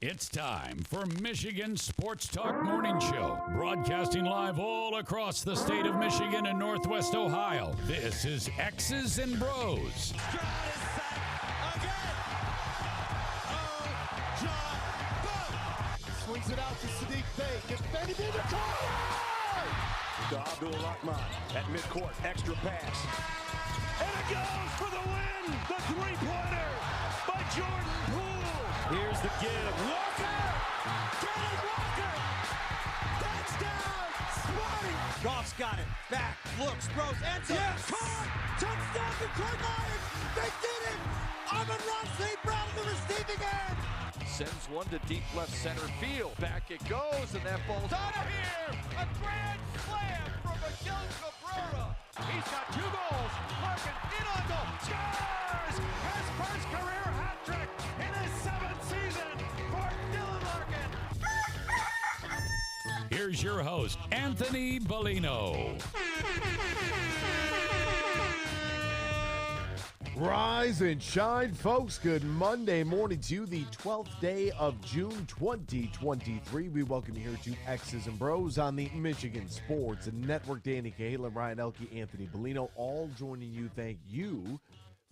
It's time for Michigan Sports Talk Morning Show, broadcasting live all across the state of Michigan and Northwest Ohio. This is X's and Bros. Swings it out to Sadiq Bey. Gets Benny to Abdul-Rahman at midcourt. Extra pass. And it goes for the win. The three-pointer by Jordan Poole. Here's the give. Walker! Kenneth Walker! Touchdown! Sparty! Goff's got it. Back. Looks. Throws. Ends up. Yes! Caught! Touchdown to Detroit Lions! They did it! Amon-Ra St. Brown on the receiving end! Sends one to deep left center field. Back it goes, and that ball's out of here! A grand slam from Miguel Cabrera. He's got 2 goals. Larkin in on goal. Scores! His first career hat trick in his 7th season for Dylan Larkin. Here's your host, Anthony Bellino. Rise and shine, folks. Good Monday morning to you, the 12th day of June 2023. We welcome you here to X's and Bros on the Michigan Sports Network. Danny Cahill, Ryan Elke, Anthony Bellino, all joining you. Thank you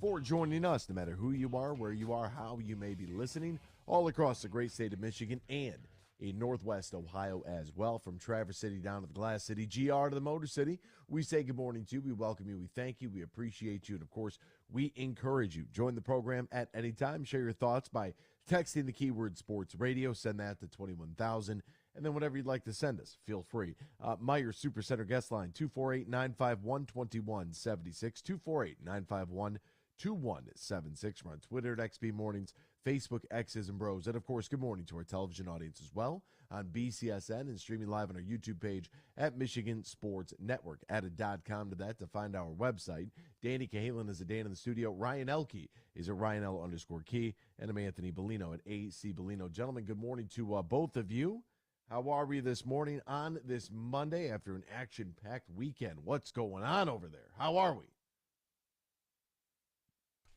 for joining us, no matter who you are, where you are, how you may be listening, all across the great state of Michigan and in Northwest Ohio as well. From Traverse City down to the Glass City, GR to the Motor City, we say good morning to you. We welcome you. We thank you. We appreciate you. And, of course, we encourage you. Join the program at any time. Share your thoughts by texting the keyword sports radio. Send that to 21,000. And then whatever you'd like to send us, feel free. Meyer Supercenter guest line, 248-951-2176, 248-951-2176. We're on Twitter at XB Mornings, Facebook, X's and Bros. And, of course, good morning to our television audience as well on BCSN and streaming live on our YouTube page at Michigan Sports Network. Add a .com to that to find our website. Danny Cahalan is a Dan in the studio. Ryan Elke is a Ryan L_Key. And I'm Anthony Bellino at AC Bellino. Gentlemen, good morning to both of you. How are we this morning on this Monday after an action-packed weekend? What's going on over there? How are we?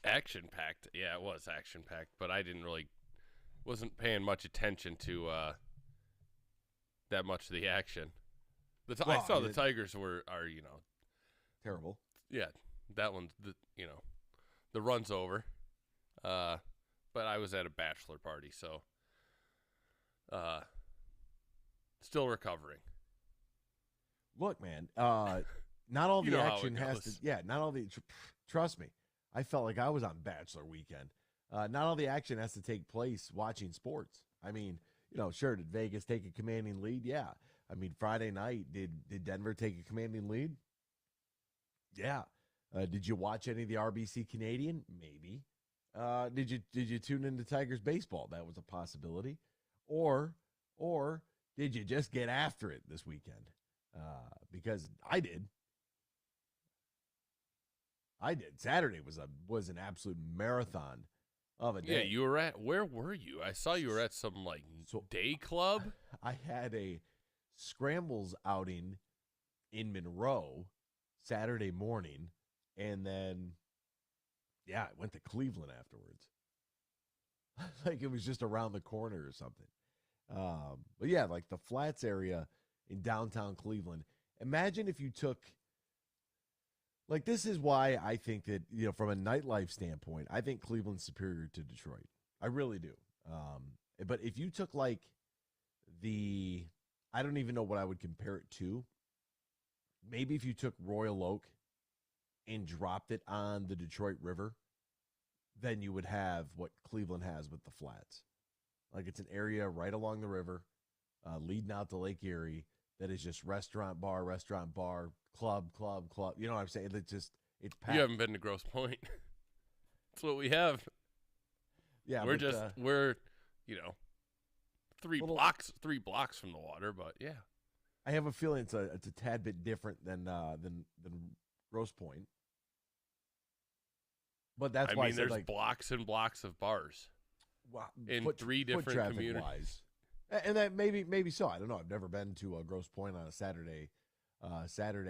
Action-packed. Yeah, it was action-packed, but I wasn't paying much attention to that much of the action. I saw the Tigers are terrible. Yeah, that one's, the run's over. But I was at a bachelor party, so still recovering. Look, man, not all the action has to, trust me. I felt like I was on Bachelor weekend. Not all the action has to take place watching sports. I mean, sure, did Vegas take a commanding lead? Yeah. I mean, Friday night, did Denver take a commanding lead? Yeah. Did you watch any of the RBC Canadian? Maybe. Did you tune into Tigers baseball? That was a possibility. Or did you just get after it this weekend? Because I did. Saturday was an absolute marathon of a day. Yeah, where were you? I saw you were at some day club. I had a scrambles outing in Monroe Saturday morning, and then I went to Cleveland afterwards. Like it was just around the corner or something. But yeah, like the Flats area in downtown Cleveland. Imagine if you took. Like, this is why I think that, from a nightlife standpoint, I think Cleveland's superior to Detroit. I really do. But if you took, I don't even know what I would compare it to. Maybe if you took Royal Oak and dropped it on the Detroit River, then you would have what Cleveland has with the Flats. Like, it's an area right along the river, leading out to Lake Erie, that is just restaurant, bar, club. You know what I'm saying? It's packed. You haven't been to Grosse Pointe. That's what we have. Yeah, we're 3 blocks from the water, but yeah. I have a feeling it's a tad bit different than Grosse Pointe. But that's why there's blocks and blocks of bars. Wow, in 3 different communities. And that maybe so. I don't know. I've never been to Grosse Pointe on a Saturday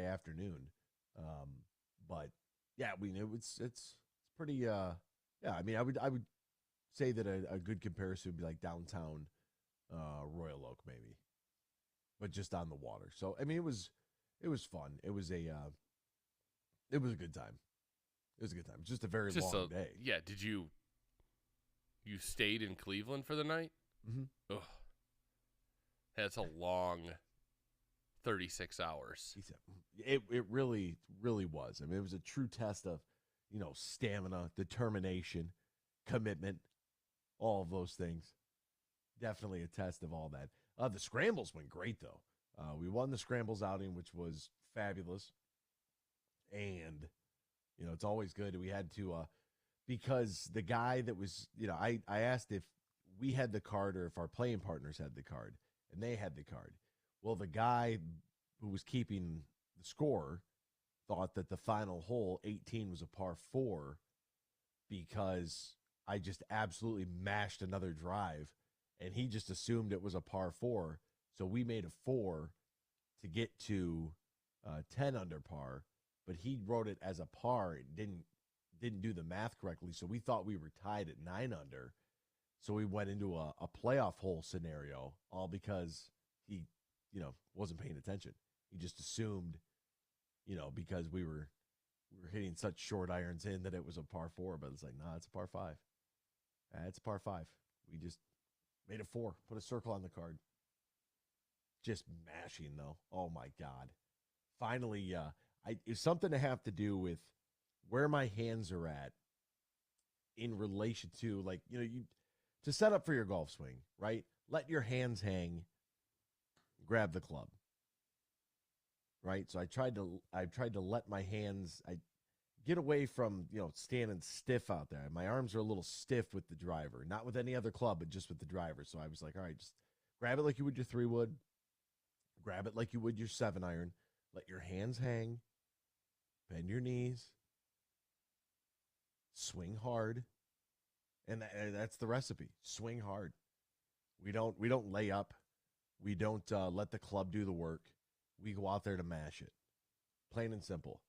afternoon. But yeah, I mean it's pretty. Yeah, I mean I would say that a good comparison would be like downtown Royal Oak, maybe, but just on the water. So I mean, it was fun. It was a good time. It was a good time. Just a very long day. Yeah. Did you stayed in Cleveland for the night? Mm-hmm. Ugh. That's a long 36 hours. It really, really was. I mean, it was a true test of, stamina, determination, commitment, all of those things. Definitely a test of all that. The scrambles went great, though. We won the scrambles outing, which was fabulous. And, it's always good. We had to, because the guy that was, I asked if we had the card or if our playing partners had the card, and they had the card. Well, the guy who was keeping the score thought that the final hole, 18, was a par 4 because I just absolutely mashed another drive, and he just assumed it was a par 4. So we made a 4 to get to 10 under par, but he wrote it as a par. It didn't do the math correctly, so we thought we were tied at 9 under. So we went into a playoff hole scenario, all because he, wasn't paying attention. He just assumed, because we were hitting such short irons in that it was a par 4, but it's like, nah, it's a par 5. It's a par 5. We just made a 4, put a circle on the card. Just mashing, though. Oh, my God. Finally, it's something to have to do with where my hands are at in relation to, like, to set up for your golf swing, right? Let your hands hang, grab the club, right? So I tried to let my hands, I get away from, standing stiff out there. My arms are a little stiff with the driver, not with any other club, but just with the driver. So I was like, all right, just grab it like you would your 3-wood, grab it like you would your 7-iron, let your hands hang, bend your knees, swing hard. And that's the recipe. Swing hard. We don't lay up. We don't let the club do the work. We go out there to mash it. Plain and simple.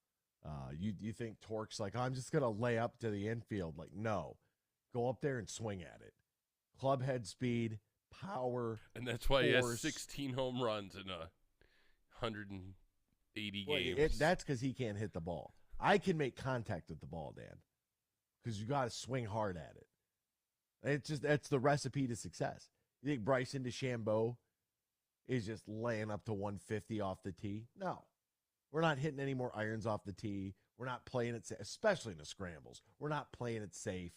You think torque's like, oh, I'm just gonna lay up to the infield. Like, no. Go up there and swing at it. Club head speed, power. And that's why he has force. 16 home runs in 180 games. That's because he can't hit the ball. I can make contact with the ball, Dan. Because you got to swing hard at it. That's the recipe to success. You think Bryson DeChambeau is just laying up to 150 off the tee? No. We're not hitting any more irons off the tee. We're not playing it safe, especially in the scrambles. We're not playing it safe.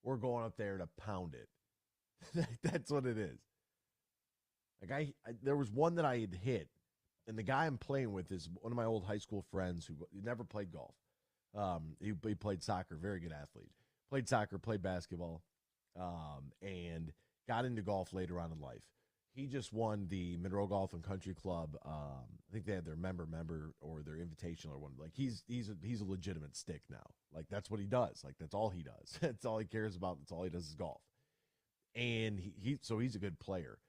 We're going up there to pound it. That's what it is. Like there was one that I had hit, and the guy I'm playing with is one of my old high school friends who never played golf. He played soccer, very good athlete. Played soccer, played basketball. And got into golf later on in life. He just won the Monroe Golf and Country Club. I think they had their member or their invitational or one. Like he's a legitimate stick now. Like that's what he does. Like that's all he does. That's all he cares about. That's all he does is golf. And so he's a good player.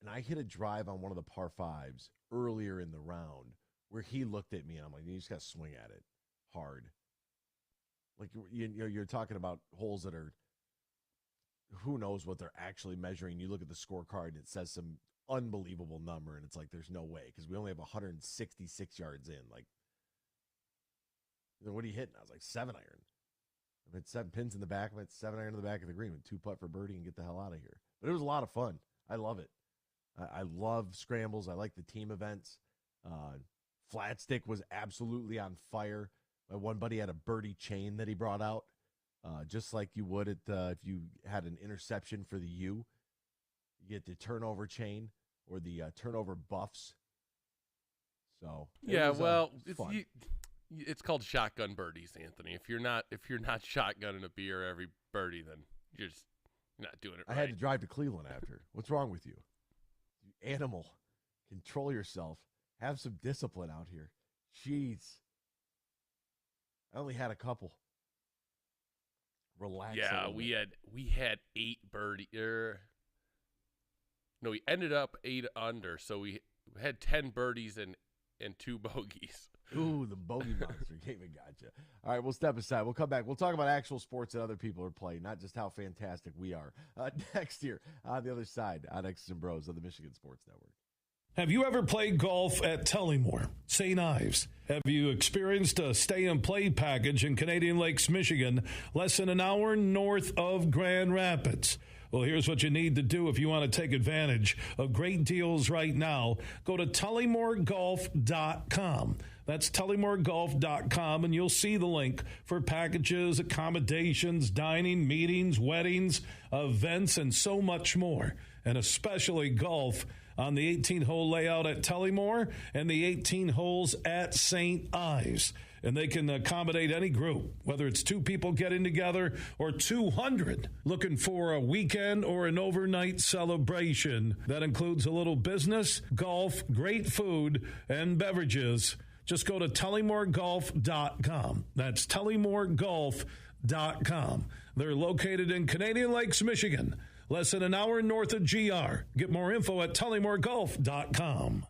And I hit a drive on one of the par 5s earlier in the round where he looked at me and I'm like, you just got to swing at it hard. Like you're talking about holes that are, who knows what they're actually measuring. You look at the scorecard and it says some unbelievable number, and it's like, there's no way, because we only have 166 yards in. Like, what are you hitting? I was like, 7-iron. I had 7 pins in the back. I had 7-iron in the back of the green with 2 putt for birdie and get the hell out of here. But it was a lot of fun. I love it. I love scrambles. I like the team events. Flat stick was absolutely on fire. My one buddy had a birdie chain that he brought out. Just like you would if you had an interception for the U. You get the turnover chain or the turnover buffs. So yeah, it's called shotgun birdies, Anthony. If you're not shotgunning a beer every birdie, then you're not doing it right. I had to drive to Cleveland after. What's wrong with you? You animal. Control yourself. Have some discipline out here. Jeez. I only had a couple. Relax. Yeah, we had 8 birdie. No, we ended up 8 under, so we had 10 birdies and 2 bogeys. Ooh, the Bogey Monster game it got you. All right, we'll step aside. We'll come back. We'll talk about actual sports that other people are playing, not just how fantastic we are. Next year, on the other side, on X's and Bros of the Michigan Sports Network. Have you ever played golf at Tullymore, St. Ives? Have you experienced a stay-and-play package in Canadian Lakes, Michigan, less than an hour north of Grand Rapids? Well, here's what you need to do if you want to take advantage of great deals right now. Go to tullymoregolf.com. That's tullymoregolf.com, and you'll see the link for packages, accommodations, dining, meetings, weddings, events, and so much more, and especially golf on the 18-hole layout at Tullymore and the 18 holes at St. Ives. And they can accommodate any group, whether it's 2 people getting together or 200 looking for a weekend or an overnight celebration. That includes a little business, golf, great food, and beverages. Just go to tullymoregolf.com. That's tullymoregolf.com. They're located in Canadian Lakes, Michigan, less than an hour north of GR. Get more info at tullymoregolf.com.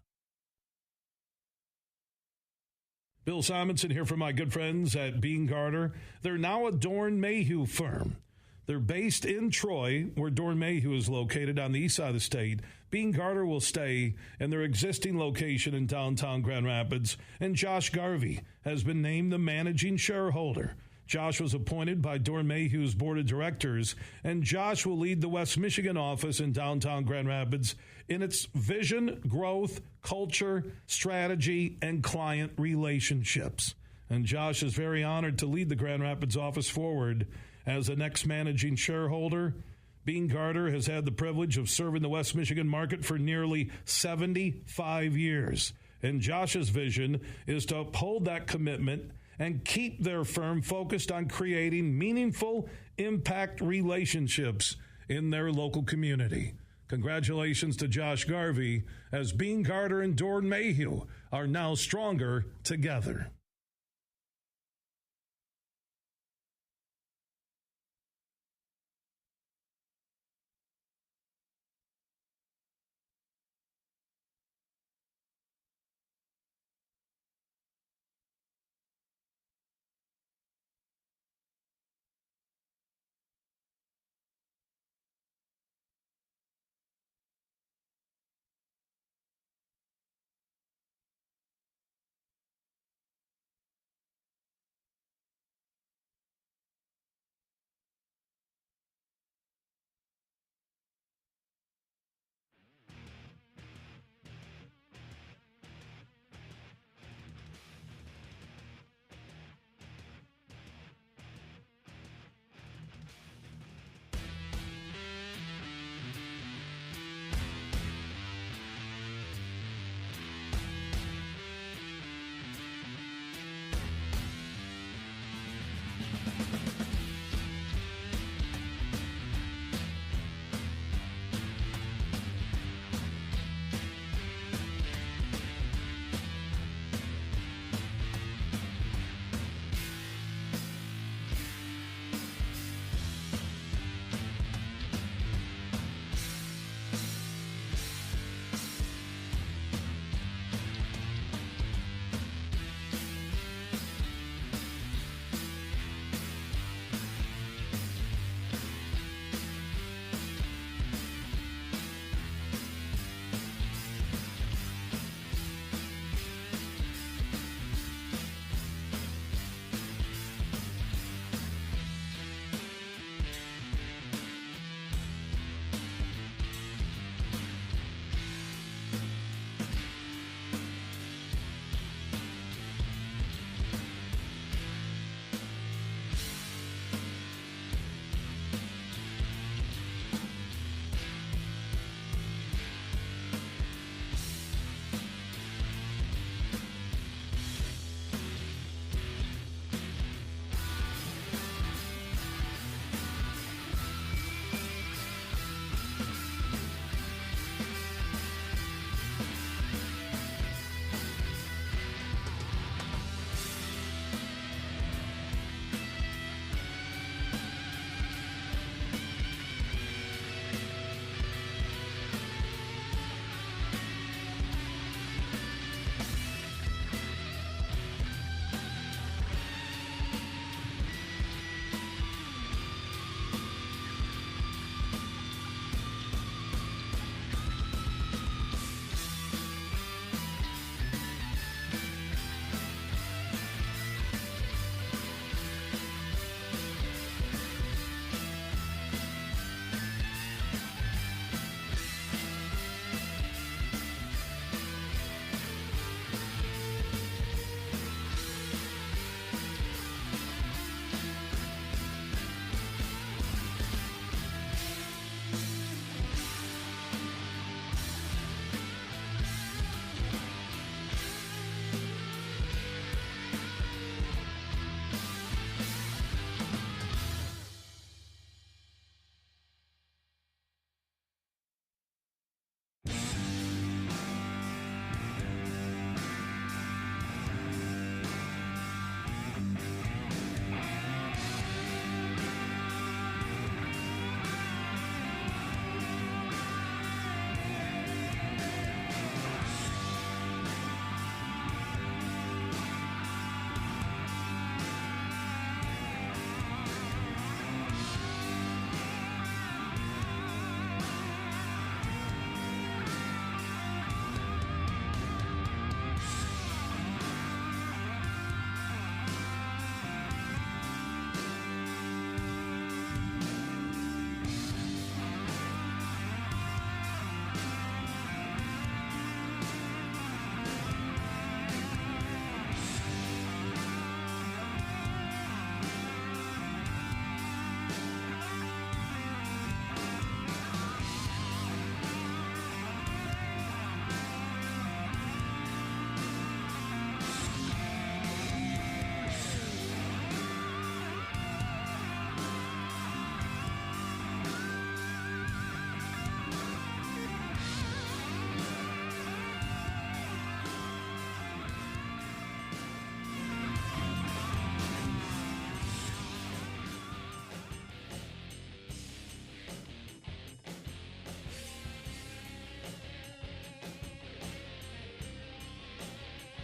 Bill Simonson here for my good friends at Bean Garter. They're now a Dorn Mayhew firm. They're based in Troy, where Dorn Mayhew is located on the east side of the state. Bean Garter will stay in their existing location in downtown Grand Rapids, and Josh Garvey has been named the managing shareholder. Josh was appointed by Dorn Mayhew's board of directors, and Josh will lead the West Michigan office in downtown Grand Rapids in its vision, growth, culture, strategy, and client relationships. And Josh is very honored to lead the Grand Rapids office forward as the next managing shareholder. Bean Garter has had the privilege of serving the West Michigan market for nearly 75 years. And Josh's vision is to uphold that commitment and keep their firm focused on creating meaningful impact relationships in their local community. Congratulations to Josh Garvey, as Bean Garter and Dorn Mayhew are now stronger together.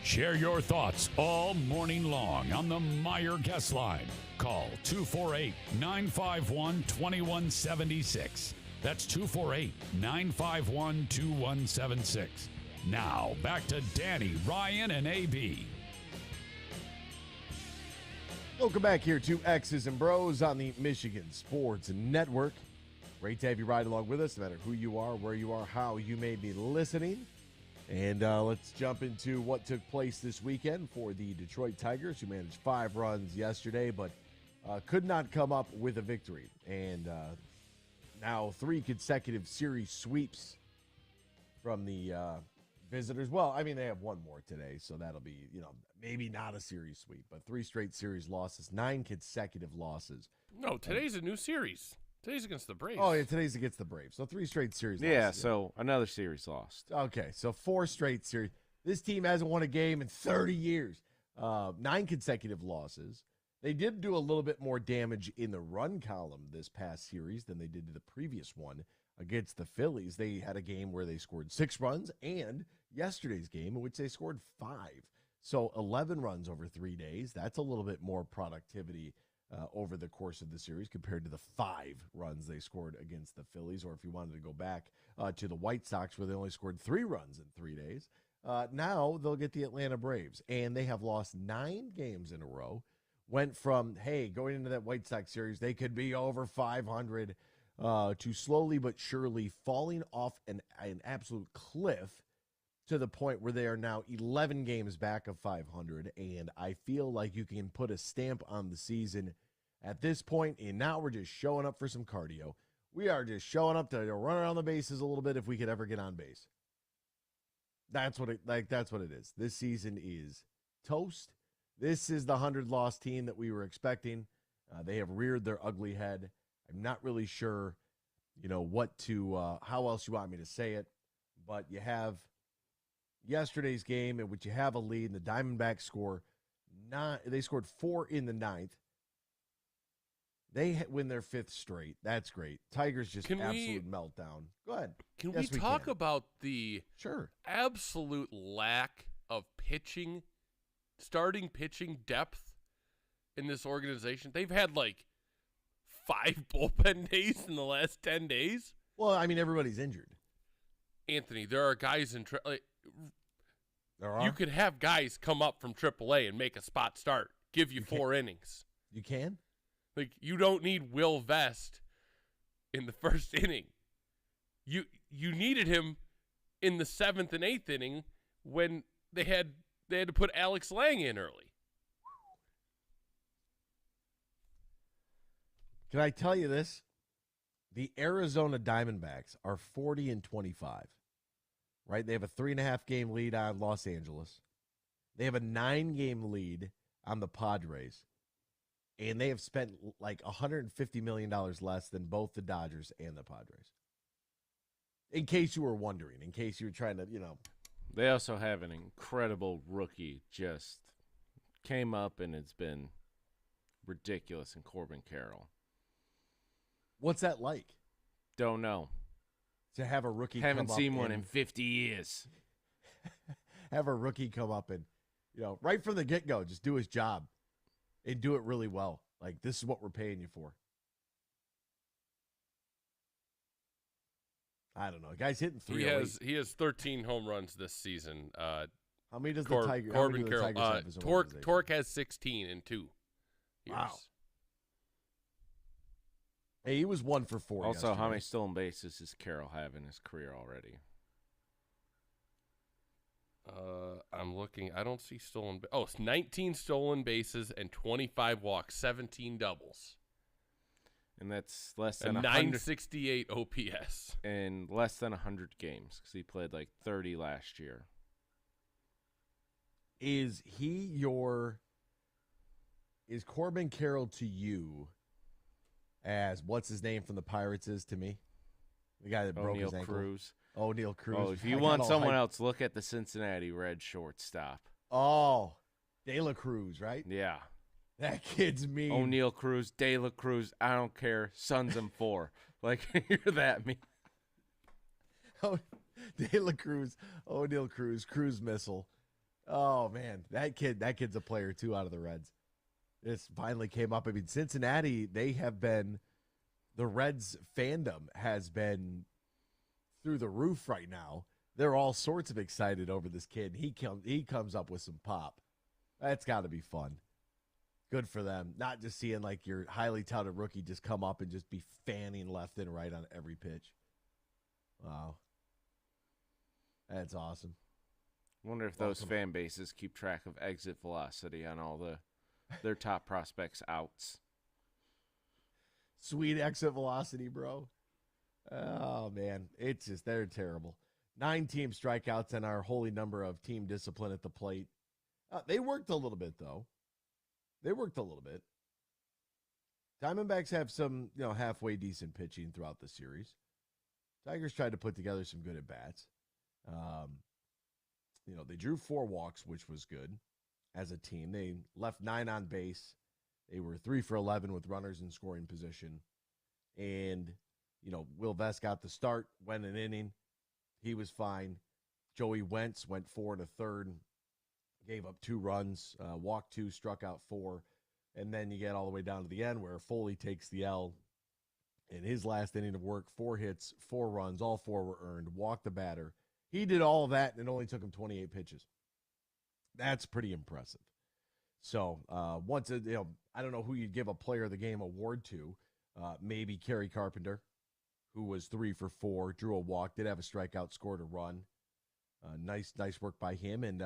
Share your thoughts all morning long on the Meyer Guest Line. Call 248-951-2176. That's 248-951-2176. Now, back to Danny, Ryan, and AB. Welcome back here to X's and Bros on the Michigan Sports Network. Great to have you ride along with us, no matter who you are, where you are, how you may be listening. And let's jump into what took place this weekend for the Detroit Tigers, who managed 5 runs yesterday, but could not come up with a victory. And now 3 consecutive series sweeps from the visitors. Well, I mean, they have one more today, so that'll be, maybe not a series sweep, but 3 straight series losses, 9 consecutive losses. No, today's a new series. Today's against the Braves. Oh, yeah, today's against the Braves. So 3 straight series losses. Yeah, so another series lost. Okay, so 4 straight series. This team hasn't won a game in 30 years. 9 consecutive losses. They did do a little bit more damage in the run column this past series than they did to the previous one against the Phillies. They had a game where they scored 6 runs, and yesterday's game in which they scored 5. So 11 runs over 3 days. That's a little bit more productivity over the course of the series compared to the 5 runs they scored against the Phillies, or if you wanted to go back to the White Sox where they only scored 3 runs in 3 days. Now they'll get the Atlanta Braves, and they have lost 9 games in a row. Went from, hey, going into that White Sox series, they could be over 500 to slowly but surely falling off an absolute cliff to the point where they are now 11 games back of 500, and I feel like you can put a stamp on the season at this point, and now we're just showing up for some cardio. We are just showing up to run around the bases a little bit if we could ever get on base. That's what it is. This season is toast. This is the 100-loss team that we were expecting. They have reared their ugly head. I'm not really sure, how else you want me to say it, but you have yesterday's game in which you have a lead, and the Diamondbacks they scored 4 in the 9th. They win their 5th straight. That's great. Tigers just absolute meltdown. Go ahead. Can we talk about the sure absolute lack of starting pitching depth in this organization? They've had like 5 bullpen days in the last 10 days. Well, I mean, everybody's injured. Anthony, there are guys in there are? You could have guys come up from AAA and make a spot start, give you 4 innings. You can? Like, you don't need Will Vest in the first inning. You needed him in the 7th and 8th inning when they had to put Alex Lang in early. Can I tell you this? The Arizona Diamondbacks are 40-25. Right? They have a 3.5 game lead on Los Angeles. They have a 9 game lead on the Padres. And they have spent like $150 million less than both the Dodgers and the Padres. In case you were wondering, in case you were trying to, They also have an incredible rookie, just came up and it's been ridiculous in Corbin Carroll. What's that like? Don't know. To have a rookie Haven't seen one in 50 years. Have a rookie come up and, right from the get-go, just do his job and do it really well. Like, this is what we're paying you for. I don't know. Guy's hitting 308. He has 13 home runs this season. How many does the Tiger? Corbin Carroll. Have Torque has 16 in 2 years. Wow. Hey, he was 1 for 4. Also, yesterday. how many stolen bases does Carroll have in his career already? I'm looking. I don't see stolen. It's 19 stolen bases and 25 walks, 17 doubles. And that's less than a 968 OPS. And less than 100 games because he played like 30 last year. Is Corbin Carroll to you as what's his name from the Pirates is to me? The guy that broke his ankle. O'Neal Cruz. Oh, if you want someone else, look at the Cincinnati Red shortstop. Oh, De La Cruz, right? Yeah. That kid's mean. O'Neal Cruz, De La Cruz, I don't care. Sons and 4. Like, you're that mean. Oh, De La Cruz, O'Neal Cruz, Cruz Missile. Oh, man. That kid's a player, too, out of the Reds. This finally came up. I mean, Cincinnati, the Reds fandom has been through the roof right now. They're all sorts of excited over this kid. He comes up with some pop. That's got to be fun. Good for them. Not just seeing like your highly touted rookie just come up and just be fanning left and right on every pitch. Wow. That's awesome. Wonder if those fan bases keep track of exit velocity on all their top prospects' outs. Sweet exit velocity, bro. Oh, man. It's just, they're terrible. 9 team strikeouts and our holy number of team discipline at the plate. They worked a little bit, though. Diamondbacks have some, halfway decent pitching throughout the series. Tigers tried to put together some good at-bats. They drew 4 walks, which was good as a team. They left 9 on base. They were 3 for 11 with runners in scoring position. And, Will Vest got the start, went an inning. He was fine. Joey Wentz went 4 1/3, gave up 2 runs, walked 2, struck out 4. And then you get all the way down to the end where Foley takes the L in his last inning of work. 4 hits, 4 runs, all 4 were earned, walked the batter. He did all of that, and it only took him 28 pitches. That's pretty impressive. So I don't know who you'd give a player of the game award to. Maybe Kerry Carpenter, who was 3 for 4, drew a walk, did have a strikeout, scored a run. Nice work by him. And,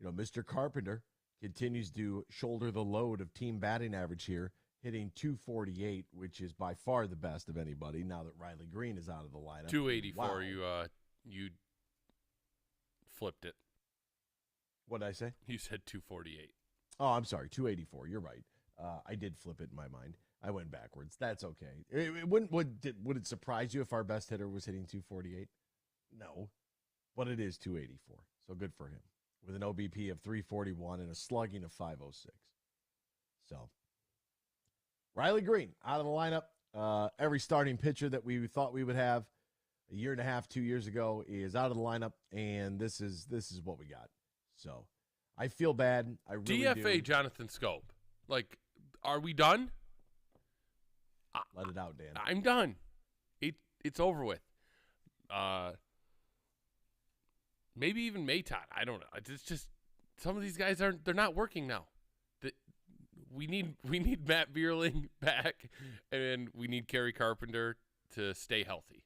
Mr. Carpenter continues to shoulder the load of team batting average here, hitting .248, which is by far the best of anybody now that Riley Green is out of the lineup. 284, wow. You flipped it. What did I say? You said 248. Oh, I'm sorry, 284. You're right. I did flip it in my mind. I went backwards. That's okay. Would it surprise you if our best hitter was hitting 248? No, but it is 284. So good for him with an OBP of 341 and a slugging of 506. So Riley Green out of the lineup. Every starting pitcher that we thought we would have a year and a half, 2 years ago is out of the lineup, and this is what we got. So I feel bad. I really DFA do. Jonathan Scope. Like, are we done? Let it out, Dan. I'm done. It's over with. Maybe even Maton. I don't know. It's just some of these guys they're not working now. We need Matt Bierling back, and we need Kerry Carpenter to stay healthy.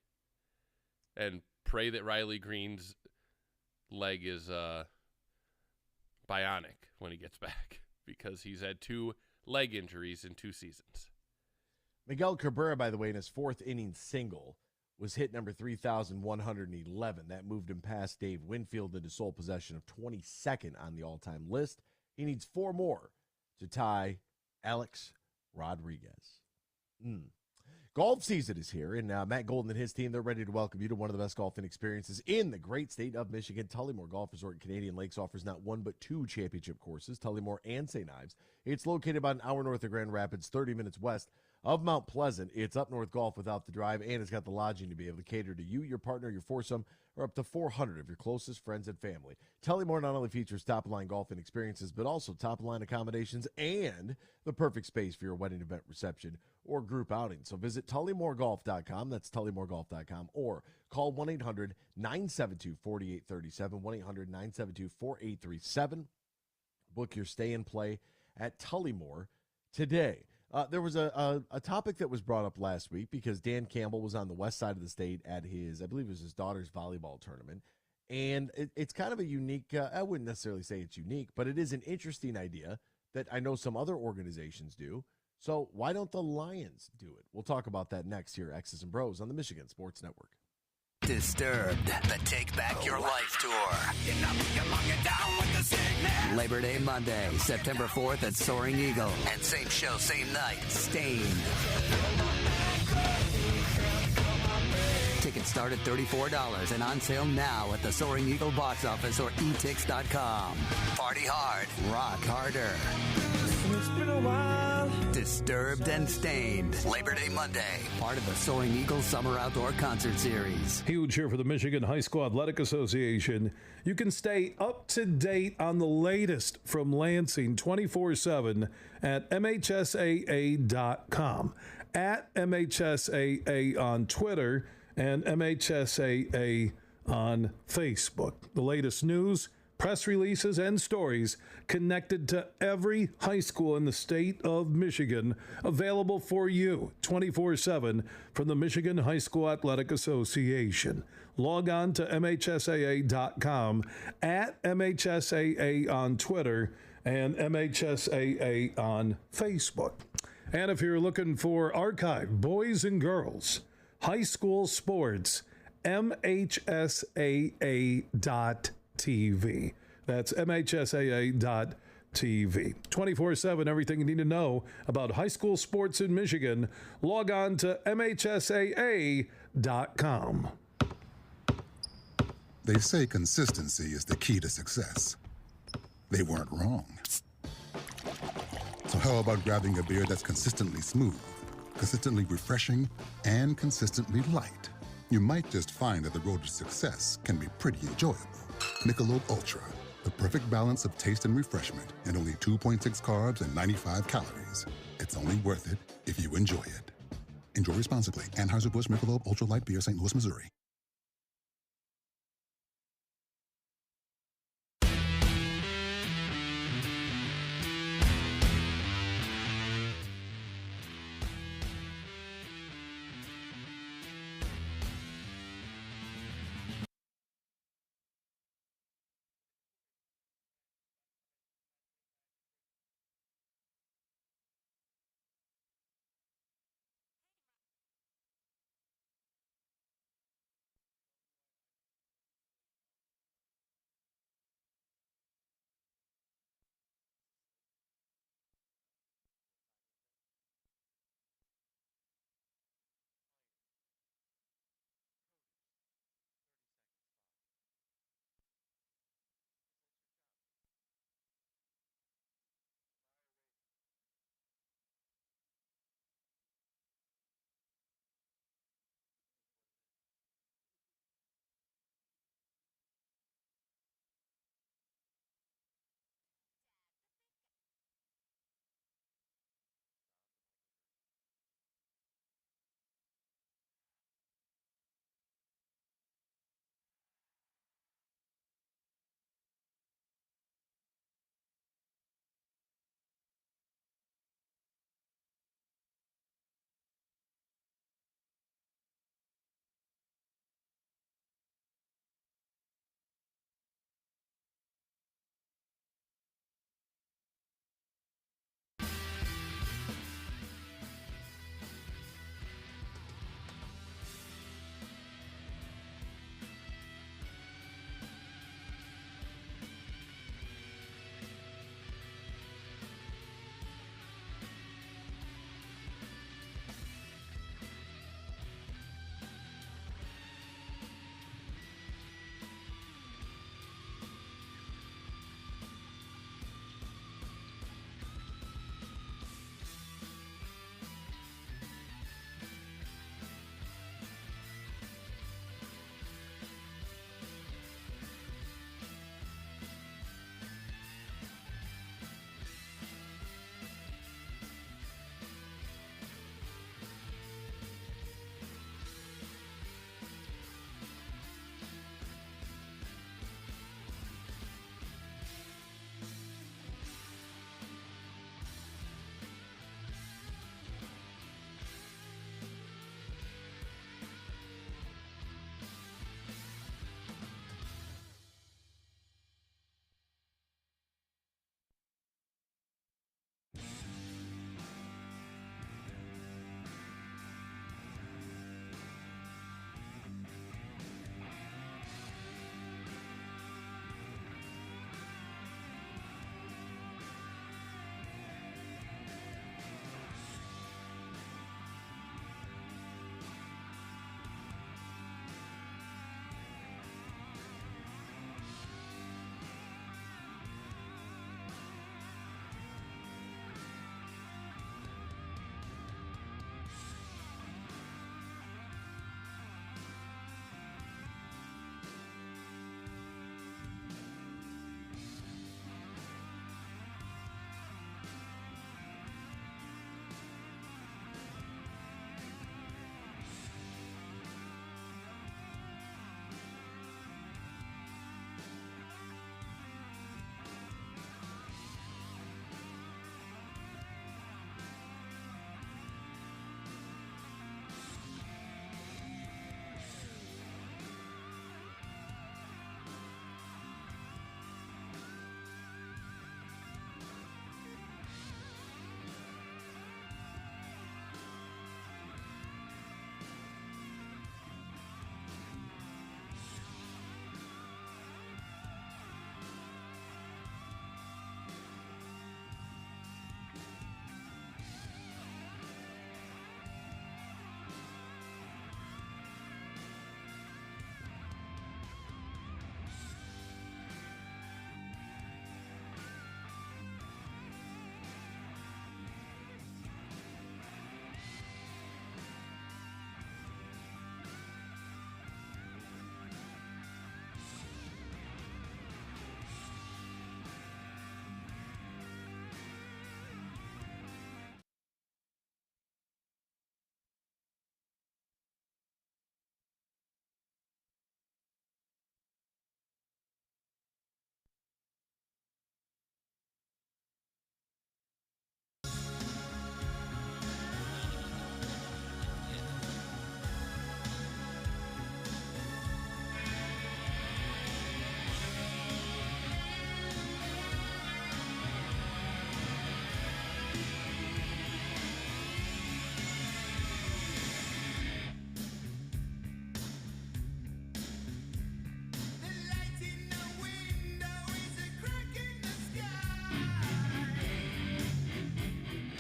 And pray that Riley Green's leg is bionic when he gets back, because he's had 2 leg injuries in 2 seasons. Miguel Cabrera, by the way, in his 4th inning single, was hit number 3,111. That moved him past Dave Winfield into sole possession of 22nd on the all-time list. He needs 4 more to tie Alex Rodriguez. Golf season is here, and Matt Golden and his team, they're ready to welcome you to one of the best golfing experiences in the great state of Michigan. Tullymore Golf Resort in Canadian Lakes offers not 1 but 2 championship courses, Tullymore and St. Ives. It's located about an hour north of Grand Rapids, 30 minutes west of Mount Pleasant. It's up north golf without the drive, and it's got the lodging to be able to cater to you, your partner, your foursome, or up to 400 of your closest friends and family. Tullymore not only features top-of-line golfing experiences, but also top-of-line accommodations and the perfect space for your wedding event reception or group outing. So visit TullymoreGolf.com, that's TullymoreGolf.com, or call 1-800-972-4837, 1-800-972-4837. Book your stay and play at Tullymore today. There was a topic that was brought up last week because Dan Campbell was on the west side of the state at his, I believe it was his daughter's volleyball tournament. And it's kind of a unique, I wouldn't necessarily say it's unique, but it is an interesting idea that I know some other organizations do. So why don't the Lions do it? We'll talk about that next here, X's and Bros on the Michigan Sports Network. Disturbed, the Take Back Your Life Tour. Labor Day Monday, September 4th at Soaring Eagle. And same show, same night, Stained. Tickets start at $34 and on sale now at the Soaring Eagle box office or etix.com. Party hard, rock harder. It's been a while. Disturbed and Stained. Labor Day Monday. Part of the Soaring Eagle Summer Outdoor Concert Series. Huge here for the Michigan High School Athletic Association. You can stay up to date on the latest from Lansing 24/7 at MHSAA.com. At MHSAA on Twitter and MHSAA on Facebook. The latest news, press releases, and stories connected to every high school in the state of Michigan, available for you 24/7 from the Michigan High School Athletic Association. Log on to MHSAA.com, at MHSAA on Twitter, and MHSAA on Facebook. And if you're looking for archive boys and girls high school sports, MHSAA.TV. That's MHSAA.TV. 24/7, everything you need to know about high school sports in Michigan. Log on to MHSAA.com. They say consistency is the key to success. They weren't wrong. So how about grabbing a beer that's consistently smooth, consistently refreshing, and consistently light? You might just find that the road to success can be pretty enjoyable. Michelob Ultra, the perfect balance of taste and refreshment, and only 2.6 carbs and 95 calories. It's only worth it if you enjoy it. Enjoy responsibly. Anheuser-Busch Michelob Ultra Light Beer, St. Louis, Missouri.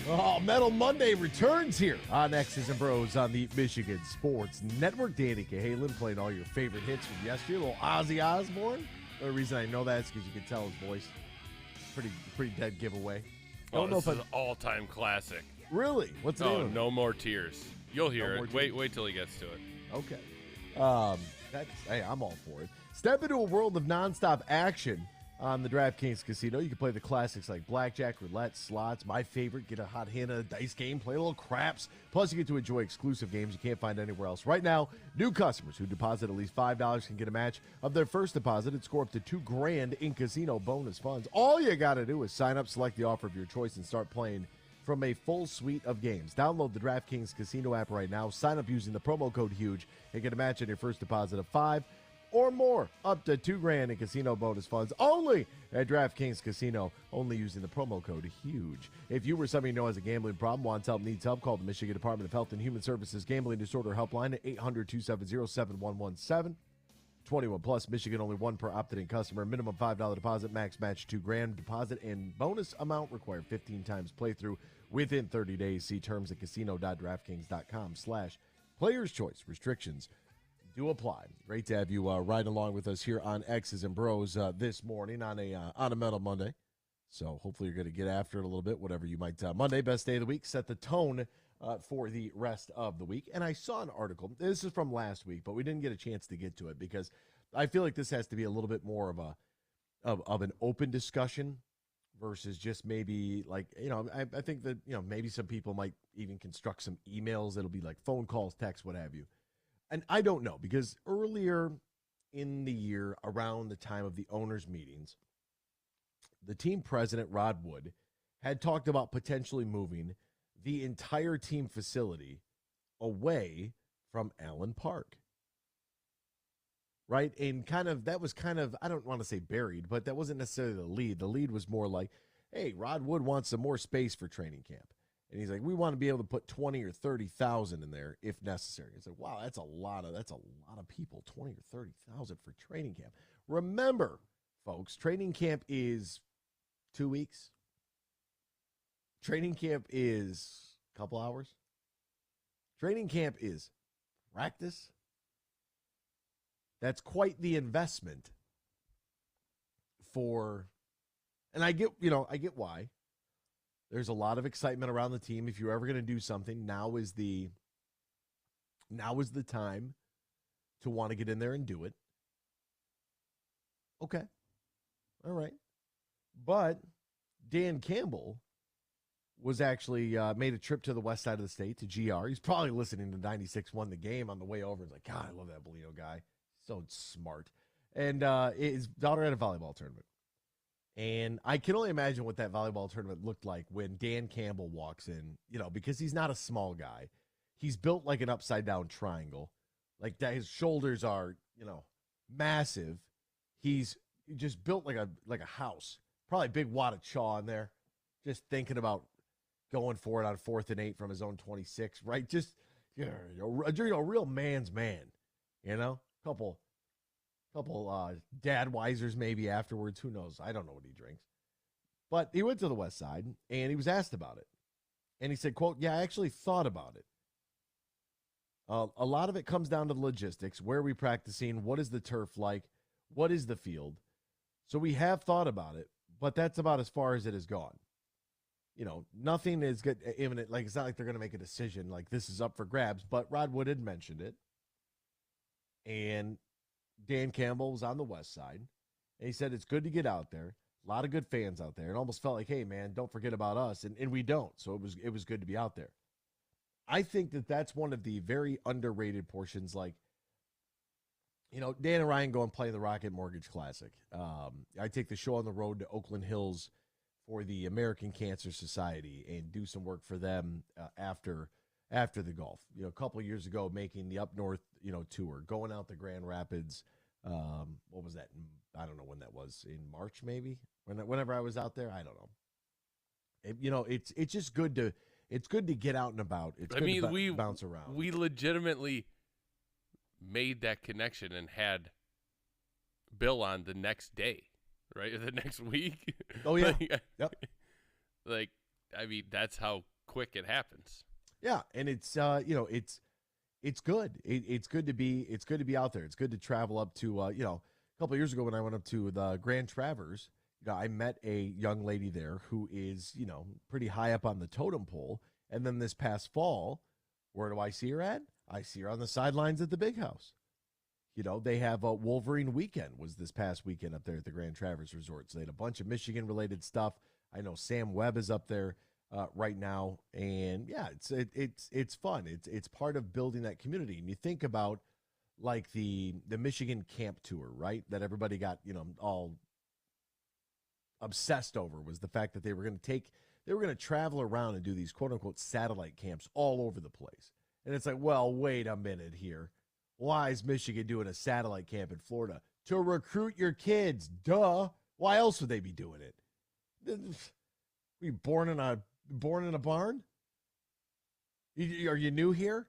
Oh, Metal Monday returns here on X's and Bros on the Michigan Sports Network. Danny Cahalan playing all your favorite hits from yesterday. A little Ozzy Osbourne. The only reason I know that is because you can tell his voice. Pretty dead giveaway. I don't know this is an all-time classic. Really? What's the name of it? No More Tears. You'll hear No it. More Tears. Wait till he gets to it. Okay. Hey, I'm all for it. Step into a world of nonstop action on the DraftKings Casino. You can play the classics like blackjack, roulette, slots. My favorite, get a hot hand at a dice game, play a little craps. Plus, you get to enjoy exclusive games you can't find anywhere else. Right now, new customers who deposit at least $5 can get a match of their first deposit and score up to $2,000 in casino bonus funds. All you got to do is sign up, select the offer of your choice, and start playing from a full suite of games. Download the DraftKings Casino app right now. Sign up using the promo code HUGE and get a match on your first deposit of $5 or more, up to $2,000 in casino bonus funds, only at DraftKings Casino, only using the promo code HUGE. If you or somebody you know has a gambling problem, wants help, needs help, call the Michigan Department of Health and Human Services Gambling Disorder Helpline at 800-270-7117. 21 plus, Michigan, only one per opted-in customer. Minimum $5 deposit, max match $2,000. Deposit and bonus amount required 15 times playthrough within 30 days. See terms at casino.draftkings.com/players choice. Restrictions do apply. Great to have you ride along with us here on X's and Bros this morning on a Metal Monday. So hopefully you're going to get after it a little bit, whatever you might. Monday, best day of the week, set the tone for the rest of the week. And I saw an article. This is from last week, but we didn't get a chance to get to it because I feel like this has to be a little bit more of an open discussion versus just maybe like, I think that, maybe some people might even construct some emails. It'll be like phone calls, texts, what have you. And I don't know, because earlier in the year, around the time of the owners' meetings, the team president, Rod Wood, had talked about potentially moving the entire team facility away from Allen Park. Right? And that was I don't want to say buried, but that wasn't necessarily the lead. The lead was more like, hey, Rod Wood wants some more space for training camp. And he's like, we want to be able to put 20 or 30,000 in there if necessary. It's like, wow, that's a lot of people, 20 or 30,000 for training camp. Remember, folks, training camp is 2 weeks. Training camp is a couple hours. Training camp is practice. That's quite the investment and I get why. There's a lot of excitement around the team. If you're ever going to do something, now is the time to want to get in there and do it. Okay. All right. But Dan Campbell was actually made a trip to the west side of the state, to GR. He's probably listening to 96-1 the game on the way over. He's like, God, I love that Bellino guy. So smart. And his daughter had a volleyball tournament. And I can only imagine what that volleyball tournament looked like when Dan Campbell walks in, because he's not a small guy. He's built like an upside-down triangle. Like that, his shoulders are, massive. He's just built like a house. Probably a big wad of chaw in there. Just thinking about going for it on 4th and 8 from his own 26, right? Just, a real man's man, Couple dad wisers maybe afterwards. Who knows? I don't know what he drinks. But he went to the west side, and he was asked about it. And he said, quote, yeah, I actually thought about it. A lot of it comes down to the logistics. Where are we practicing? What is the turf like? What is the field? So we have thought about it, but that's about as far as it has gone. Nothing is good, imminent. Like, it's not like they're going to make a decision like this is up for grabs. But Rod Wood had mentioned it. And Dan Campbell was on the west side, and he said it's good to get out there. A lot of good fans out there. It almost felt like, hey, man, don't forget about us, and we don't. So it was good to be out there. I think that's one of the very underrated portions. Like, Dan and Ryan go and play the Rocket Mortgage Classic. I take the show on the road to Oakland Hills for the American Cancer Society and do some work for them after the golf. A couple of years ago, making the up north, tour, going out to Grand Rapids. What was that? I don't know when that was. In March, maybe. Whenever I was out there, I don't know. It's just good to get out and about. It's good to bounce around. We legitimately made that connection and had Bill on the next day, right? The next week. Oh yeah. Yep. That's how quick it happens. Yeah, and it's it's good. It's good to be out there. It's good to travel up to a couple of years ago when I went up to the Grand Traverse. I met a young lady there who is pretty high up on the totem pole. And then this past fall, where do I see her at? I see her on the sidelines at the Big House. They have a Wolverine weekend was this past weekend up there at the Grand Traverse Resort. So they had a bunch of Michigan-related stuff. I know Sam Webb is up there right now. And, yeah, it's fun. It's part of building that community. And you think about, like, the Michigan camp tour, right, that everybody got, all obsessed over was the fact that they were going to travel around and do these quote-unquote satellite camps all over the place. And it's like, well, wait a minute here. Why is Michigan doing a satellite camp in Florida? To recruit your kids. Duh. Why else would they be doing it? Were you born in a barn? Are you new here?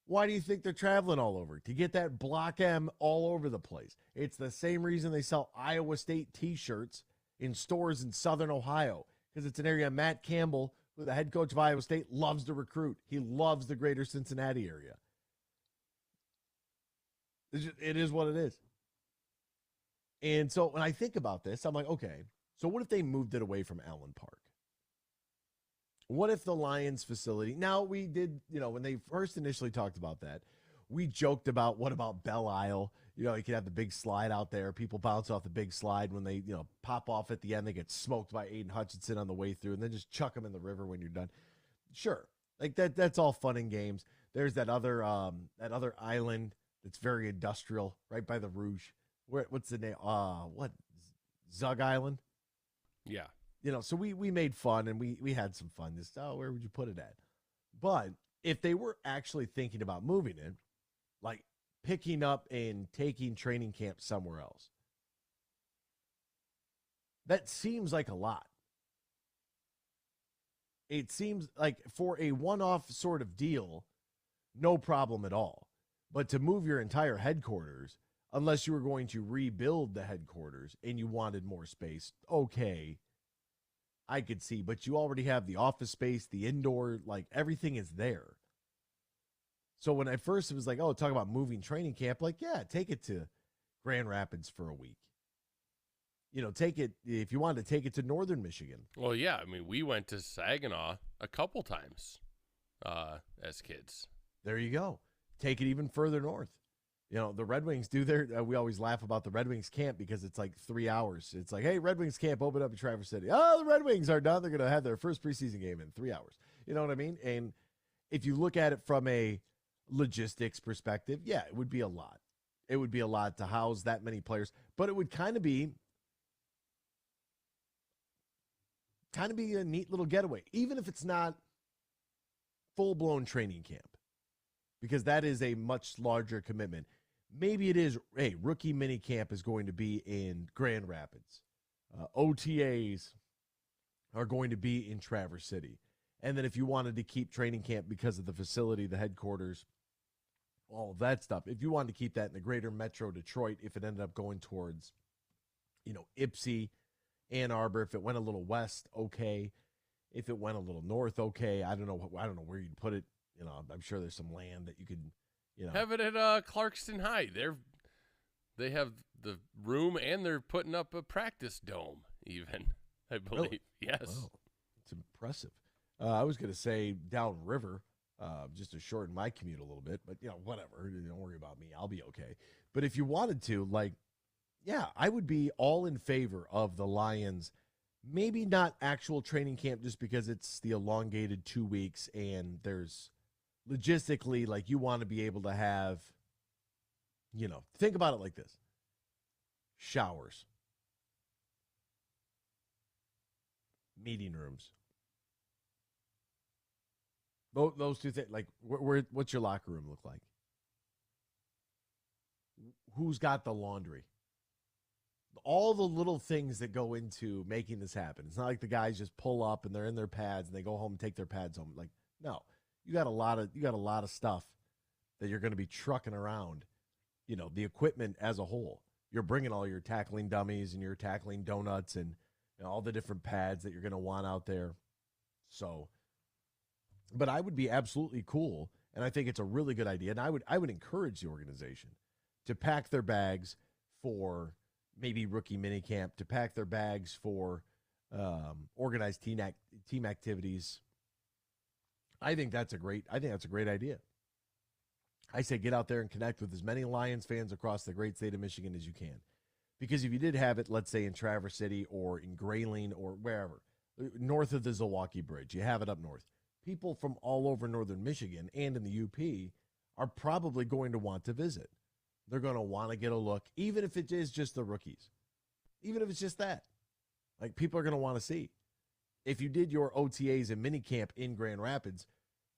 Why do you think they're traveling all over? To get that Block M all over the place. It's the same reason they sell Iowa State T-shirts in stores in Southern Ohio, because it's an area Matt Campbell, who the head coach of Iowa State, loves to recruit. He loves the greater Cincinnati area. It is what it is. And so when I think about this, I'm like, okay, so what if they moved it away from Allen Park? What if the Lions facility, now we did, when they first initially talked about that, we joked about, what about Belle Isle? You could have the big slide out there. People bounce off the big slide when they, pop off at the end. They get smoked by Aiden Hutchinson on the way through and then just chuck them in the river when you're done. Sure. Like that's all fun and games. There's that other island that's very industrial right by the Rouge. What's the name? Zug Island? Yeah. So we made fun and we had some fun. Just, where would you put it at? But if they were actually thinking about moving it, like picking up and taking training camp somewhere else, that seems like a lot. It seems like for a one-off sort of deal, no problem at all. But to move your entire headquarters, unless you were going to rebuild the headquarters and you wanted more space, okay, I could see. But you already have the office space, the indoor, like everything is there. So when at first it was like, oh, talk about moving training camp, like, yeah, take it to Grand Rapids for a week. Take it, if you wanted to take it to Northern Michigan. Well, yeah, I mean, we went to Saginaw a couple times as kids. There you go. Take it even further north. The Red Wings do their, we always laugh about the Red Wings camp because it's like 3 hours. It's like, hey, Red Wings camp open up in Traverse City. Oh, the Red Wings are done. They're going to have their first preseason game in 3 hours. You know what I mean? And if you look at it from a logistics perspective, yeah, it would be a lot. It would be a lot to house that many players, but it would kind of be a neat little getaway, even if it's not full-blown training camp, because that is a much larger commitment. Maybe it is, hey, rookie mini camp is going to be in Grand Rapids. OTAs are going to be in Traverse City. And then if you wanted to keep training camp because of the facility, the headquarters, all of that stuff, if you wanted to keep that in the greater metro Detroit, if it ended up going towards, Ypsi, Ann Arbor, if it went a little west, okay. If it went a little north, okay. I don't know where you'd put it. I'm sure there's some land that you could, have it at Clarkston High. They have the room and they're putting up a practice dome even, I believe. Really? Yes. Wow. It's impressive. I was going to say downriver, just to shorten my commute a little bit, but whatever. Don't worry about me. I'll be okay. But if you wanted to, like, yeah, I would be all in favor of the Lions. Maybe not actual training camp just because it's the elongated 2 weeks and there's logistically, like, you want to be able to have, think about it like this. Showers. Meeting rooms. Those two things, like, what's your locker room look like? Who's got the laundry? All the little things that go into making this happen. It's not like the guys just pull up and they're in their pads and they go home and take their pads home. Like, no, you got a lot of stuff that you're going to be trucking around. The equipment as a whole. You're bringing all your tackling dummies and your tackling donuts and all the different pads that you're going to want out there. So, But I would be absolutely cool, and I think it's a really good idea. And I would encourage the organization to pack their bags for maybe rookie minicamp, to pack their bags for organized team activities. I think that's a great idea. I say get out there and connect with as many Lions fans across the great state of Michigan as you can. Because if you did have it, let's say in Traverse City or in Grayling or wherever, north of the Zilwaukee Bridge, you have it up north. People from all over northern Michigan and in the UP are probably going to want to visit. They're going to want to get a look, even if it is just the rookies. Even if it's just that. Like, people are going to want to see. If you did your OTAs and minicamp in Grand Rapids,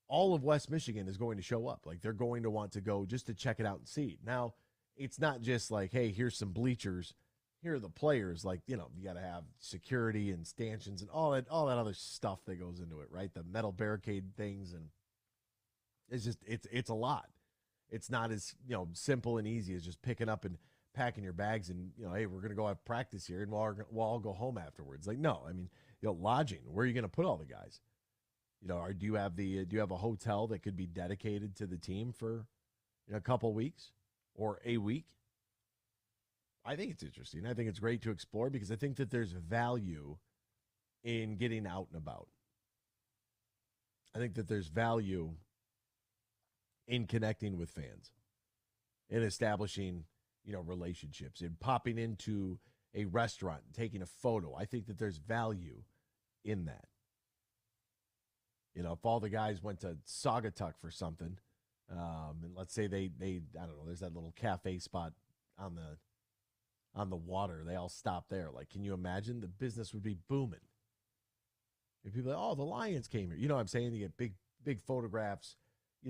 all of West Michigan is going to show up. Like, they're going to want to go just to check it out and see. Now, it's not just like, hey, here's some bleachers. Here are the players. Like, you got to have security and stanchions and all that other stuff that goes into it, right? The metal barricade things. And it's just, it's a lot. It's not as, simple and easy as just picking up and packing your bags and, hey, we're going to go have practice here and we'll all go home afterwards. Like, no, I mean, lodging, where are you going to put all the guys? Or do you have a hotel that could be dedicated to the team for a couple weeks or a week? I think it's interesting. I think it's great to explore because I think that there's value in getting out and about. I think that there's value in connecting with fans and establishing, relationships and popping into a restaurant and taking a photo. I think that there's value in that. If all the guys went to Saugatuck for something, and let's say they I don't know, there's that little cafe spot on the water. They all stop there. Like, can you imagine? The business would be booming. If people are like, oh, the Lions came here. You know what I'm saying? You get big photographs,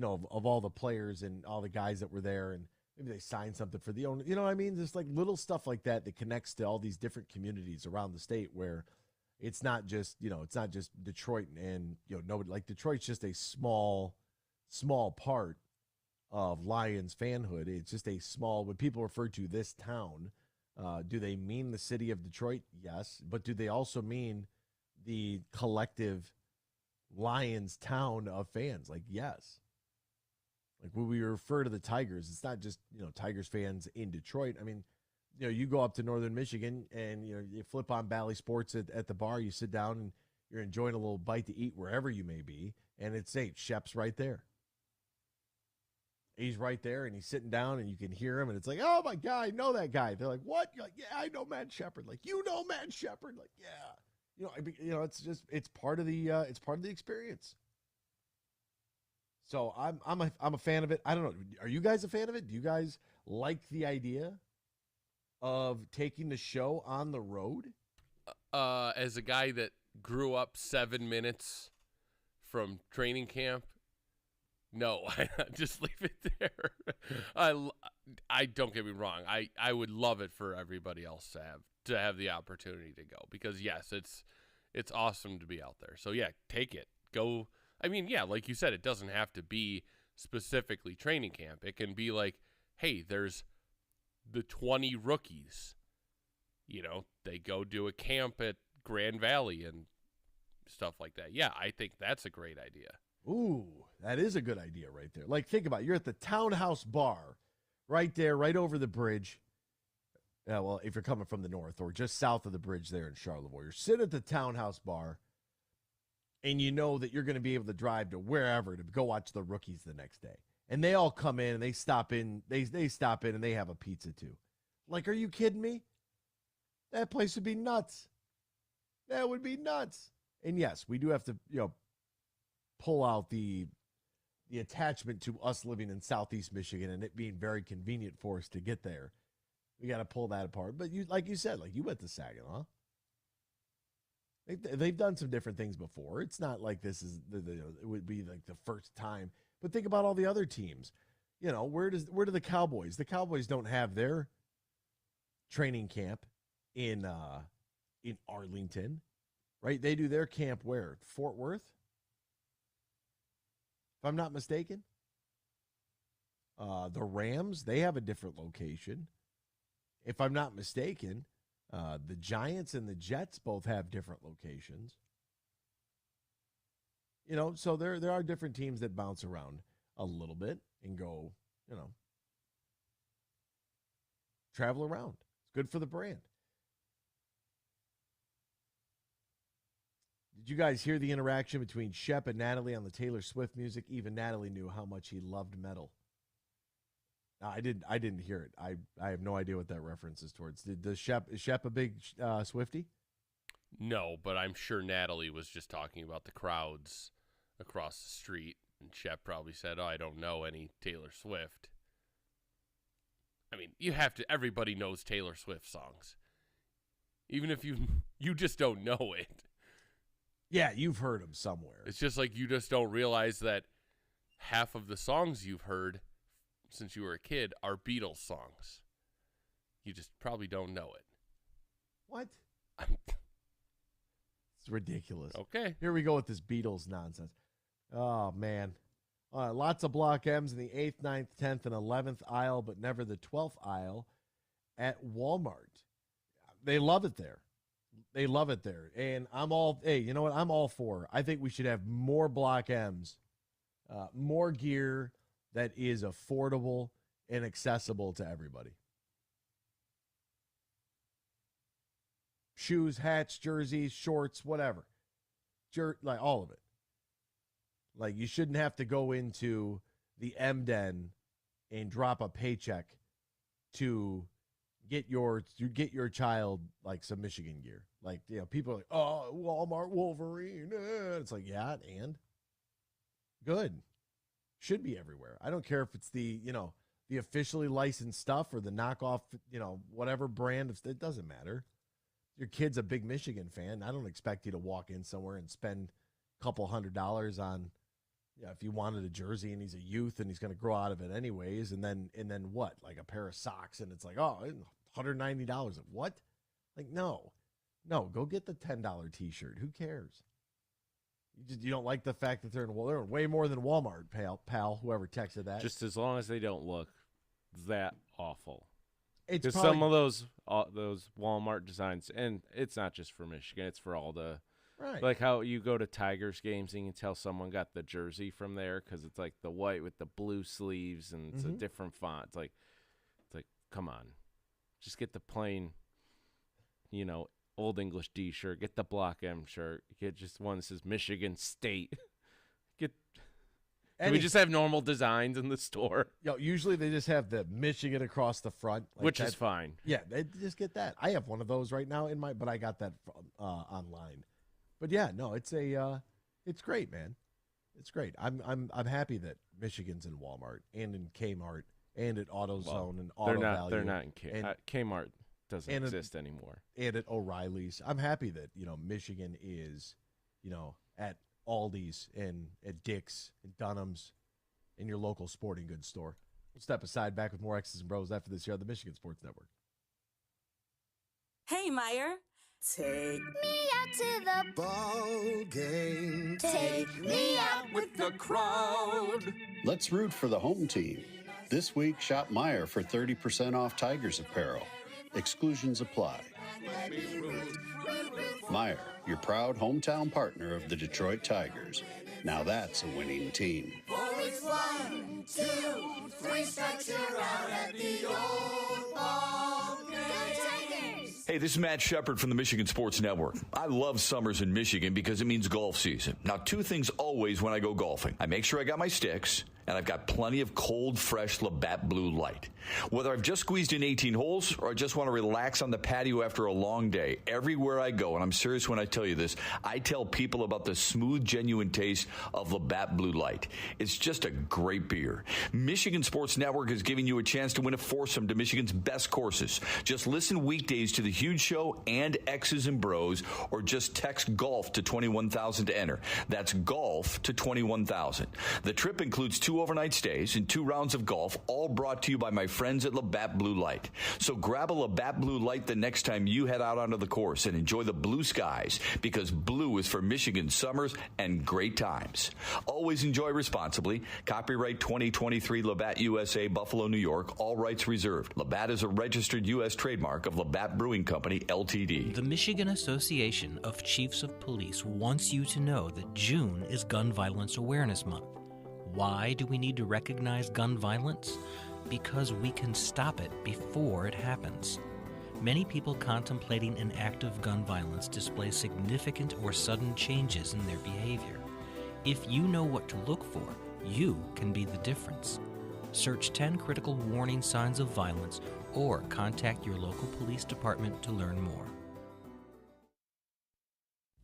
of all the players and all the guys that were there, and maybe they signed something for the owner. You know what I mean? There's like little stuff like that connects to all these different communities around the state where it's not just, Detroit and, nobody, like Detroit's just a small part of Lions fanhood. It's just a small, when people refer to this town, do they mean the city of Detroit? Yes. But do they also mean the collective Lions town of fans? Like, yes. Like, when we refer to the Tigers, it's not just, Tigers fans in Detroit. I mean, you go up to northern Michigan and, you flip on Bally Sports at the bar, you sit down and you're enjoying a little bite to eat wherever you may be. And it's, hey, Shep's right there. He's right there and he's sitting down and you can hear him. And it's like, oh my God, I know that guy. They're like, what? You're like, yeah, I know Matt Shepard. Like, you know Matt Shepard. Like, yeah. It's just, it's part of the experience. So I'm a fan of it. I don't know. Are you guys a fan of it? Do you guys like the idea of taking the show on the road? As a guy that grew up 7 minutes from training camp, no, just leave it there. I don't get me wrong. I would love it for everybody else to have the opportunity to go because yes, it's awesome to be out there. So yeah, take it. Go. I mean, yeah, like you said, it doesn't have to be specifically training camp. It can be like, hey, there's the 20 rookies. They go do a camp at Grand Valley and stuff like that. Yeah, I think that's a great idea. Ooh, that is a good idea right there. Like, think about it. You're at the Townhouse Bar right there, right over the bridge. Well, if you're coming from the north or just south of the bridge there in Charlevoix, you're sitting at the Townhouse Bar and you know that you're going to be able to drive to wherever to go watch the rookies the next day. And they all come in and they stop in. They stop in and they have a pizza too. Like, are you kidding me? That place would be nuts. That would be nuts. And yes, we do have to, pull out the attachment to us living in Southeast Michigan and it being very convenient for us to get there. We got to pull that apart. But like you said, you went to Saginaw. They've done some different things before. It's not like this is it would be like the first time. But think about all the other teams. Where do the Cowboys? The Cowboys don't have their training camp in Arlington, right? They do their camp where? Fort Worth, if I'm not mistaken. The Rams, they have a different location. If I'm not mistaken, the Giants and the Jets both have different locations. So there are different teams that bounce around a little bit and go, travel around. It's good for the brand. Did you guys hear the interaction between Shep and Natalie on the Taylor Swift music? Even Natalie knew how much he loved metal. No, I didn't hear it. I have no idea what that reference is towards. Is Shep a big Swiftie? No, but I'm sure Natalie was just talking about the crowds across the street, and Shep probably said, "Oh, I don't know any Taylor Swift." I mean, everybody knows Taylor Swift songs. Even if you just don't know it. Yeah, you've heard them somewhere. It's just like you just don't realize that half of the songs you've heard since you were a kid are Beatles songs. You just probably don't know it. What? It's ridiculous. Okay. Here we go with this Beatles nonsense. Oh, man. Lots of block M's in the 8th, 9th, 10th, and 11th aisle, but never the 12th aisle at Walmart. They love it there. They love it there. And I'm all for. I think we should have more block M's, more gear that is affordable and accessible to everybody. Shoes, hats, jerseys, shorts, whatever. Like all of it. Like you shouldn't have to go into the M Den and drop a paycheck to get your child like some Michigan gear. Like, people are like, "Oh, Walmart Wolverine." It's like, yeah, and good. Should be everywhere. I don't care if it's the officially licensed stuff or the knockoff, whatever brand. It doesn't matter. Your kid's a big Michigan fan. I don't expect you to walk in somewhere and spend a couple $100 on, if you wanted a jersey and he's a youth and he's going to grow out of it anyways. And then what? Like a pair of socks. And it's like, oh, $190. What? Like, no, go get the $10 t-shirt. Who cares? You don't like the fact that they're in way more than Walmart, pal, whoever texted that. Just as long as they don't look that awful. Because some of those Walmart designs, and it's not just for Michigan, it's for all the, right. Like how you go to Tigers games and you can tell someone got the jersey from there because it's like the white with the blue sleeves and it's a different font. It's like, come on, just get the plain, Old English D shirt, get the block M shirt, get just one that says Michigan State. Can we just have normal designs in the store? Usually they just have the Michigan across the front. Which is fine. Yeah, they just get that. I have one of those right now but I got that online. But yeah, no, it's great, man. It's great. I'm happy that Michigan's in Walmart and in Kmart and at AutoZone and Auto Value. They're not in Kmart. Kmart doesn't exist anymore. And at O'Reilly's. I'm happy that, Michigan is, at Aldi's and at Dick's and Dunham's in your local sporting goods store. We'll step aside, back with more X's and Bros after this here on the Michigan Sports Network. Hey, Meyer. Take me out to the ball game. Take me out with the crowd. Let's root for the home team. This week, shop Meyer for 30% off Tigers apparel. Exclusions apply. Meyer, your proud hometown partner of the Detroit Tigers. Now that's a winning team. For it's 1, 2, 3 strikes, you're out at the old ball game. Go Tigers! Hey, this is Matt Shepard from the Michigan Sports Network. I love summers in Michigan because it means golf season. Now, 2 things always when I go golfing. I make sure I got my sticks, and I've got plenty of cold, fresh Labatt Blue Light. Whether I've just squeezed in 18 holes or I just want to relax on the patio after a long day, everywhere I go, and I'm serious when I tell you this, I tell people about the smooth, genuine taste of Labatt Blue Light. It's just a great beer. Michigan Sports Network is giving you a chance to win a foursome to Michigan's best courses. Just listen weekdays to The Huge Show and X's and Bros, or just text GOLF to 21,000 to enter. That's GOLF to 21,000. The trip includes 2 2 overnight stays, and 2 rounds of golf, all brought to you by my friends at Labatt Blue Light. So grab a Labatt Blue Light the next time you head out onto the course and enjoy the blue skies, because blue is for Michigan summers and great times. Always enjoy responsibly. Copyright 2023 Labatt USA, Buffalo, New York. All rights reserved. Labatt is a registered U.S. trademark of Labatt Brewing Company, Ltd. The Michigan Association of Chiefs of Police wants you to know that June is Gun Violence Awareness Month. Why do we need to recognize gun violence? Because we can stop it before it happens. Many people contemplating an act of gun violence display significant or sudden changes in their behavior. If you know what to look for, you can be the difference. Search 10 critical warning signs of violence or contact your local police department to learn more.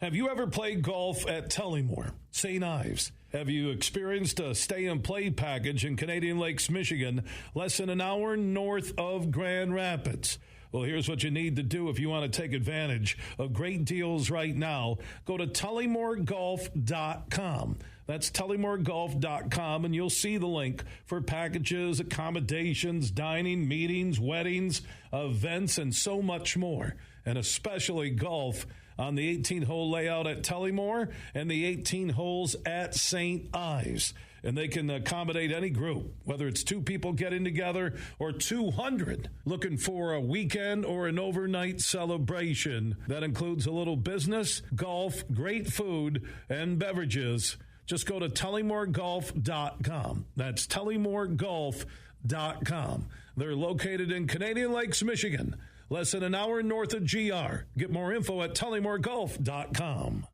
Have you ever played golf at Tullymore, St. Ives? Have you experienced a stay-and-play package in Canadian Lakes, Michigan, less than an hour north of Grand Rapids? Well, here's what you need to do if you want to take advantage of great deals right now. Go to TullymoreGolf.com. That's TullymoreGolf.com, and you'll see the link for packages, accommodations, dining, meetings, weddings, events, and so much more, and especially golf on the 18-hole layout at Tullymore and the 18 holes at St. Ives. And they can accommodate any group, whether it's 2 people getting together or 200 looking for a weekend or an overnight celebration. That includes a little business, golf, great food, and beverages. Just go to TullymoreGolf.com. That's TullymoreGolf.com. They're located in Canadian Lakes, Michigan, less than an hour north of GR. Get more info at TullymoreGolf.com.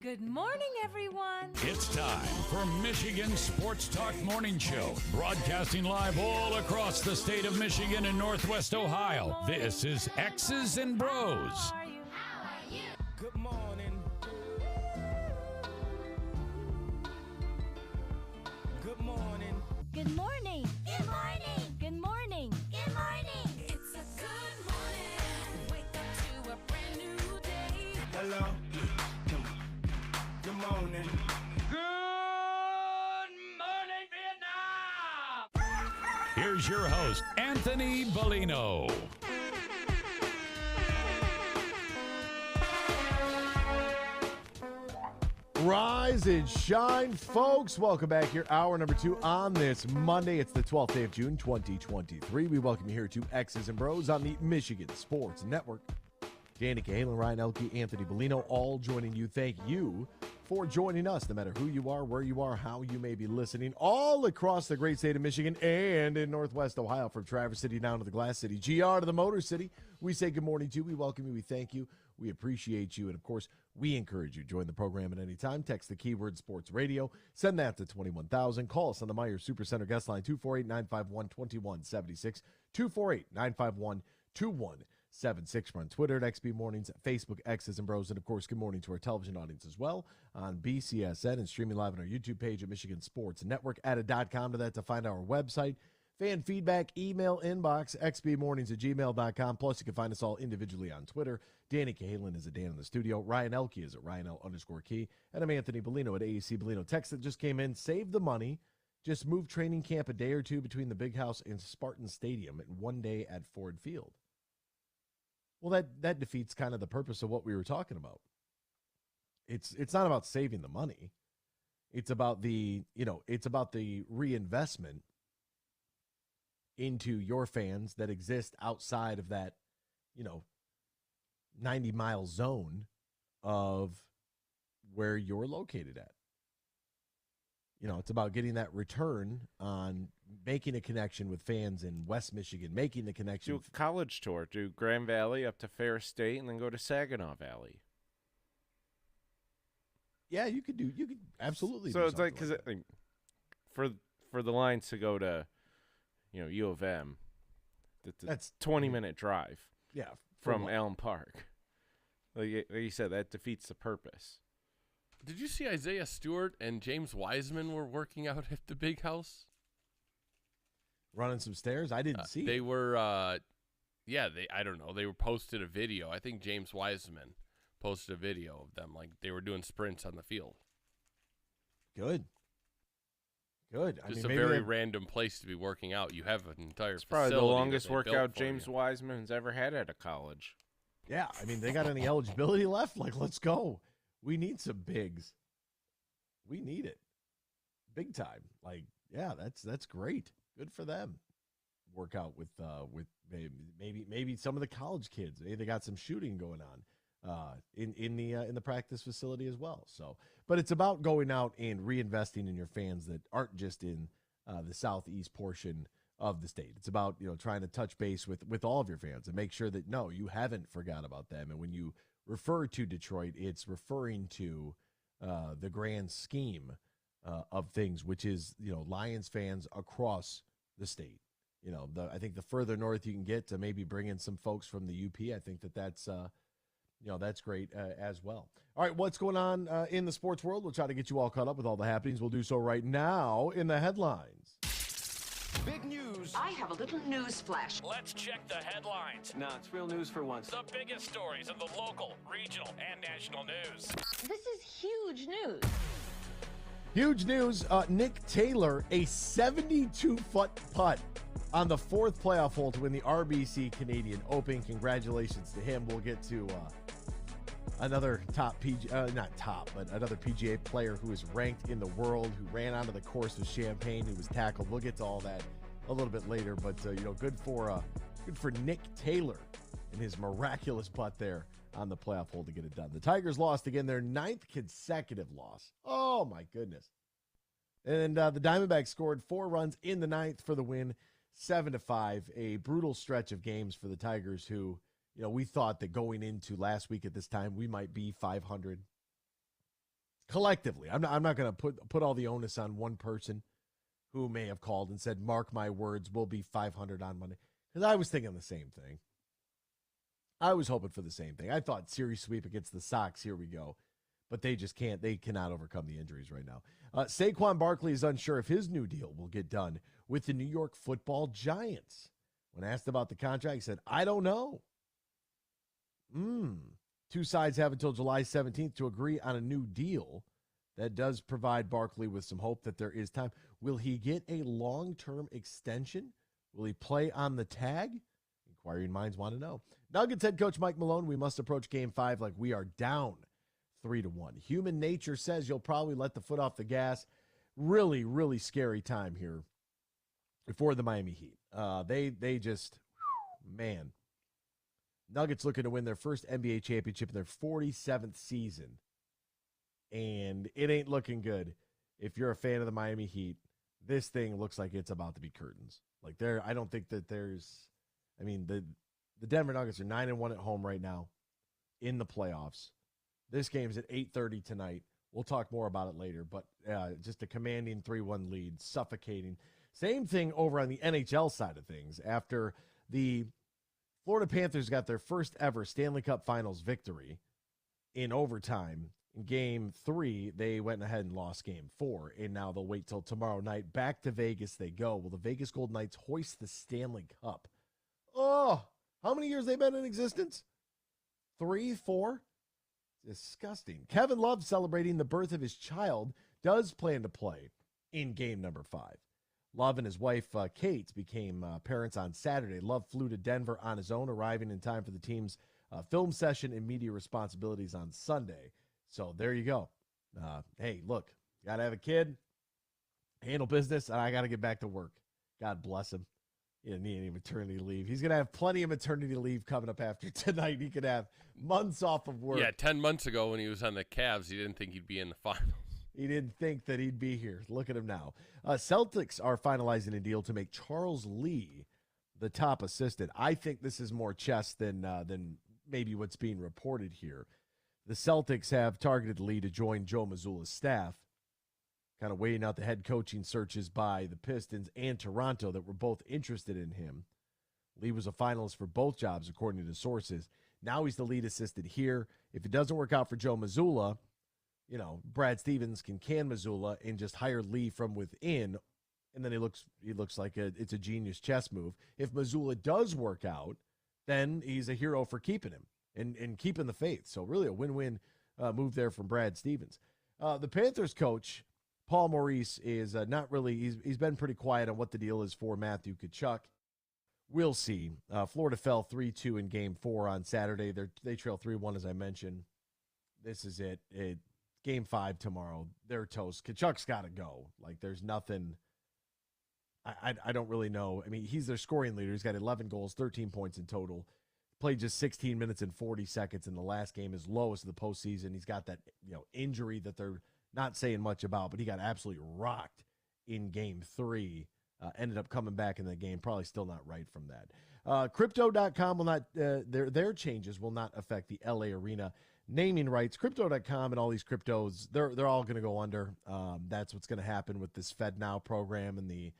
Good morning, everyone. It's time for Michigan Sports Talk Morning Show, broadcasting live all across the state of Michigan and Northwest Ohio. This is X's and Bros. Good morning. Good morning. Good morning. Good morning. Good morning. Good morning. It's a good morning. Wake up to a brand new day. Hello. Good morning. Good morning, Vietnam! Here's your host, Anthony Bellino. Rise and shine, folks. Welcome back here. Hour number 2 on this Monday. It's the 12th day of June, 2023. We welcome you here to X's and Bros on the Michigan Sports Network. Danny Cahalan, Ryan Elke, Anthony Bellino, all joining you. Thank you for joining us, no matter who you are, where you are, how you may be listening, all across the great state of Michigan and in Northwest Ohio, from Traverse City down to the Glass City, GR to the Motor City. We say good morning to you. We welcome you. We thank you. We appreciate you. And, of course, we encourage you to join the program at any time. Text the keyword sports radio. Send that to 21,000. Call us on the Meyer Supercenter guest line, 248-951-2176, 248-951-2176. We're on Twitter at XB Mornings, Facebook, X's and Bros. And, of course, good morning to our television audience as well on BCSN and streaming live on our YouTube page at Michigan Sports Network. Added.com to that to find our website. Fan feedback, email inbox, xbmornings@gmail.com. Plus, you can find us all individually on Twitter. Danny Cahalan is at Dan in the studio. Ryan Elke is at RyanL_Key. And I'm Anthony Bellino at AAC Bellino. Text that just came in. Save the money. Just move training camp a day or two between the Big House and Spartan Stadium and 1 day at Ford Field. Well, that defeats kind of the purpose of what we were talking about. It's not about saving the money. It's about the reinvestment into your fans that exist outside of that, 90-mile zone of where you're located at. It's about getting that return on making a connection with fans in West Michigan, making the connection. Do a college tour. Do Grand Valley up to Ferris State and then go to Saginaw Valley. Yeah, you could absolutely. So do it's like, something because for the Lions to go to, U of M, that's 20-minute drive. Yeah, from Allen Park. Like you said, that defeats the purpose. Did you see Isaiah Stewart and James Wiseman were working out at the Big House? Running some stairs? I didn't see. They were, I don't know. They were posted a video. I think James Wiseman posted a video of them. Like, they were doing sprints on the field. Good. Just a very random place to be working out. You have an entire It's probably the longest workout James Wiseman's ever had at a college. Yeah, they got any eligibility left? Like, let's go. We need some bigs. We need it. Big time. Like, yeah, that's great. Good for them. Work out with maybe some of the college kids. Maybe they got some shooting going on in the practice facility as well. So, but it's about going out and reinvesting in your fans that aren't just in the southeast portion of the state. It's about trying to touch base with all of your fans and make sure that no, you haven't forgot about them. And when you refer to Detroit, it's referring to the grand scheme of things, which is Lions fans across the state. I think the further north you can get to maybe bring in some folks from the UP, I think that's great as well. All right, what's going on in the sports world? We'll try to get you all caught up with all the happenings. We'll do so right now in the headlines. Big news. I have a little news flash. Let's check the headlines. No, it's real news for once. The biggest stories of the local, regional, and national news. This is huge news. Huge news. Nick Taylor, a 72-foot putt on the fourth playoff hole to win the RBC Canadian Open. Congratulations to him. We'll get to another another PGA player who is ranked in the world, who ran onto the course with champagne, who was tackled. We'll get to all that a little bit later, but good for Nick Taylor and his miraculous putt there on the playoff hole to get it done. The Tigers lost again, their 9th consecutive loss. Oh my goodness. And the Diamondbacks scored 4 runs in the 9th for the win, 7-5. A brutal stretch of games for the Tigers, who we thought that going into last week at this time we might be 500. collectively. I'm not going to put all the onus on one person who may have called and said, mark my words, we'll be 500 on Monday. Because I was thinking the same thing. I was hoping for the same thing. I thought series sweep against the Sox, here we go. But they just can't. They cannot overcome the injuries right now. Saquon Barkley is unsure if his new deal will get done with the New York Football Giants. When asked about the contract, he said, I don't know. Two sides have until July 17th to agree on a new deal that does provide Barkley with some hope that there is time. Will he get a long-term extension? Will he play on the tag? Inquiring minds want to know. Nuggets head coach Mike Malone, we must approach Game 5 like we are down 3-1. Human nature says you'll probably let the foot off the gas. Really, really scary time here for the Miami Heat. They just, man. Nuggets looking to win their first NBA championship in their 47th season. And it ain't looking good. If you're a fan of the Miami Heat, this thing looks like it's about to be curtains. Like I don't think that the Denver Nuggets are 9-1 at home right now in the playoffs. This game's at 8:30 tonight. We'll talk more about it later, but just a commanding 3-1 lead, suffocating. Same thing over on the NHL side of things. After the Florida Panthers got their first ever Stanley Cup Finals victory in overtime. In Game 3, they went ahead and lost Game 4, and now they'll wait till tomorrow night. Back to Vegas they go. Will the Vegas Golden Knights hoist the Stanley Cup? Oh, how many years they been in existence? 3, 4? Disgusting. Kevin Love, celebrating the birth of his child, does plan to play in game number 5. Love and his wife, Kate, became parents on Saturday. Love flew to Denver on his own, arriving in time for the team's film session and media responsibilities on Sunday. So there you go. Hey, look, got to have a kid, handle business, and I got to get back to work. God bless him. He didn't need any maternity leave. He's going to have plenty of maternity leave coming up after tonight. He could have months off of work. Yeah, 10 months ago when he was on the Cavs, he didn't think he'd be in the finals. He didn't think that he'd be here. Look at him now. Celtics are finalizing a deal to make Charles Lee the top assistant. I think this is more chess than maybe what's being reported here. The Celtics have targeted Lee to join Joe Mazzulla's staff, kind of waiting out the head coaching searches by the Pistons and Toronto that were both interested in him. Lee was a finalist for both jobs, according to sources. Now he's the lead assistant here. If it doesn't work out for Joe Mazzulla, Brad Stevens can Mazzulla and just hire Lee from within, and then he looks like it's a genius chess move. If Mazzulla does work out, then he's a hero for keeping him and keeping the faith. So really a win-win move there from Brad Stevens. The Panthers coach, Paul Maurice, is not really – he's been pretty quiet on what the deal is for Matthew Tkachuk. We'll see. Florida fell 3-2 in Game 4 on Saturday. They trail 3-1, as I mentioned. This is it. Game 5 tomorrow. They're toast. Tkachuk's got to go. Like, there's nothing – I don't really know. I mean, he's their scoring leader. He's got 11 goals, 13 points in total. Played just 16 minutes and 40 seconds in the last game, his lowest of the postseason. He's got that injury that they're not saying much about, but he got absolutely rocked in Game 3. Ended up coming back in the game. Probably still not right from that. Crypto.com will not their changes will not affect the LA Arena naming rights. Crypto.com and all these cryptos, they're all going to go under. That's what's going to happen with this FedNow program and the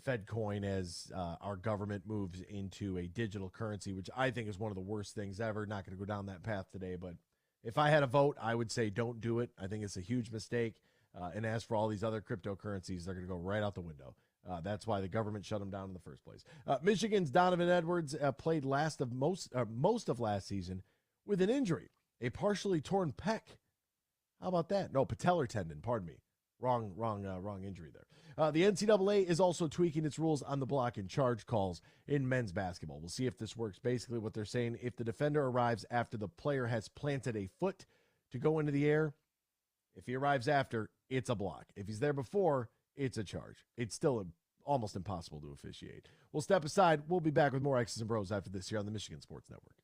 Fed coin as our government moves into a digital currency, which I think is one of the worst things ever. Not going to go down that path today, but if I had a vote, I would say don't do it. I think it's a huge mistake. And as for all these other cryptocurrencies, they're going to go right out the window. That's why the government shut them down in the first place. Michigan's Donovan Edwards played most of last season with an injury, a partially torn pec. How about that? No, patellar tendon. Pardon me. Wrong injury there. The NCAA is also tweaking its rules on the block and charge calls in men's basketball. We'll see if this works. Basically what they're saying, if the defender arrives after the player has planted a foot to go into the air, if he arrives after, it's a block. If he's there before, it's a charge. It's still almost impossible to officiate. We'll step aside. We'll be back with more X's and Bros after this here on the Michigan Sports Network.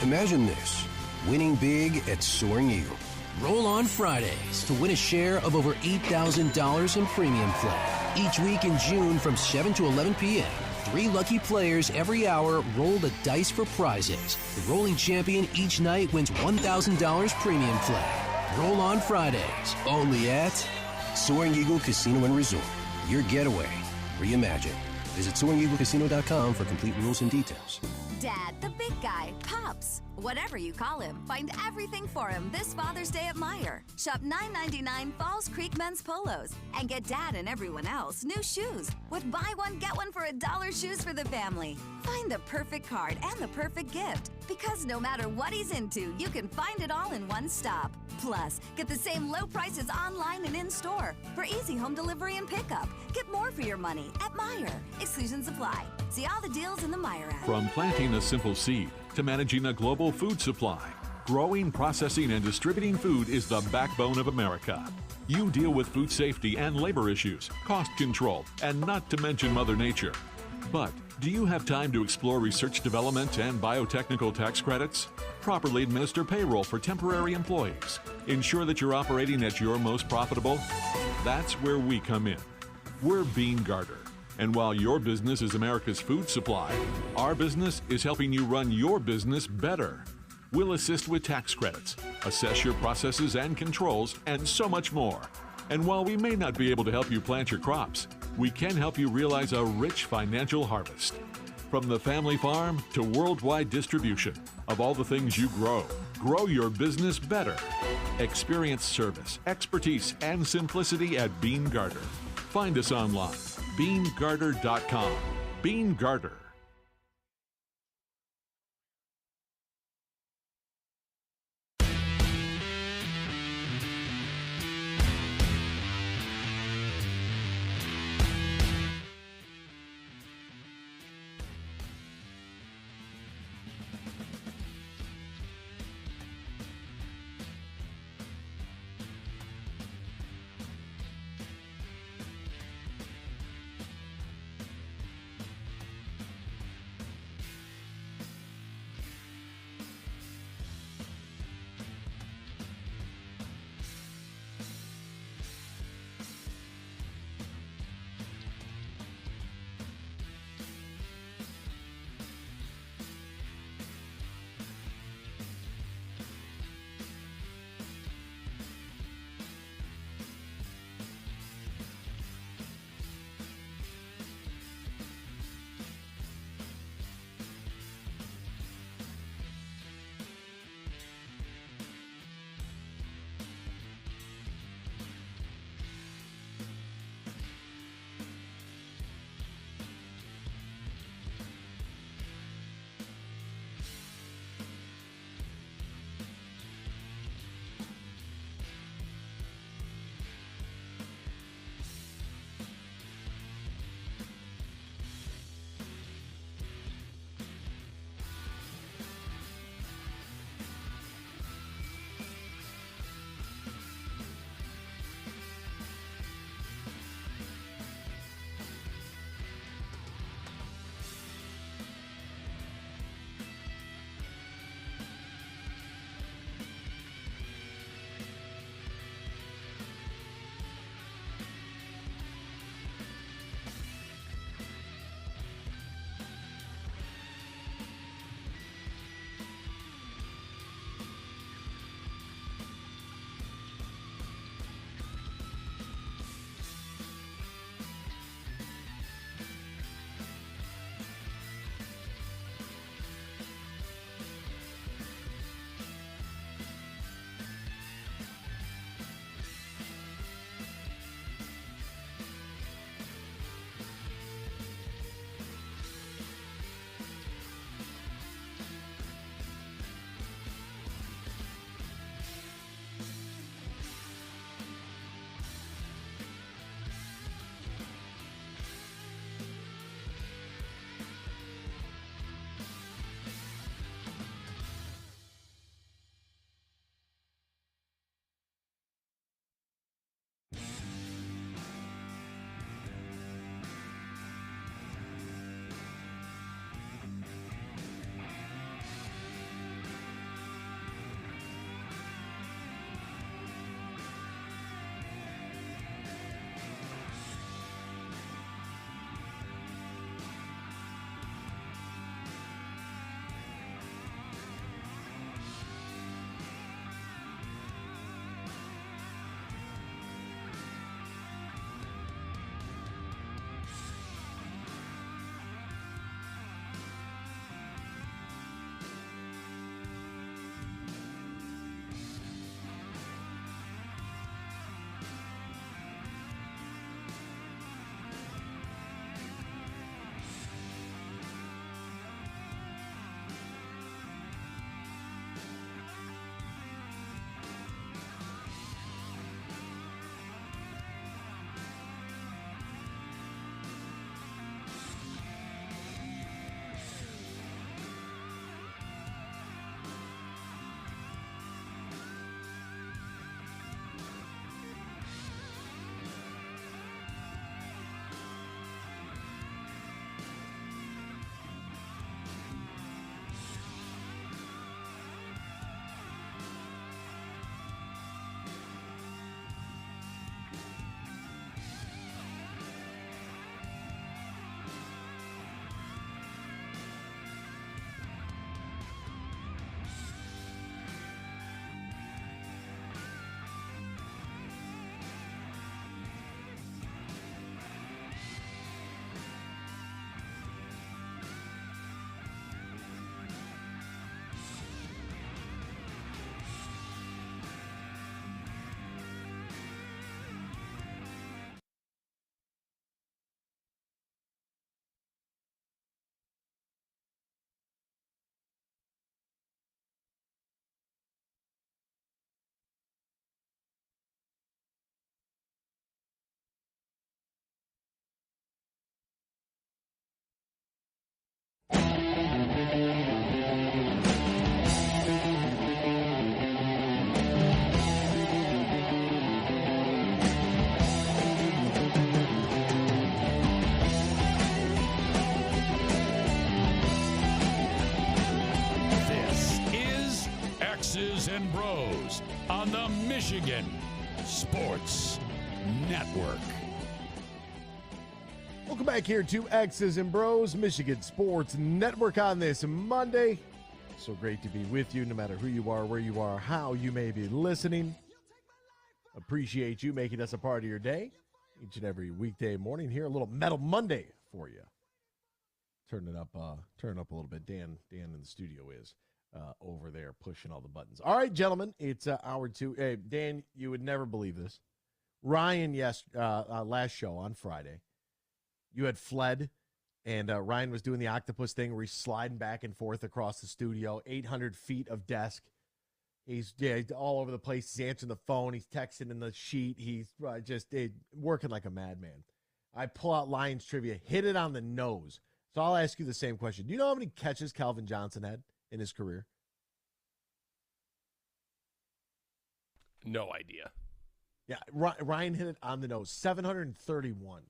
Imagine this, winning big at Soaring Eagle. Roll on Fridays to win a share of over $8,000 in premium play. Each week in June from 7 to 11 p.m., 3 lucky players every hour roll the dice for prizes. The rolling champion each night wins $1,000 premium play. Roll on Fridays, only at Soaring Eagle Casino and Resort. Your getaway reimagined. Visit SoaringEagleCasino.com for complete rules and details. Dad, the big guy, Pops, whatever you call him, find everything for him this Father's Day at Meijer. Shop $9.99 Falls Creek men's polos and get Dad and everyone else new shoes with buy one, get one for $1 shoes for the family. Find the perfect card and the perfect gift because no matter what he's into, you can find it all in one stop. Plus, get the same low prices online and in-store for easy home delivery and pickup. Get more for your money at Meijer. Exclusions apply. See all the deals in the Meijer app. From planting a simple seed to managing a global food supply, growing, processing, and distributing food is the backbone of America. You deal with food safety and labor issues, cost control, and not to mention Mother Nature. But do you have time to explore research development and biotechnical tax credits? Properly administer payroll for temporary employees. Ensure that you're operating at your most profitable? That's where we come in. We're Bean Garter. And while your business is America's food supply, our business is helping you run your business better. We'll assist with tax credits, assess your processes and controls, and so much more. And while we may not be able to help you plant your crops, we can help you realize a rich financial harvest. From the family farm to worldwide distribution of all the things you grow, grow your business better. Experience service, expertise, and simplicity at Bean Garter. Find us online, beangarter.com. Bean Garter. X's and Bros on the Michigan Sports Network. Welcome back here to X's and Bros, Michigan Sports Network on this Monday. So great to be with you, no matter who you are, where you are, how you may be listening. Appreciate you making us a part of your day each and every weekday morning here. A little Metal Monday for you. Turn it up a little bit. Dan in the studio is over there pushing all the buttons. All right, gentlemen, it's hour two. Hey, Dan, you would never believe this. Ryan, last show on Friday, you had fled, and Ryan was doing the octopus thing where he's sliding back and forth across the studio, 800 feet of desk. He's all over the place. He's answering the phone. He's texting in the sheet. He's just working like a madman. I pull out Lions trivia, hit it on the nose. So I'll ask you the same question. Do you know how many catches Calvin Johnson had in his career? No idea. Yeah, Ryan hit it on the nose. 731.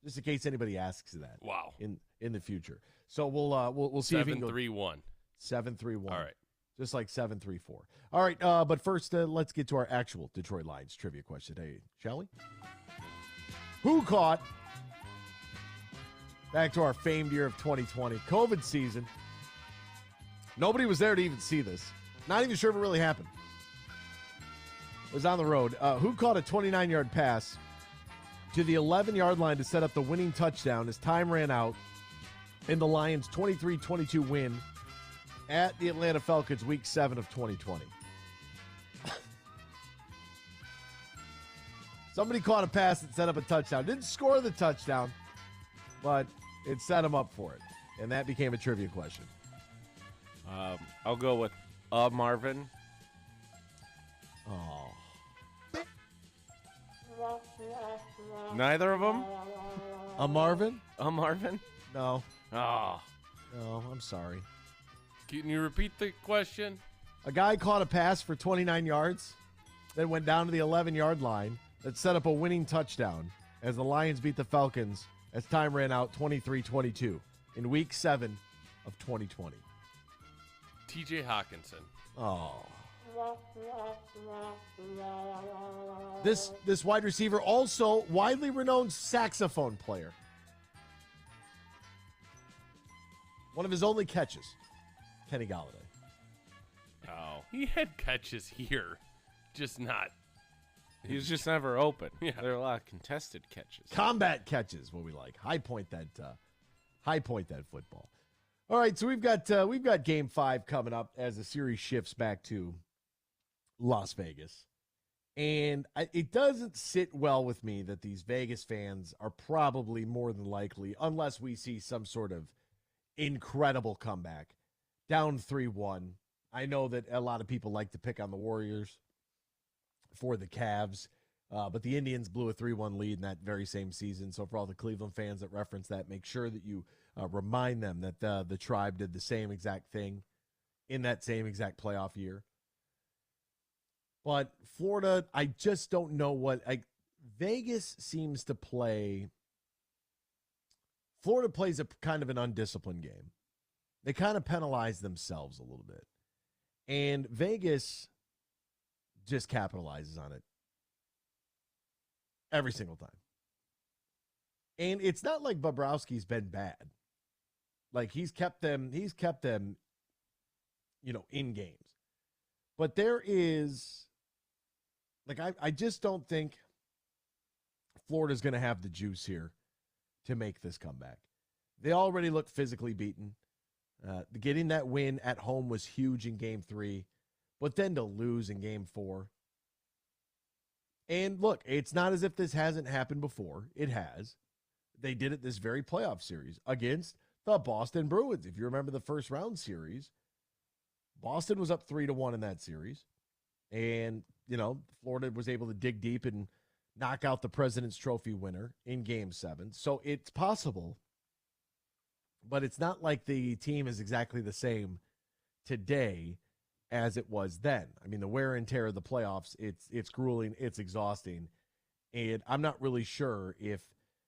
Just in case anybody asks that. Wow. In the future. So we'll see if he can go 731. 731. All right. Just like 734. All right, but first let's get to our actual Detroit Lions trivia question today, shall we? Who caught, back to our famed year of 2020, COVID season. Nobody was there to even see this. Not even sure if it really happened. It was on the road. Who caught a 29-yard pass to the 11-yard line to set up the winning touchdown as time ran out in the Lions' 23-22 win at the Atlanta Falcons Week 7 of 2020. Somebody caught a pass that set up a touchdown. Didn't score the touchdown, but it set him up for it. And that became a trivia question. I'll go with Marvin. Oh. Neither of them? A Marvin? A Marvin? No. Oh. No, I'm sorry. Can you repeat the question? A guy caught a pass for 29 yards, then went down to the 11-yard line that set up a winning touchdown as the Lions beat the Falcons as time ran out 23-22 in Week 7 of 2020. TJ Hawkinson. Oh. This wide receiver, also widely renowned saxophone player. One of his only catches, Kenny Galladay. Oh, he had catches here, just not. He was just never open. Yeah, there are a lot of contested catches. Combat catches, what we like. High point that football. All right, so we've got Game 5 coming up as the series shifts back to Las Vegas. And it doesn't sit well with me that these Vegas fans are probably more than likely, unless we see some sort of incredible comeback, down 3-1. I know that a lot of people like to pick on the Warriors for the Cavs, but the Indians blew a 3-1 lead in that very same season. So for all the Cleveland fans that reference that, make sure that you remind them that the Tribe did the same exact thing in that same exact playoff year. But Florida, I just don't know what Vegas seems to play. Florida plays a kind of an undisciplined game. They kind of penalize themselves a little bit. And Vegas just capitalizes on it every single time. And it's not like Br0's been bad. Like he's kept them, in games. But there is, I just don't think Florida's going to have the juice here to make this comeback. They already look physically beaten. Getting that win at home was huge in Game 3, but then to lose in Game 4. And look, it's not as if this hasn't happened before. It has. They did it this very playoff series against the Boston Bruins. If you remember the first round series, Boston was up 3-1 in that series. And, Florida was able to dig deep and knock out the President's Trophy winner in Game 7. So it's possible, but it's not like the team is exactly the same today as it was then. I mean, the wear and tear of the playoffs, it's grueling, it's exhausting. And I'm not really sure if,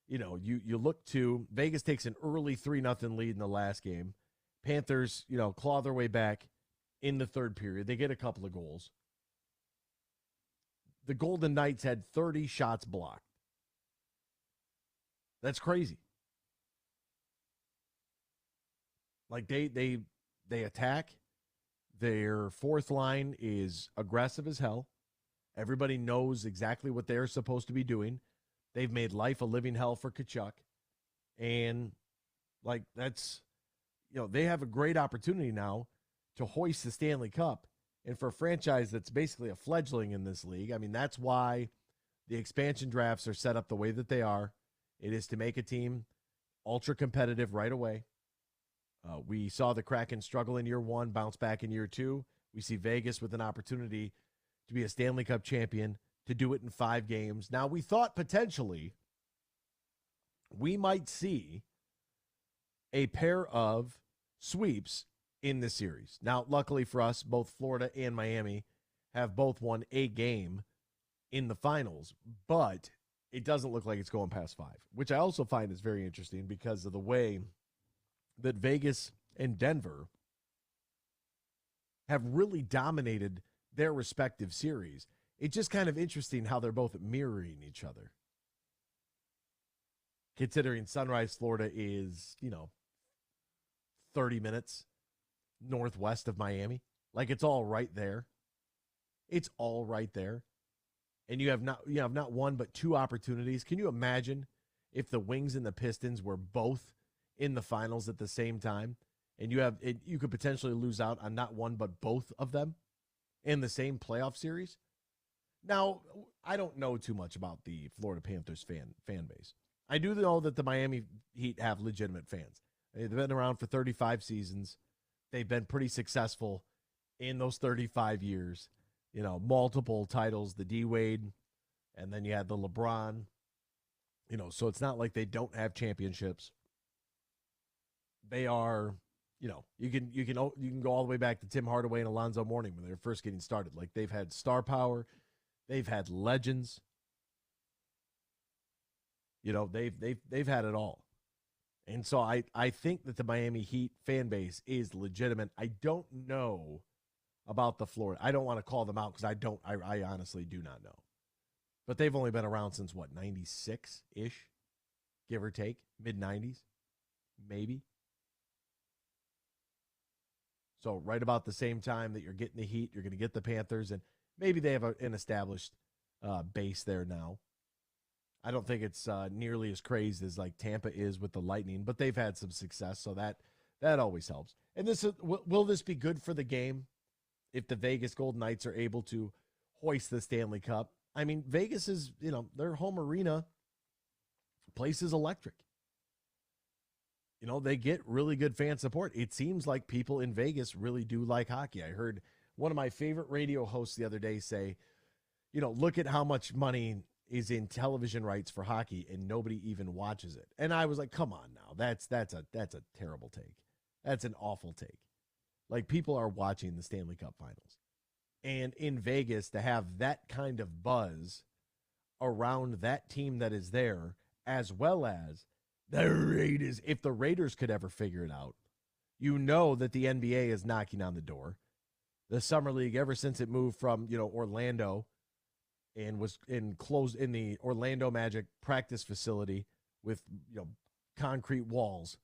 you look to Vegas takes an early 3-0 lead in the last game. Panthers, claw their way back in the third period. They get a couple of goals. The Golden Knights had 30 shots blocked. That's crazy. Like they attack. Their fourth line is aggressive as hell. Everybody knows exactly what they're supposed to be doing. They've made life a living hell for Tkachuk. And like that's, they have a great opportunity now to hoist the Stanley Cup. And for a franchise that's basically a fledgling in this league, I mean, that's why the expansion drafts are set up the way that they are. It is to make a team ultra competitive right away. We saw the Kraken struggle in year one, bounce back in year two. We see Vegas with an opportunity to be a Stanley Cup champion, to do it in 5 games. Now, we thought potentially we might see a pair of sweeps in this series. Now, luckily for us, both Florida and Miami have both won a game in the finals, but it doesn't look like it's going past 5, which I also find is very interesting because of the way that Vegas and Denver have really dominated their respective series. It's just kind of interesting how they're both mirroring each other. Considering Sunrise, Florida is, 30 minutes northwest of Miami. Like, it's all right there. It's all right there. And you have not one but 2 opportunities. Can you imagine if the Wings and the Pistons were both in the finals at the same time, and you could potentially lose out on not one but both of them in the same playoff series? Now, I don't know too much about the Florida Panthers fan base. I do know that the Miami Heat have legitimate fans. They've been around for 35 seasons. They've been pretty successful in those 35 years. Multiple titles, the D-Wade, and then you had the LeBron. So it's not like they don't have championships. They are, you can go all the way back to Tim Hardaway and Alonzo Mourning when they were first getting started. Like, they've had star power, they've had legends. They've had it all. And so I think that the Miami Heat fan base is legitimate. I don't know about the Florida. I don't want to call them out because I honestly do not know. But they've only been around since 96-ish, give or take, mid-90s, maybe. So right about the same time that you're getting the Heat, you're going to get the Panthers, and maybe they have an established base there now. I don't think it's nearly as crazed as like Tampa is with the Lightning, but they've had some success, so that always helps. And will this be good for the game if the Vegas Golden Knights are able to hoist the Stanley Cup? I mean, Vegas is, their home arena place is electric. They get really good fan support. It seems like people in Vegas really do like hockey. I heard one of my favorite radio hosts the other day say, look at how much money is in television rights for hockey and nobody even watches it. And I was like, come on now. That's a terrible take. That's an awful take. Like, people are watching the Stanley Cup Finals. And in Vegas, to have that kind of buzz around that team that is there, as well as the Raiders, if the Raiders could ever figure it out, that the NBA is knocking on the door. The Summer League, ever since it moved from, Orlando and was enclosed in the Orlando Magic practice facility with, concrete walls,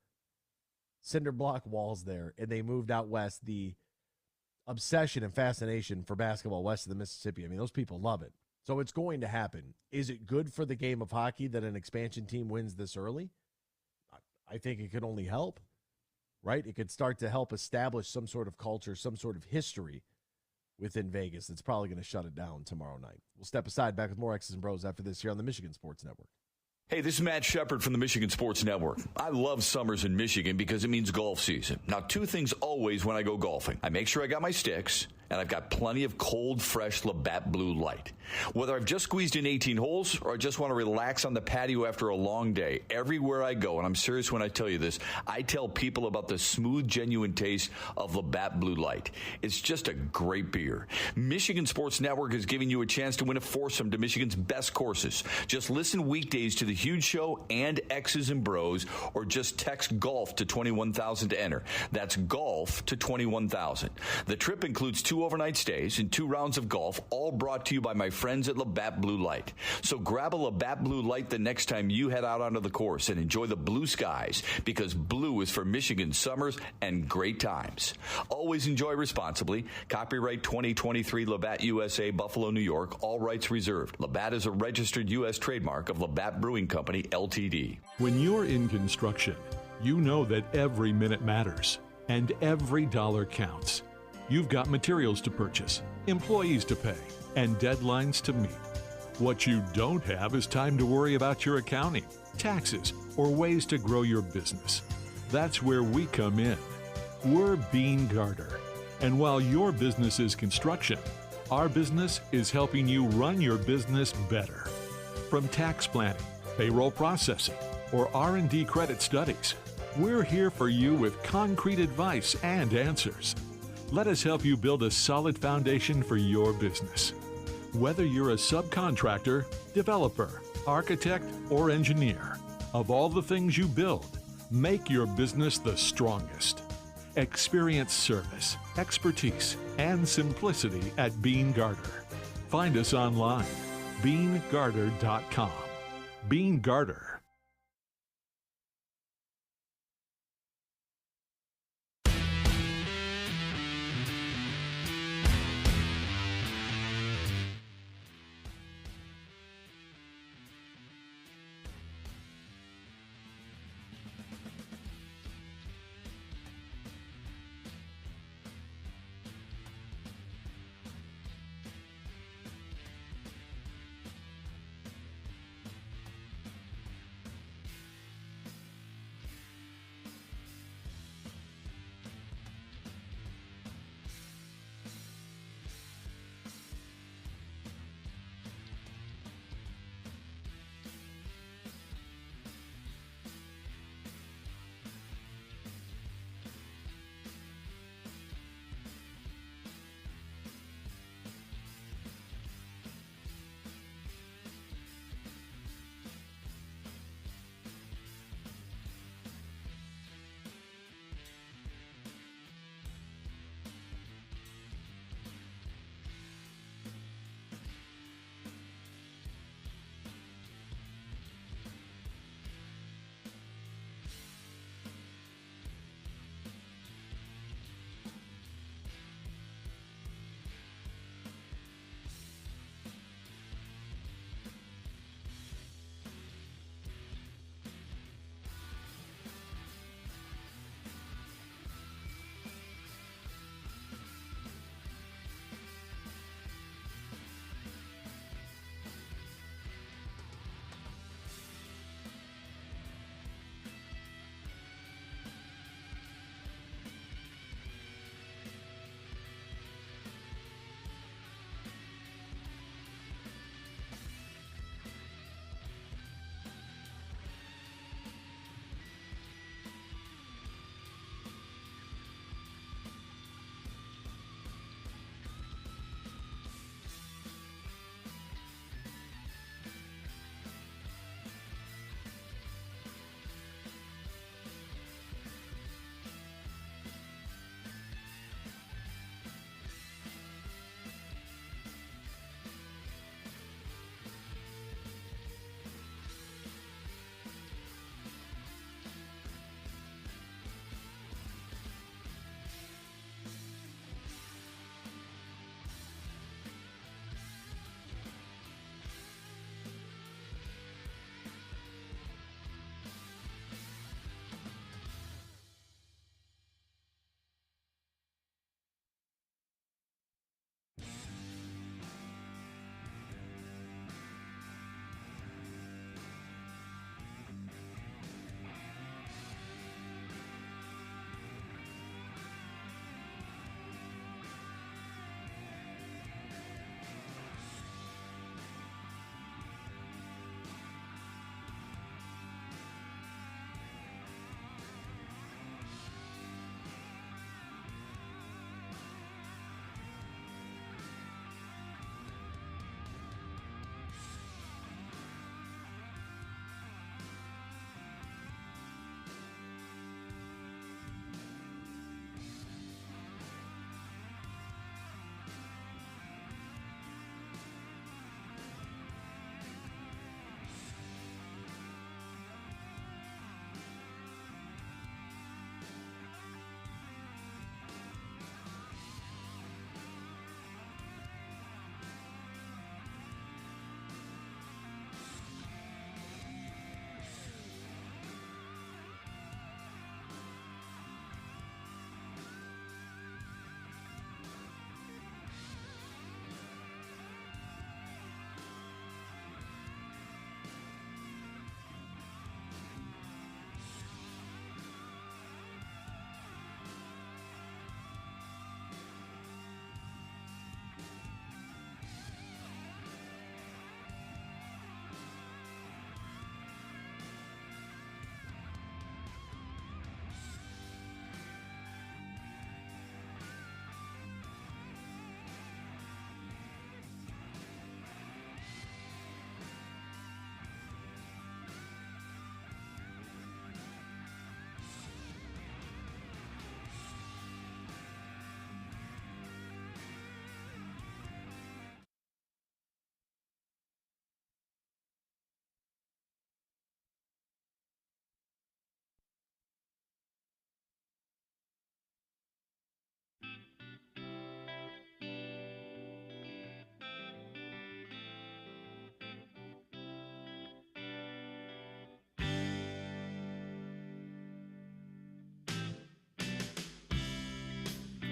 cinder block walls there, and they moved out west, the obsession and fascination for basketball west of the Mississippi. I mean, those people love it. So it's going to happen. Is it good for the game of hockey that an expansion team wins this early? I think it could only help, right? It could start to help establish some sort of culture, some sort of history within Vegas that's probably going to shut it down tomorrow night. We'll step aside, back with more X's and Bros after this here on the Michigan Sports Network. Hey, this is Matt Shepard from the Michigan Sports Network. I love summers in Michigan because it means golf season. Now, 2 things always when I go golfing. I make sure I got my sticks, and I've got plenty of cold, fresh Labatt Blue Light. Whether I've just squeezed in 18 holes or I just want to relax on the patio after a long day, everywhere I go, and I'm serious when I tell you this, I tell people about the smooth, genuine taste of Labatt Blue Light. It's just a great beer. Michigan Sports Network is giving you a chance to win a foursome to Michigan's best courses. Just listen weekdays to The Huge Show and X's and Bros, or just text GOLF to 21,000 to enter. That's GOLF to 21,000. The trip includes 2 overnight stays and 2 rounds of golf, all brought to you by my friends at Labatt Blue Light. So grab a Labatt Blue Light the next time you head out onto the course and enjoy the blue skies, because blue is for Michigan summers and great times. Always enjoy responsibly. Copyright 2023 Labatt USA, Buffalo, New York. All rights reserved. Labatt is a registered U.S. trademark of Labatt Brewing Company, Ltd. When you're in construction, you know that every minute matters and every dollar counts. You've got materials to purchase, employees to pay, and deadlines to meet. What you don't have is time to worry about your accounting, taxes, or ways to grow your business. That's where we come in. We're Bean Garter. And while your business is construction, our business is helping you run your business better. From tax planning, payroll processing, or R&D credit studies, we're here for you with concrete advice and answers. Let us help you build a solid foundation for your business. Whether you're a subcontractor, developer, architect, or engineer, of all the things you build, make your business the strongest. Experience service, expertise, and simplicity at Bean Garter. Find us online, beangarter.com. Bean Garter.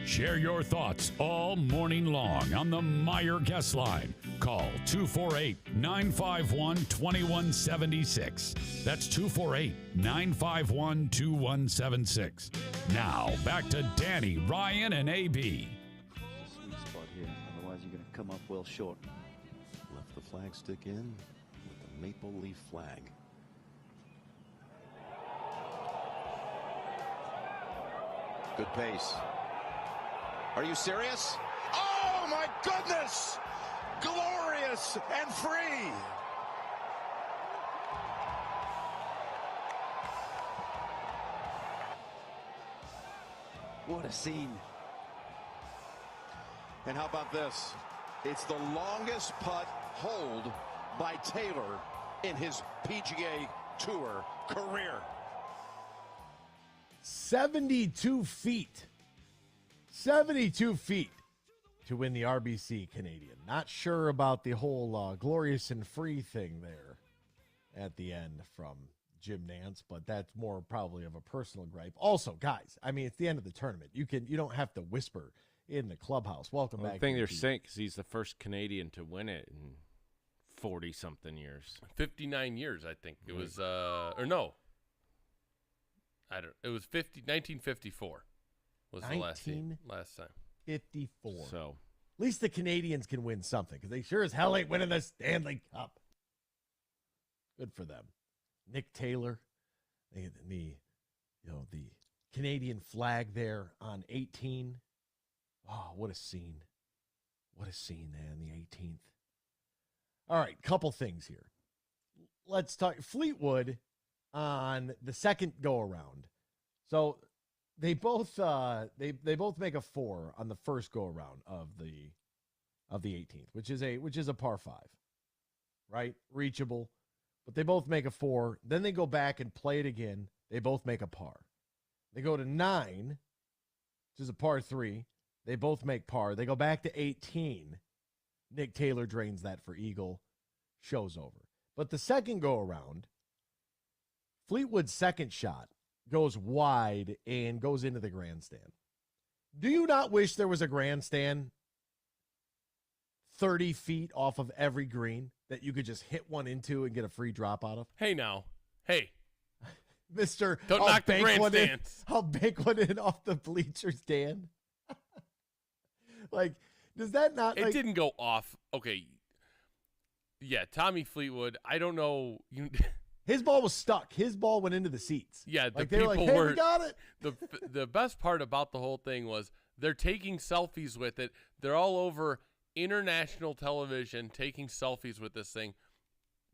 Share your thoughts all morning long on the Meyer Guest Line. Call 248-951-2176. That's 248-951-2176. Now, back to Danny, Ryan, and AB. Sweet spot here. Otherwise, you're going to come up well short. Left the flag stick in with the maple leaf flag. Good pace. Are you serious? Oh, my goodness! Glorious and free! What a scene. And how about this? It's the longest putt holed by Taylor in his PGA Tour career. 72 feet. 72 feet to win the RBC Canadian. Not sure about the whole glorious and free thing there at the end from Jim Nantz, but that's more probably of a personal gripe. Also, guys, I mean, it's the end of the tournament. You don't have to whisper in the clubhouse. Welcome back. The thing they're saying is he's the first Canadian to win it in 40-something years. 59 years, I think. It was, or no. It was 1954 was the last time. 54. So at least the Canadians can win something, because they sure as hell ain't winning the Stanley Cup. Good for them. Nick Taylor, the Canadian flag there on 18. Oh, what a scene. What a scene, man, the 18th. All right, couple things here. Let's talk Fleetwood on the second go-around. So they both they both make a 4 on the first go-around of the 18th, which is a par 5. Right? Reachable. But they both make a 4. Then they go back and play it again. They both make a par. They go to 9, which is a par 3. They both make par. They go back to 18. Nick Taylor drains that for eagle. Show's over. But the second go-around, Fleetwood's second shot goes wide and goes into the grandstand. Do you not wish there was a grandstand 30 feet off of every green that you could just hit one into and get a free drop out of? Hey, now. Hey. Mr. Don't knock the grandstands. I'll bank one in off the bleachers, Dan. Like, does that not... It didn't go off. Okay. Yeah, Tommy Fleetwood, I don't know... His ball was stuck. His ball went into the seats. Yeah, like, they were like, hey, we got it. The best part about the whole thing was they're taking selfies with it. They're all over international television taking selfies with this thing.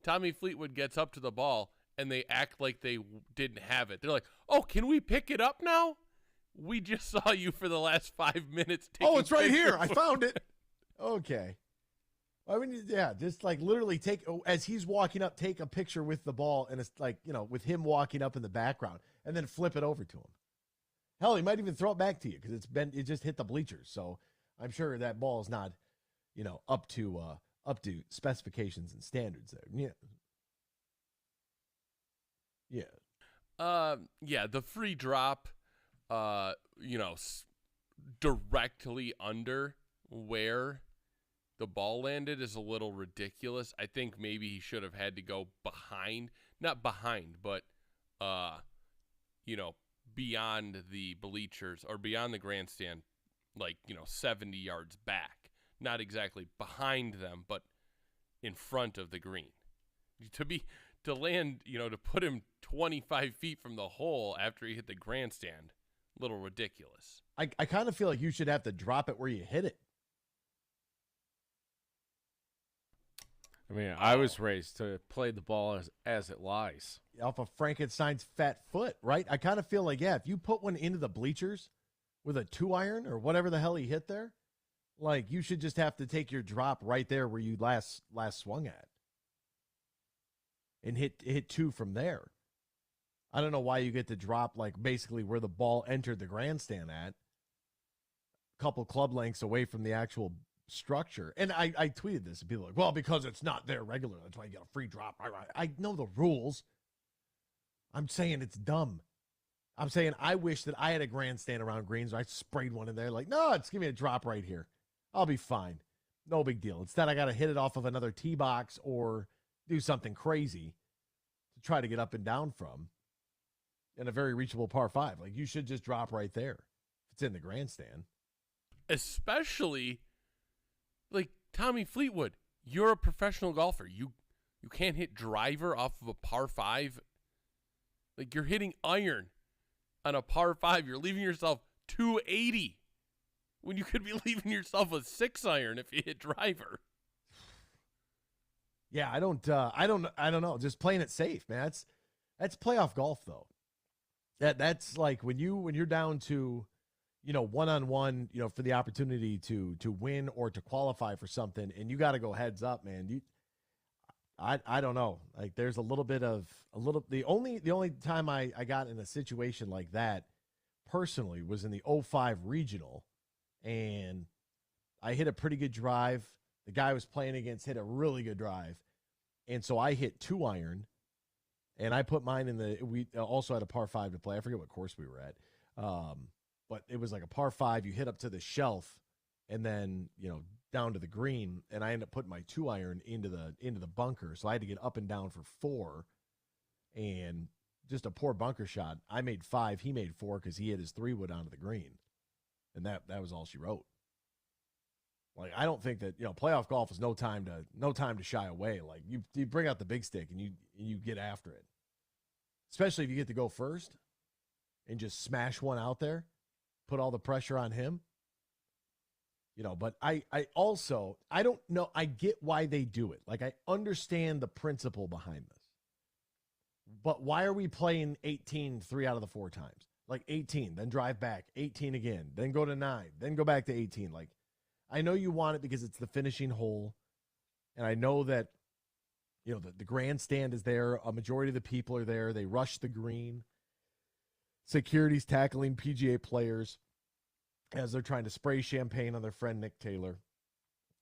Tommy Fleetwood gets up to the ball, and they act like they didn't have it. They're like, oh, can we pick it up now? We just saw you for the last 5 minutes. Oh, it's right here. I found it. Okay. I mean, yeah, just like literally as he's walking up, take a picture with the ball, and it's like, with him walking up in the background, and then flip it over to him. Hell, he might even throw it back to you because it just hit the bleachers. So I'm sure that ball is not, up to specifications and standards there. Yeah. Yeah, the free drop, directly under where the ball landed is a little ridiculous. I think maybe he should have had to go not behind, but, beyond the bleachers or beyond the grandstand, 70 yards back. Not exactly behind them, but in front of the green. To land, to put him 25 feet from the hole after he hit the grandstand, a little ridiculous. I kind of feel like you should have to drop it where you hit it. I mean, I was raised to play the ball as it lies. Off of Frankenstein's fat foot, right? I kind of feel like, if you put one into the bleachers with a 2-iron or whatever the hell he hit there, like, you should just have to take your drop right there where you last swung at and hit 2 from there. I don't know why you get to drop, like, basically where the ball entered the grandstand at, a couple club lengths away from the actual structure. And I tweeted this, and people are like, well, because it's not there regularly, that's why you get a free drop. I know the rules. I'm saying it's dumb. I'm saying I wish that I had a grandstand around greens where I sprayed one in there. Like, no, just give me a drop right here. I'll be fine. No big deal. Instead, I got to hit it off of another tee box or do something crazy to try to get up and down from in a very reachable par 5. Like, you should just drop right there if it's in the grandstand. Especially, like, Tommy Fleetwood, you're a professional golfer. You can't hit driver off of a par 5. Like, you're hitting iron on a par 5. You're leaving yourself 280 when you could be leaving yourself a 6 iron if you hit driver. Yeah, I don't know. Just playing it safe, man. That's playoff golf though. That's like when you're down to, one-on-one, for the opportunity to win or to qualify for something, and you got to go heads up, man. I don't know. Like, there's the only time I got in a situation like that personally was in the 05 regional, and I hit a pretty good drive. The guy I was playing against hit a really good drive, and so I hit 2-iron, and I put mine we also had a par 5 to play. I forget what course we were at, but it was like a par 5. You hit up to the shelf, and then down to the green, and I ended up putting my 2-iron into the bunker, so I had to get up and down for 4, and just a poor bunker shot. I made 5, he made 4 because he hit his 3-wood onto the green, and that was all she wrote. Like, I don't think that playoff golf is no time to shy away. Like, you bring out the big stick and you get after it, especially if you get to go first and just smash one out there, put all the pressure on him. But I don't know. I get why they do it. Like, I understand the principle behind this. But why are we playing 18 3 out of the 4 times? Like 18, then drive back, 18 again, then go to 9, then go back to 18. Like, I know you want it because it's the finishing hole. And I know that, the grandstand is there. A majority of the people are there. They rush the green. Security's tackling PGA players as they're trying to spray champagne on their friend Nick Taylor,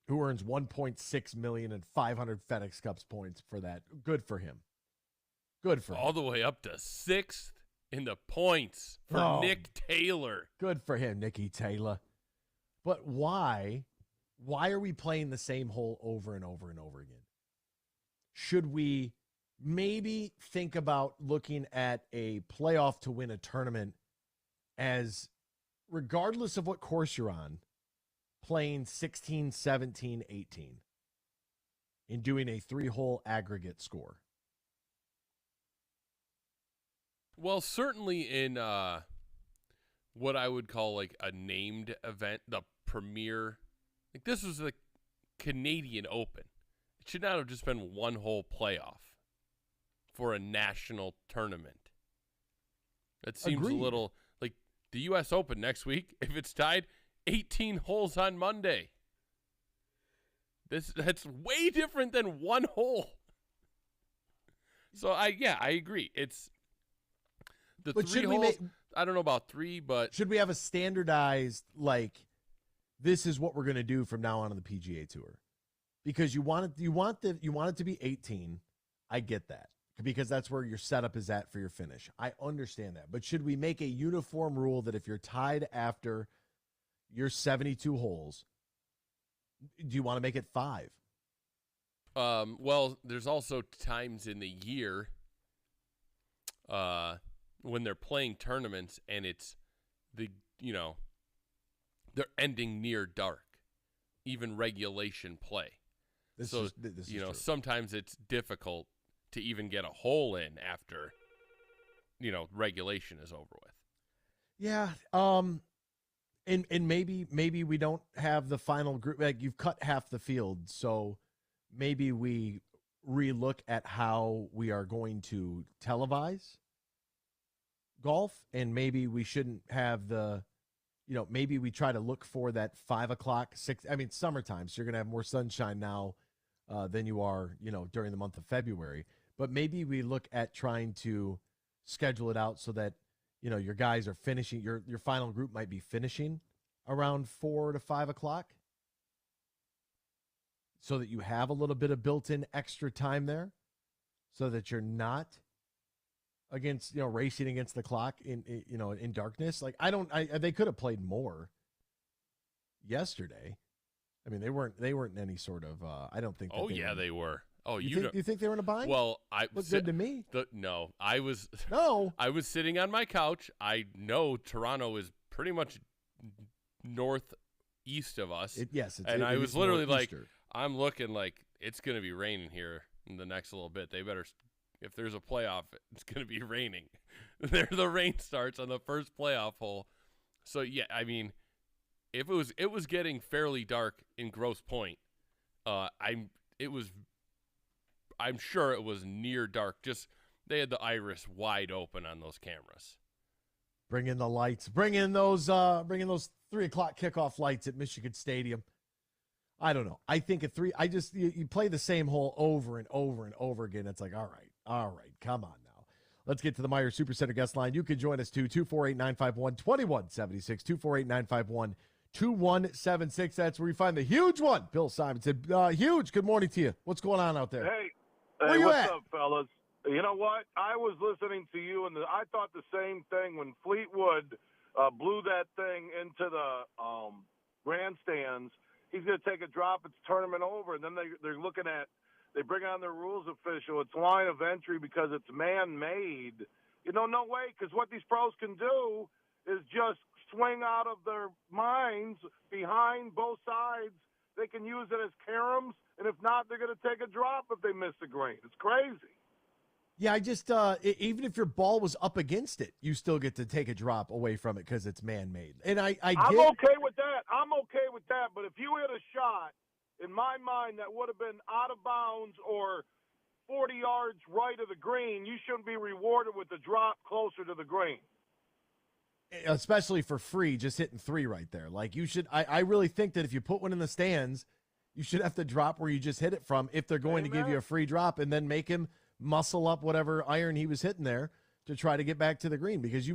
who earns $1.6 million and 500 FedEx Cups points for that. Good for him. Good for him. All the way up to 6th in the points for Nick Taylor. Good for him, Nicky Taylor. But why are we playing the same hole over and over and over again? Should we maybe think about looking at a playoff to win a tournament as, regardless of what course you're on, playing 16, 17, 18 and doing a 3-hole aggregate score? Well, certainly in what I would call like a named event, the premier, like this was the Canadian Open. It should not have just been 1-hole playoff for a national tournament. That seems Agreed. a little like the U.S. Open next week. If it's tied, 18 holes on Monday. That's way different than 1 hole. So I agree. It's the But 3 holes. I don't know about 3, but should we have a standardized, like, this is what we're going to do from now on the PGA Tour? Because you want it to be 18. I get that, because that's where your setup is at for your finish. I understand that. But should we make a uniform rule that if you're tied after your 72 holes, do you want to make it 5? Well, there's also times in the year when they're playing tournaments and it's they're ending near dark, even regulation play. This so is true. Sometimes it's difficult to even get a hole in after regulation is over with. Yeah. And maybe we don't have the final group. Like, you've cut half the field, so maybe we relook at how we are going to televise golf, and maybe we shouldn't have maybe we try to look for that 5 o'clock, 6. I mean, summertime, so you're going to have more sunshine now than you are, during the month of February. But maybe we look at trying to schedule it out so that, your guys are finishing, your final group might be finishing around 4 to 5 o'clock, so that you have a little bit of built-in extra time there, so that you're not against, racing against the clock in darkness. Like, they could have played more yesterday. I mean, they weren't in any sort of, I don't think. They were. Oh, you think they were in a bind? Well, looked good to me. I was sitting on my couch. I know Toronto is pretty much northeast of us. I was literally like, I'm looking like it's going to be raining here in the next little bit. They better, if there's a playoff, it's going to be raining. There, the rain starts on the first playoff hole. So yeah, I mean, if it was getting fairly dark in Grosse Pointe, I'm sure it was near dark. Just they had the iris wide open on those cameras. Bring in the lights. Bring in those 3:00 kickoff lights at Michigan Stadium. I don't know. I think you play the same hole over and over and over again. It's like, all right, come on now. Let's get to the Meijer Supercenter guest line. You can join us too, 248-951-2176, 248-951-2176. That's where you find the huge one. Bill Simonson. Huge, good morning to you. What's going on out there? Hey, where you what's at? up, fellas? You know what? I was listening to you, and I thought the same thing when Fleetwood blew that thing into the grandstands. He's going to take a drop. It's tournament over. And then they're looking at, they bring on their rules official. It's line of entry because it's man-made. No way, because what these pros can do is just swing out of their minds behind both sides. They can use it as caroms, and if not, they're going to take a drop if they miss the green. It's crazy. Yeah, I just even if your ball was up against it, you still get to take a drop away from it because it's man-made. And I'm okay with that. I'm okay with that. But if you hit a shot, in my mind, that would have been out of bounds or 40 yards right of the green, you shouldn't be rewarded with a drop closer to the green. Especially for free, just hitting 3 right there. Like, you should. I really think that if you put one in the stands, you should have to drop where you just hit it from if they're going to give you a free drop, and then make him muscle up whatever iron he was hitting there to try to get back to the green, because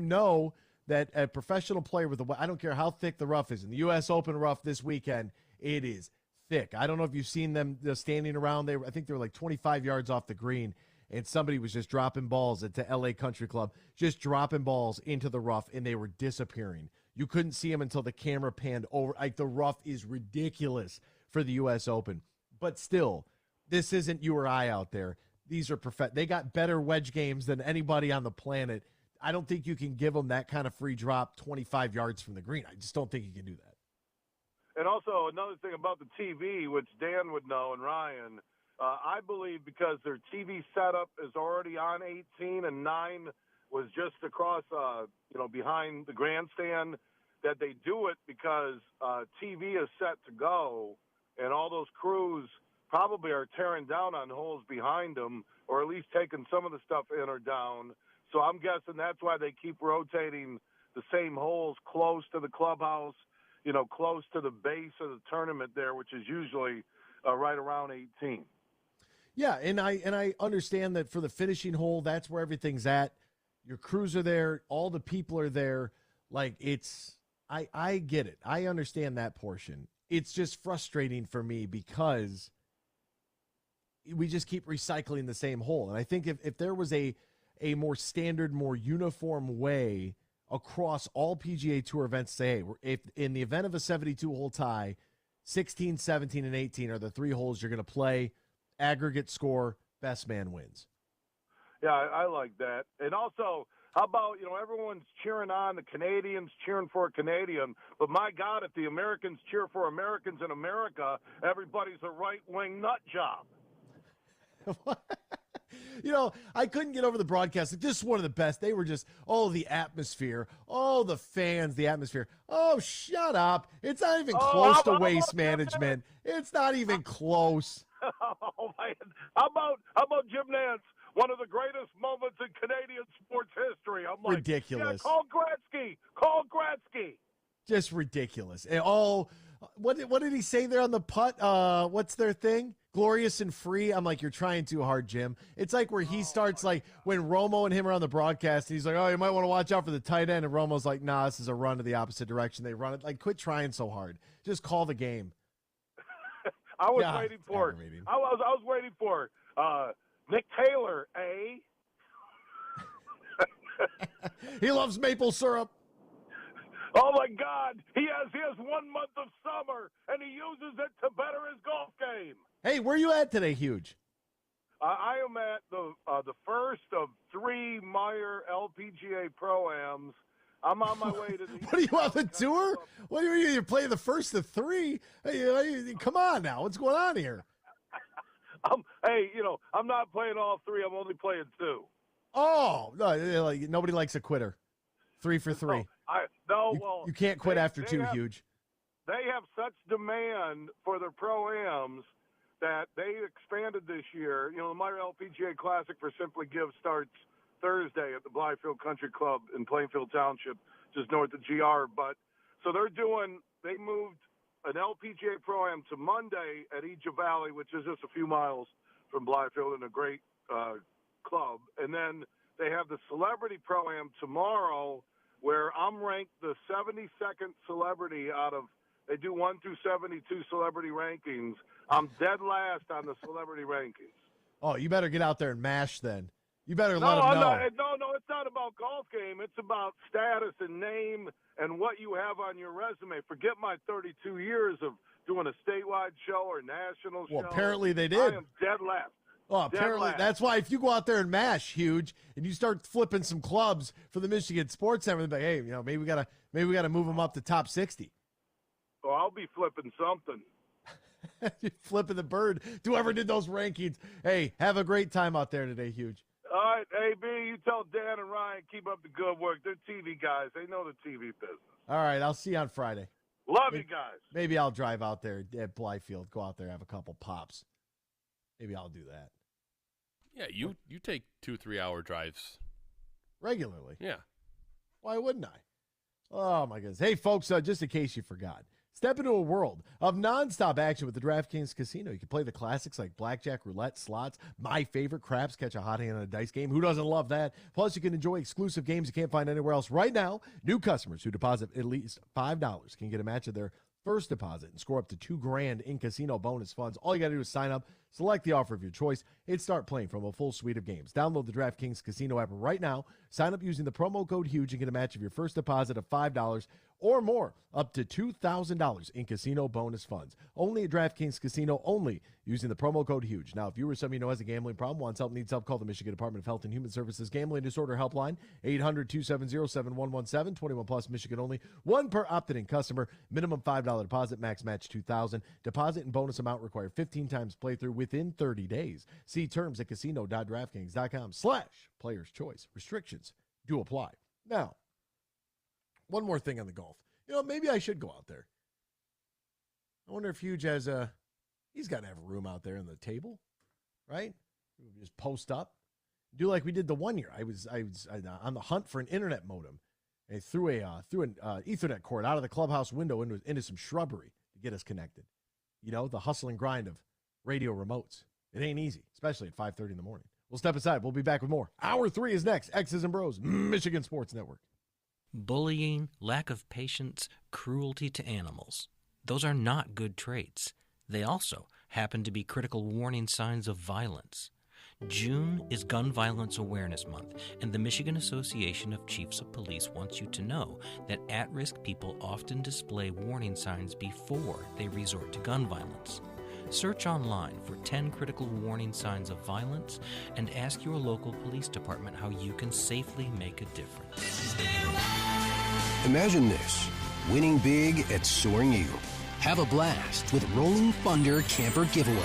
that a professional player with I don't care how thick the rough is. In the U.S. Open rough this weekend, it is thick. I don't know if you've seen them standing around. I think they were like 25 yards off the green, and somebody was just dropping balls at the L.A. Country Club, just dropping balls into the rough, and they were disappearing. You couldn't see them until the camera panned over. Like, the rough is ridiculous for the U.S. Open. But still, this isn't you or I out there. These are they got better wedge games than anybody on the planet. I don't think you can give them that kind of free drop 25 yards from the green. I just don't think you can do that. And also another thing about the TV, which Dan would know and Ryan, I believe because their TV setup is already on 18 and 9 was just across, behind the grandstand, that they do it because TV is set to go, and all those crews probably are tearing down on holes behind them, or at least taking some of the stuff in or down. So I'm guessing that's why they keep rotating the same holes close to the clubhouse, close to the base of the tournament there, which is usually right around 18. Yeah, and I understand that for the finishing hole, that's where everything's at. Your crews are there, all the people are there. Like, I get it. I understand that portion. It's just frustrating for me because we just keep recycling the same hole. And I think if there was a more standard, more uniform way across all PGA Tour events, say, if in the event of a 72-hole tie, 16, 17, and 18 are the 3 holes you're going to play, aggregate score, best man wins. Yeah, I like that. And also, how about, everyone's cheering on the Canadians, cheering for a Canadian, but my God, if the Americans cheer for Americans in America, everybody's a right-wing nut job. I couldn't get over the broadcast. Like, this is one of the best. They were just, the atmosphere. The fans, the atmosphere. Oh, shut up. It's not even close to waste management. It's not even close. Oh, man. How about Jim Nance? One of the greatest moments in Canadian sports history. I'm like, ridiculous. Yeah, call Gretzky. Just ridiculous. And what did he say there on the putt? What's their thing? Glorious and free. I'm like, you're trying too hard, Jim. It's like where he starts, like when Romo and him are on the broadcast, and he's like, oh, you might want to watch out for the tight end. And Romo's like, nah, this is a run to the opposite direction. They run it. Like, quit trying so hard. Just call the game. I was waiting for it. I was waiting for Nick Taylor, eh? He loves maple syrup. Oh, my God. He has 1 month of summer, and he uses it to better his golf game. Hey, where you at today, Huge? I am at the first of 3 Meyer LPGA Pro-Ams. I'm on my way to the... What are you on the tour? What are you playing the first of 3? Hey, come on now. What's going on here? Hey, I'm not playing all 3. I'm only playing 2. Oh, no, nobody likes a quitter. 3 for 3. You can't quit after 2, Huge. They have such demand for their Pro-Ams that they expanded this year. The Meyer LPGA Classic for Simply Give starts Thursday at the Blythefield Country Club in Plainfield Township, just north of GR. So they moved an LPGA Pro-Am to Monday at Egypt Valley, which is just a few miles from Blythefield, and a great club. And then they have the Celebrity Pro-Am tomorrow, where I'm ranked the 72nd celebrity they do 1 through 72 celebrity rankings. I'm dead last on the celebrity rankings. Oh, you better get out there and mash then. You better let them know. No, it's not about golf game. It's about status and name and what you have on your resume. Forget my 32 years of doing a statewide show or national show. Well, apparently they did. I am dead last. Oh, apparently that's why if you go out there and mash, Huge, and you start flipping some clubs for the Michigan Sports Center, they're like, hey, maybe we gotta move them up to top 60. Oh, I'll be flipping something. Flipping the bird. Whoever did those rankings. Hey, have a great time out there today, Huge. All right, AB, you tell Dan and Ryan, keep up the good work. They're TV guys. They know the TV business. All right, I'll see you on Friday. Love you guys. Maybe I'll drive out there at Blythefield, go out there, have a couple pops. Maybe I'll do that. Yeah, you take 2-3 hour drives regularly. Yeah. Why wouldn't I? Oh, my goodness. Hey, folks, just in case you forgot, step into a world of nonstop action with the DraftKings Casino. You can play the classics like blackjack, roulette, slots, my favorite, craps, catch a hot hand on a dice game. Who doesn't love that? Plus, you can enjoy exclusive games you can't find anywhere else. Right now, new customers who deposit at least $5 can get a match of their first deposit and score up to $2,000 in casino bonus funds. All you got to do is sign up, select the offer of your choice, and start playing from a full suite of games. Download the DraftKings Casino app right now. Sign up using the promo code HUGE and get a match of your first deposit of $5 or more, up to $2,000 in casino bonus funds. Only at DraftKings Casino, only using the promo code HUGE. Now, if you or somebody you know has a gambling problem, wants help, needs help, call the Michigan Department of Health and Human Services Gambling Disorder Helpline, 800-270-7117, 21 plus, Michigan only. One per opted-in customer, minimum $5 deposit, max match $2,000. Deposit and bonus amount required 15 times playthrough within 30 days. See terms at casino.draftkings.com/players choice. Restrictions do apply. Now, one more thing on the golf. Maybe I should go out there. I wonder if Huge has he's got to have room out there in the table, right? Just post up. Do like we did the one year. I was on the hunt for an internet modem. And I threw an Ethernet cord out of the clubhouse window into some shrubbery to get us connected. The hustle and grind of radio remotes. It ain't easy, especially at 5:30 in the morning. We'll step aside. We'll be back with more. Hour 3 is next. X's and Bros, Michigan Sports Network. Bullying, lack of patience, cruelty to animals. Those are not good traits. They also happen to be critical warning signs of violence. June is Gun Violence Awareness Month, and the Michigan Association of Chiefs of Police wants you to know that at-risk people often display warning signs before they resort to gun violence. Search online for 10 critical warning signs of violence and ask your local police department how you can safely make a difference. Imagine this, winning big at Soaring Eagle. Have a blast with Rolling Thunder Camper Giveaway.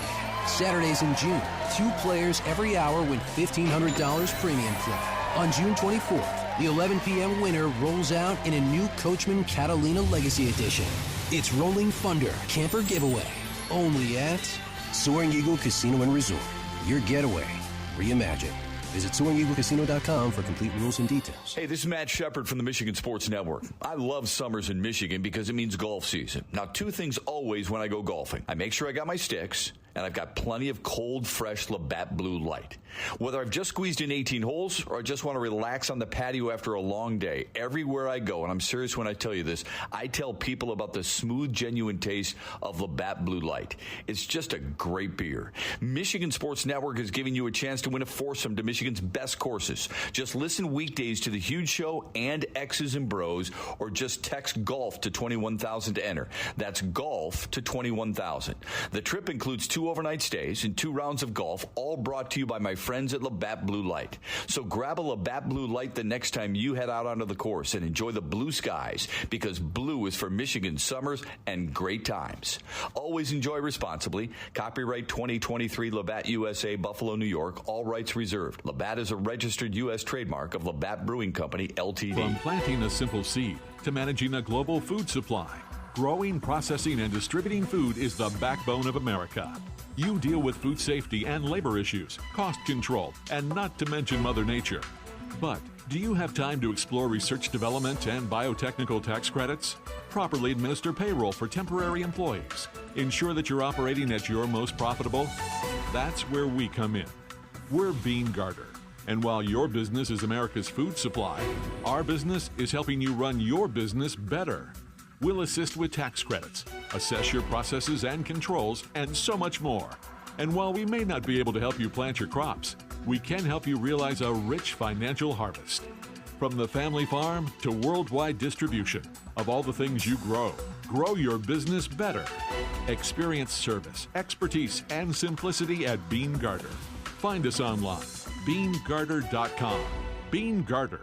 Saturdays in June, 2 players every hour win $1,500 premium play. On June 24th, the 11 p.m. winner rolls out in a new Coachman Catalina Legacy Edition. It's Rolling Thunder Camper Giveaway. Only at Soaring Eagle Casino and Resort. Your getaway reimagined. Visit SoaringEagleCasino.com for complete rules and details. Hey, this is Matt Shepard from the Michigan Sports Network. I love summers in Michigan because it means golf season. Now, 2 things always when I go golfing. I make sure I got my sticks, and I've got plenty of cold, fresh Labatt Blue Light. Whether I've just squeezed in 18 holes or I just want to relax on the patio after a long day, everywhere I go, and I'm serious when I tell you this, I tell people about the smooth, genuine taste of Labatt Blue Light. It's just a great beer. Michigan Sports Network is giving you a chance to win a foursome to Michigan's best courses. Just listen weekdays to The Huge Show and X's and Bros, or just text GOLF to 21,000 to enter. That's GOLF to 21,000. The trip includes 2 overnight stays and 2 rounds of golf, all brought to you by my friends at Labatt Blue Light. So grab a Labatt Blue Light the next time you head out onto the course and enjoy the blue skies, because blue is for Michigan summers and great times. Always enjoy responsibly. Copyright 2023 Labatt USA, Buffalo, New York. All rights reserved. Labatt is a registered U.S. trademark of Labatt Brewing Company, Ltd. From planting a simple seed to managing a global food supply, growing, processing, and distributing food is the backbone of America. You deal with food safety and labor issues, cost control, and not to mention Mother Nature. But do you have time to explore research development and biotechnical tax credits? Properly administer payroll for temporary employees. Ensure that you're operating at your most profitable? That's where we come in. We're Bean Garter. And while your business is America's food supply, our business is helping you run your business better. We'll assist with tax credits, assess your processes and controls, and so much more. And while we may not be able to help you plant your crops, we can help you realize a rich financial harvest. From the family farm to worldwide distribution of all the things you grow, grow your business better. Experience service, expertise, and simplicity at Bean Garter. Find us online, beangarter.com. Bean Garter.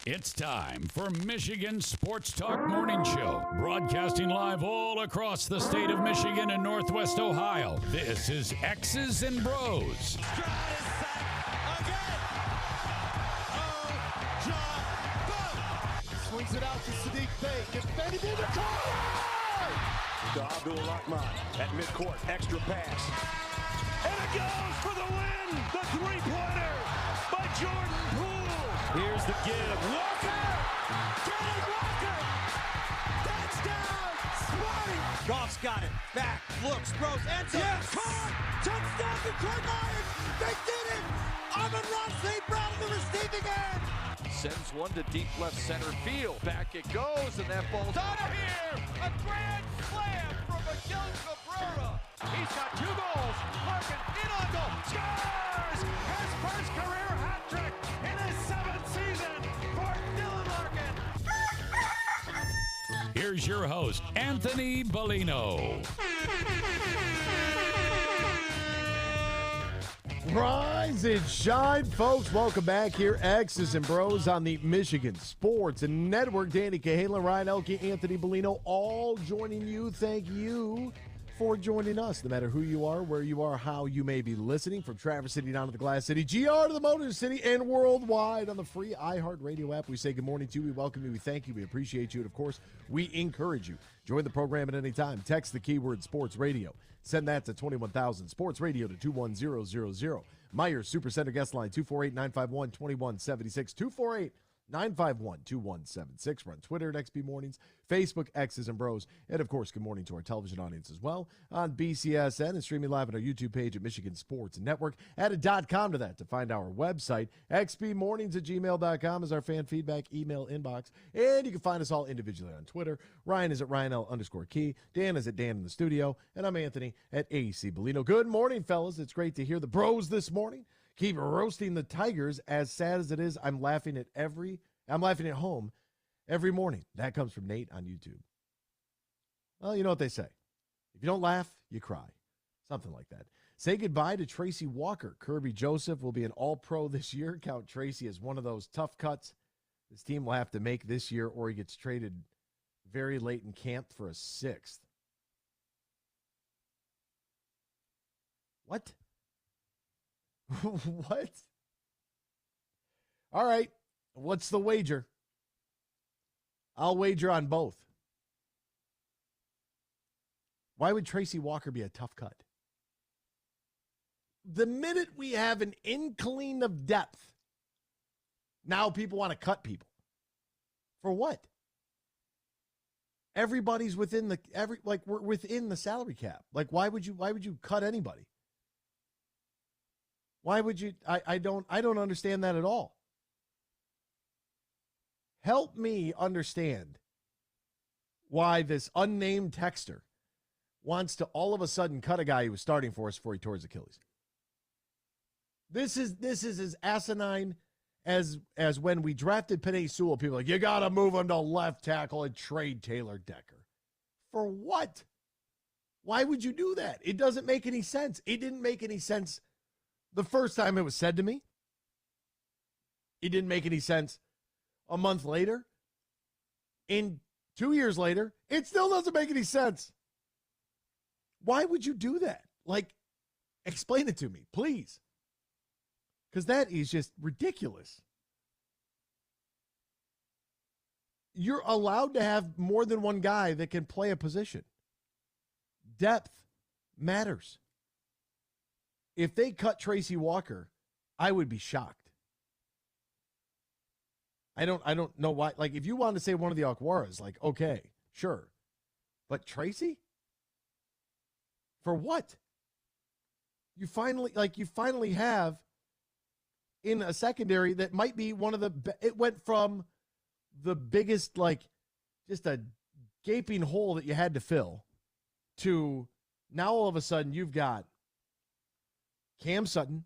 It's time for Michigan Sports Talk Morning Show, broadcasting live all across the state of Michigan and Northwest Ohio. This is X's and Bros. Swings it out to Sadiq Bey. Gets bending in the corner. To Abdul-Rahman at midcourt. Extra pass. And it goes for the win. The three-pointer by Jordan Poole. Here's the give. Walker. Kenneth Walker. Touchdown. Smarty. Goff's got it. Back. Looks. Throws. Ends up. Yes. Caught. Touchdown to Detroit Lions. They did it. Amon-Ra St. Brown in the receiving end. Sends one to deep left center field. Back it goes, and that ball's out of here. A grand slam from Miguel Cabrera. He's got 2 goals. Larkin in on goal. Scores! His first career hat trick in his 7th season for Dylan Larkin. Here's your host, Anthony Bellino. Rise and shine, folks. Welcome back here. X's and Bros on the Michigan Sports Network. Danny Cahalan, Ryan Elke, Anthony Bellino, all joining you. Thank you for joining us. No matter who you are, where you are, how you may be listening, from Traverse City down to the Glass City, GR to the Motor City, and worldwide on the free iHeartRadio app. We say good morning to you. We welcome you. We thank you. We appreciate you. And, of course, we encourage you. Join the program at any time. Text the keyword Sports Radio. Send that to 21,000. Sports Radio to 21000. Myers Supercenter guest line 248-951-2176. 248-951-2176. We're on Twitter at XB Mornings, Facebook, X's and Bros. And, of course, good morning to our television audience as well on BCSN and streaming live on our YouTube page at Michigan Sports Network. Add a .com to that to find our website. xbmornings@gmail.com is our fan feedback email inbox. And you can find us all individually on Twitter. Ryan is at RyanL_Key. Dan is at Dan in the studio. And I'm Anthony at AC Bellino. Good morning, fellas. It's great to hear the Bros this morning. Keep roasting the Tigers. As sad as it is, I'm laughing at home every morning. That comes from Nate on YouTube. Well, you know what they say. If you don't laugh, you cry. Something like that. Say goodbye to Tracy Walker. Kirby Joseph will be an all-pro this year. Count Tracy as one of those tough cuts this team will have to make this year, or he gets traded very late in camp for a 6th. What? What? All right. What's the wager? I'll wager on both. Why would Tracy Walker be a tough cut? The minute we have an inkling of depth, now people want to cut people. For what? Everybody's within we're within the salary cap. Like, why would you cut anybody? Why would you? I don't understand that at all. Help me understand why this unnamed texter wants to all of a sudden cut a guy who was starting for us before he tore his Achilles. This is as asinine as when we drafted Penei Sewell. People are like, you got to move him to left tackle and trade Taylor Decker. For what? Why would you do that? It doesn't make any sense. It didn't make any sense the first time it was said to me. It didn't make any sense a month later. And 2 years later, it still doesn't make any sense. Why would you do that? Like, explain it to me, please. Because that is just ridiculous. You're allowed to have more than one guy that can play a position. Depth matters. If they cut Tracy Walker, I would be shocked. I don't know why. Like, if you want to say one of the Akwaras, like, okay, sure. But Tracy? For what? You finally have in a secondary that might be one of the it went from the biggest, like, just a gaping hole that you had to fill to now all of a sudden you've got Cam Sutton,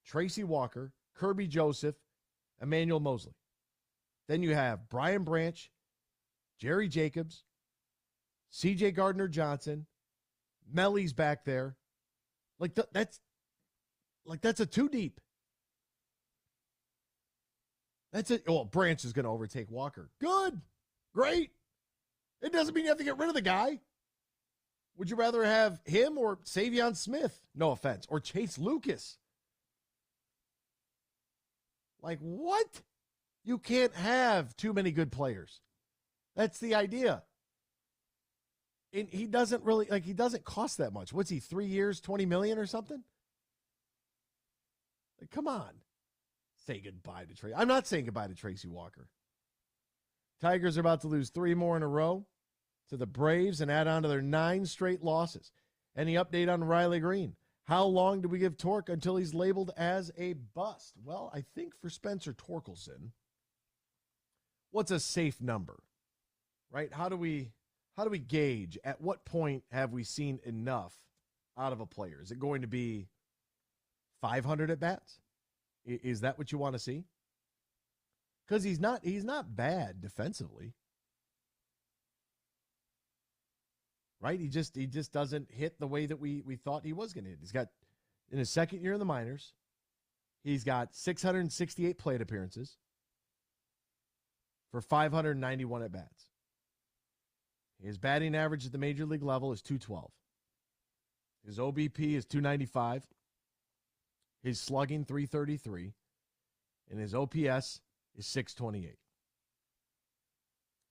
Tracy Walker, Kirby Joseph, Emmanuel Mosley. Then you have Brian Branch, Jerry Jacobs, C.J. Gardner-Johnson, Melly's back there. That's a two deep. That's it. Well, Branch is going to overtake Walker. Good. Great. It doesn't mean you have to get rid of the guy. Would you rather have him or Savion Smith? No offense. Or Chase Lucas? Like, what? You can't have too many good players. That's the idea. And he doesn't really, he doesn't cost that much. What's he, 3 years, $20 million or something? Like, come on. Say goodbye to Tracy. I'm not saying goodbye to Tracy Walker. Tigers are about to lose 3 more in a row to the Braves and add on to their 9 straight losses. Any update on Riley Green? How long do we give Torque until he's labeled as a bust? Well, I think for Spencer Torkelson, what's a safe number, right? How do we gauge at what point have we seen enough out of a player? Is it going to be 500 at bats? Is that what you want to see? Because he's not bad defensively. Right? He just doesn't hit the way that we thought he was going to hit. He's got, in his second year in the minors, he's got 668 plate appearances for 591 at bats. His batting average at the major league level is 212. His OBP is 295. His slugging 333. And his OPS is 628.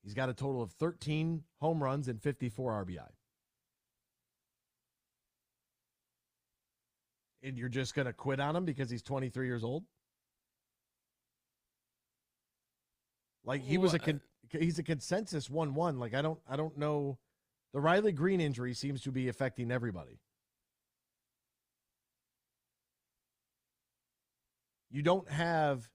He's got a total of 13 home runs and 54 RBI. And you're just going to quit on him because he's 23 years old? Like, he's a consensus 1-1. Like, I don't know. The Riley Green injury seems to be affecting everybody. You don't have,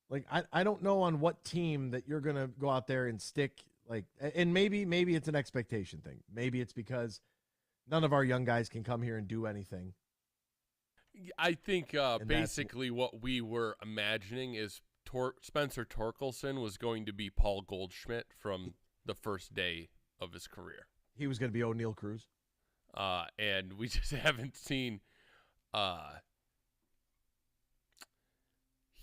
like, I don't know on what team that you're going to go out there and stick, like, and maybe it's an expectation thing. Maybe it's because none of our young guys can come here and do anything. I think basically what we were imagining is Spencer Torkelson was going to be Paul Goldschmidt from the first day of his career. He was going to be O'Neal Cruz. And we just haven't seen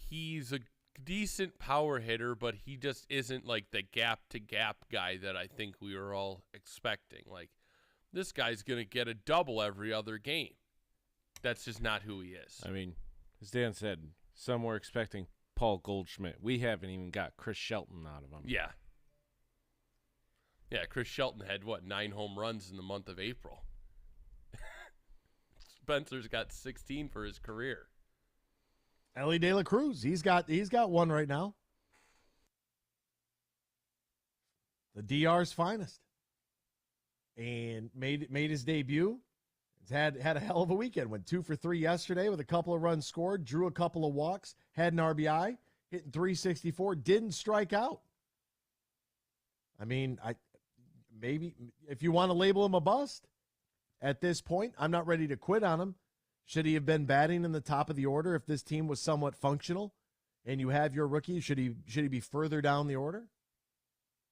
he's a decent power hitter, but he just isn't like the gap-to-gap guy that I think we were all expecting. Like, this guy's going to get a double every other game. That's just not who he is. I mean, as Dan said, some were expecting Paul Goldschmidt. We haven't even got Chris Shelton out of him. Yeah. Yeah, Chris Shelton had, 9 home runs in the month of April. Spencer's got 16 for his career. Ellie De La Cruz, he's got one right now. The DR's finest. And made his debut. He's had a hell of a weekend. Went 2 for 3 yesterday with a couple of runs scored, drew a couple of walks, had an RBI, hitting 364, didn't strike out. I mean, maybe if you want to label him a bust at this point, I'm not ready to quit on him. Should he have been batting in the top of the order if this team was somewhat functional and you have your rookie? Should he be further down the order?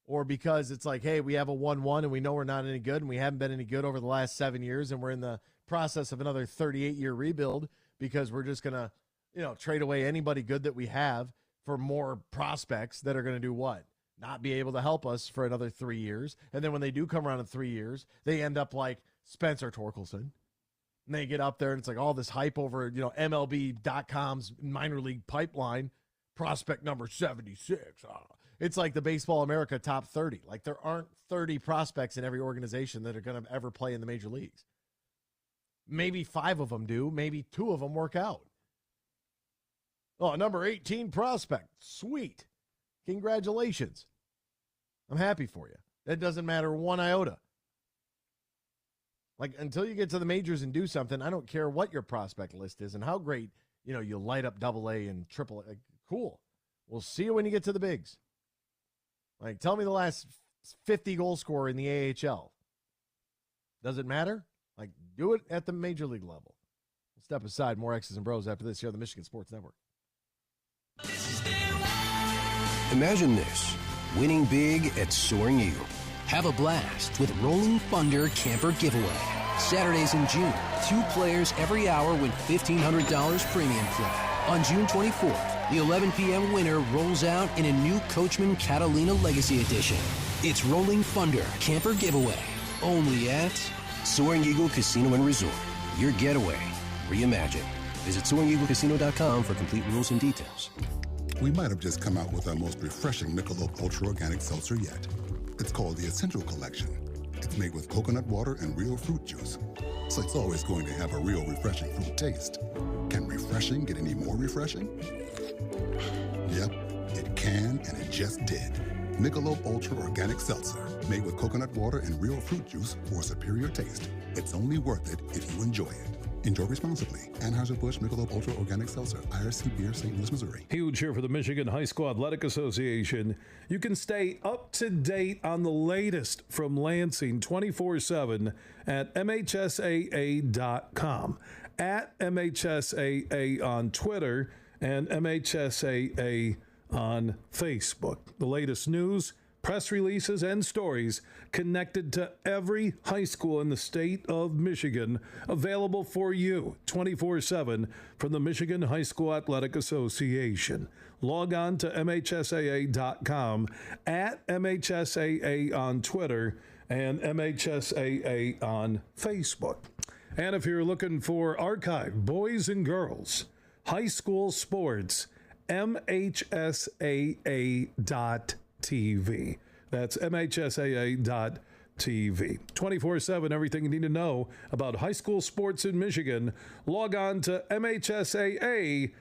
Or because it's like, hey, we have a 1-1 and we know we're not any good and we haven't been any good over the last 7 years and we're in the process of another 38-year rebuild because we're just going to, trade away anybody good that we have for more prospects that are going to do what? Not be able to help us for another 3 years. And then when they do come around in 3 years, they end up like Spencer Torkelson. And they get up there and it's like all this hype over, MLB.com's minor league pipeline, prospect number 76. It's like the Baseball America top 30. Like there aren't 30 prospects in every organization that are going to ever play in the major leagues. Maybe 5 of them do. Maybe 2 of them work out. Oh, number 18 prospect. Sweet. Congratulations. I'm happy for you. That doesn't matter one iota. Like, until you get to the majors and do something, I don't care what your prospect list is and how great, you light up AA and AAA. Like, cool. We'll see you when you get to the bigs. Like, tell me the last 50 goal scorer in the AHL. Does it matter? Like, do it at the major league level. We'll step aside. More X's and Bros after this here on the Michigan Sports Network. Imagine this, winning big at Soaring Eagle. Have a blast with Rolling Thunder Camper Giveaway. Saturdays in June, 2 players every hour win $1,500 premium play. On June 24th, The 11 p.m. winner rolls out in a new Coachman Catalina Legacy Edition. It's Rolling Thunder Camper Giveaway, only at Soaring Eagle Casino and Resort. Your getaway reimagined. Visit SoaringEagleCasino.com for complete rules and details. We might have just come out with our most refreshing Michelob Ultra Organic Seltzer yet. It's called the Essential Collection. It's made with coconut water and real fruit juice, so it's always going to have a real refreshing fruit taste. Can refreshing get any more refreshing? Yep, it can, and it just did. Michelob Ultra Organic Seltzer, made with coconut water and real fruit juice for superior taste. It's only worth it if you enjoy it. Enjoy responsibly. Anheuser-Busch Michelob Ultra Organic Seltzer, IRC Beer, St. Louis, Missouri. Huge here for the Michigan High School Athletic Association. You can stay up to date on the latest from Lansing 24/7 at MHSAA.com, at MHSAA on Twitter, and MHSAA on Facebook. The latest news, press releases, and stories connected to every high school in the state of Michigan, available for you 24/7 from the Michigan High School Athletic Association. Log on to MHSAA.com, at MHSAA on Twitter, and MHSAA on Facebook. And if you're looking for archive boys and girls high school sports, MHSAA.TV. That's MHSAA.TV. 24/7, everything you need to know about high school sports in Michigan. Log on to MHSAA.com.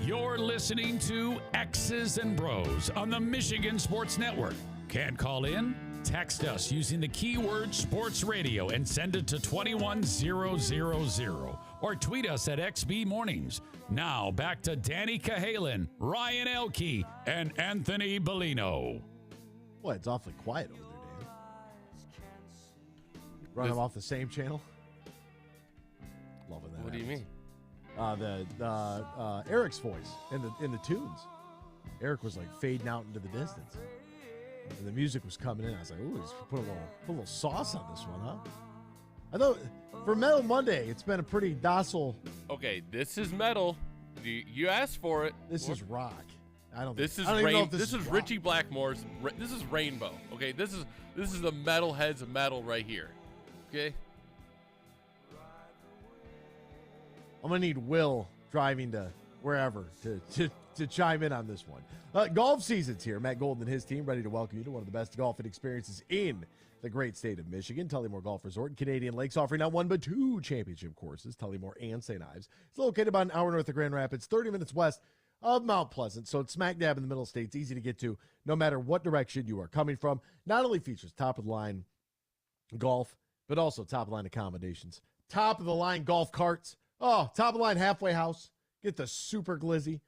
You're listening to X's and Bros on the Michigan Sports Network. Can't call in? Text us using the keyword sports radio and send it to 21000 or tweet us at XB Mornings. Now back to Danny Cahalan, Ryan Elke, and Anthony Bellino. Boy, it's awfully quiet over there, Dan. Run them off the same channel? Loving that. What do you mean? Eric's voice in the tunes. Eric was like fading out into the distance. And the music was coming in. I was like, ooh, just put a little sauce on this one, huh? I thought for Metal Monday, it's been a pretty docile. Okay, this is metal. You asked for it. This is rock. This is rock. Richie Blackmore's. This is Rainbow. Okay, this is the metalheads of metal right here. Okay. I'm gonna need Will driving to wherever to chime in on this one. Golf season's here. Matt Golden and his team ready to welcome you to one of the best golfing experiences in the great state of Michigan. Tullymore Golf Resort and Canadian Lakes, offering not one but two championship courses, Tullymore and St. Ives. It's located about an hour north of Grand Rapids, 30 minutes west of Mount Pleasant, so it's smack dab in the middle of the state. It's easy to get to no matter what direction you are coming from. Not only features top-of-the-line golf, but also top-of-the-line accommodations. Top-of-the-line golf carts. Oh, top-of-the-line halfway house. Get the super glizzy,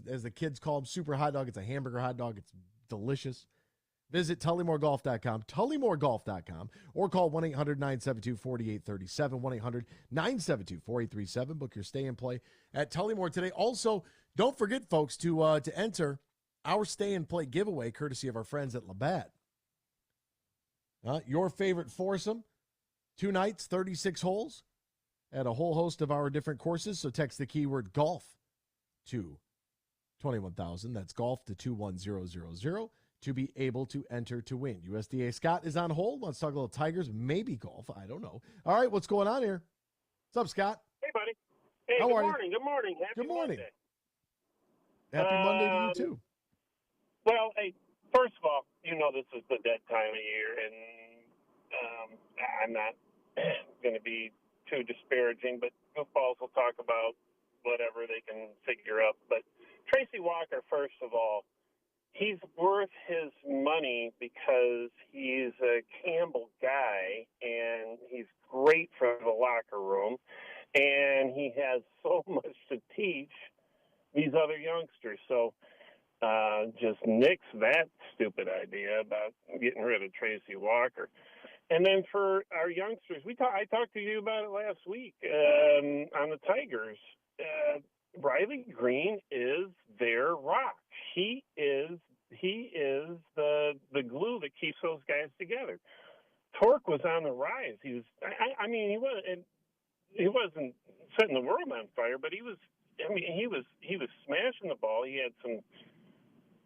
as the kids call them, super hot dog. It's a hamburger hot dog. It's delicious. Visit TullymoreGolf.com, or call 1-800-972-4837, 1-800-972-4837. Book your stay and play at Tullymore today. Also, don't forget, folks, to enter our stay and play giveaway, courtesy of our friends at Labatt. Your favorite foursome, 2 nights, 36 holes, at a whole host of our different courses. So text the keyword golf to 21,000. That's golf to 21000 to be able to enter to win. USDA Scott is on hold. Let's talk a little Tigers, maybe golf. I don't know. All right, what's going on here? What's up, Scott? Hey, buddy. Hey, How good are you? morning. Good morning. Happy Monday. Happy Monday to you, too. Well, hey, first of all, you know this is the dead time of year, and I'm not going to be too disparaging, but goofballs will talk about whatever they can figure up. But Tracy Walker, first of all, he's worth his money because he's a Campbell guy, and he's great for the locker room, and he has so much to teach these other youngsters. So just nix that stupid idea about getting rid of Tracy Walker. And then for our youngsters, I talked to you about it last week on the Tigers. Riley Green is their rock. He is the glue that keeps those guys together. Torque was on the rise. He wasn't setting the world on fire, but he was smashing the ball. He had some,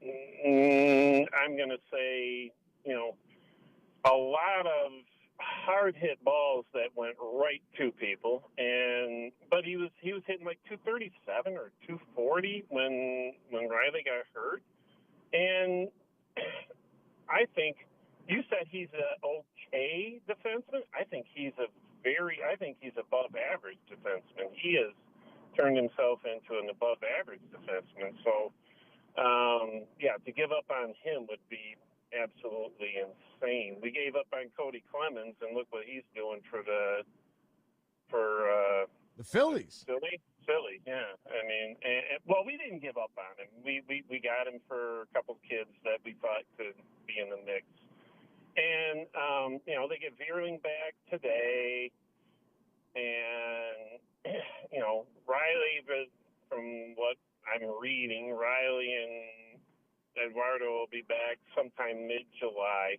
I'm going to say, a lot of hard hit balls that went right to people, but he was hitting like 237 or 240 when Riley got hurt. And I think you said he's an okay defenseman. I think he's above average defenseman. He has turned himself into an above average defenseman. So to give up on him would be absolutely insane. We gave up on Cody Clemens, and look what he's doing for the Phillies. Philly, yeah. I mean, we didn't give up on him. We got him for a couple of kids that we thought could be in the mix. And they get Veerling back today, and Riley, from what I'm reading, Riley and Eduardo will be back sometime mid-July.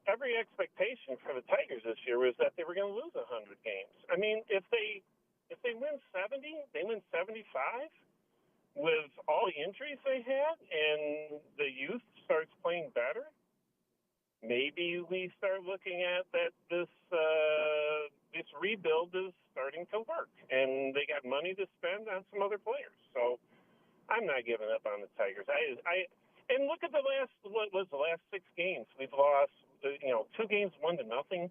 Every expectation for the Tigers this year was that they were going to lose 100 games. I mean, if they win 70, they win 75 with all the injuries they had, and the youth starts playing better. Maybe we start looking at that this rebuild is starting to work, and they got money to spend on some other players. So I'm not giving up on the Tigers. And look at the last 6 games. We've lost, 2 games 1-0.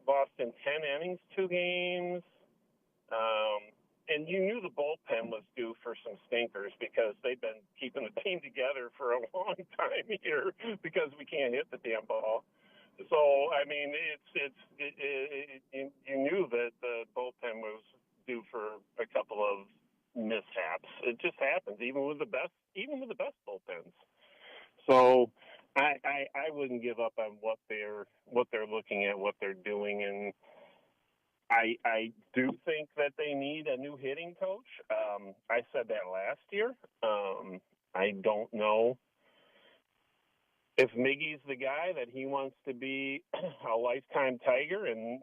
Lost in 10 innings, 2 games. and you knew the bullpen was due for some stinkers because they've been keeping the team together for a long time here because we can't hit the damn ball. So, I mean, you knew that the bullpen was due for a couple of mishaps. It just happens, even with the best bullpens. So, I wouldn't give up on what they're looking at, what they're doing, and I do think that they need a new hitting coach. I said that last year. I don't know if Miggy's the guy that he wants to be a lifetime Tiger and,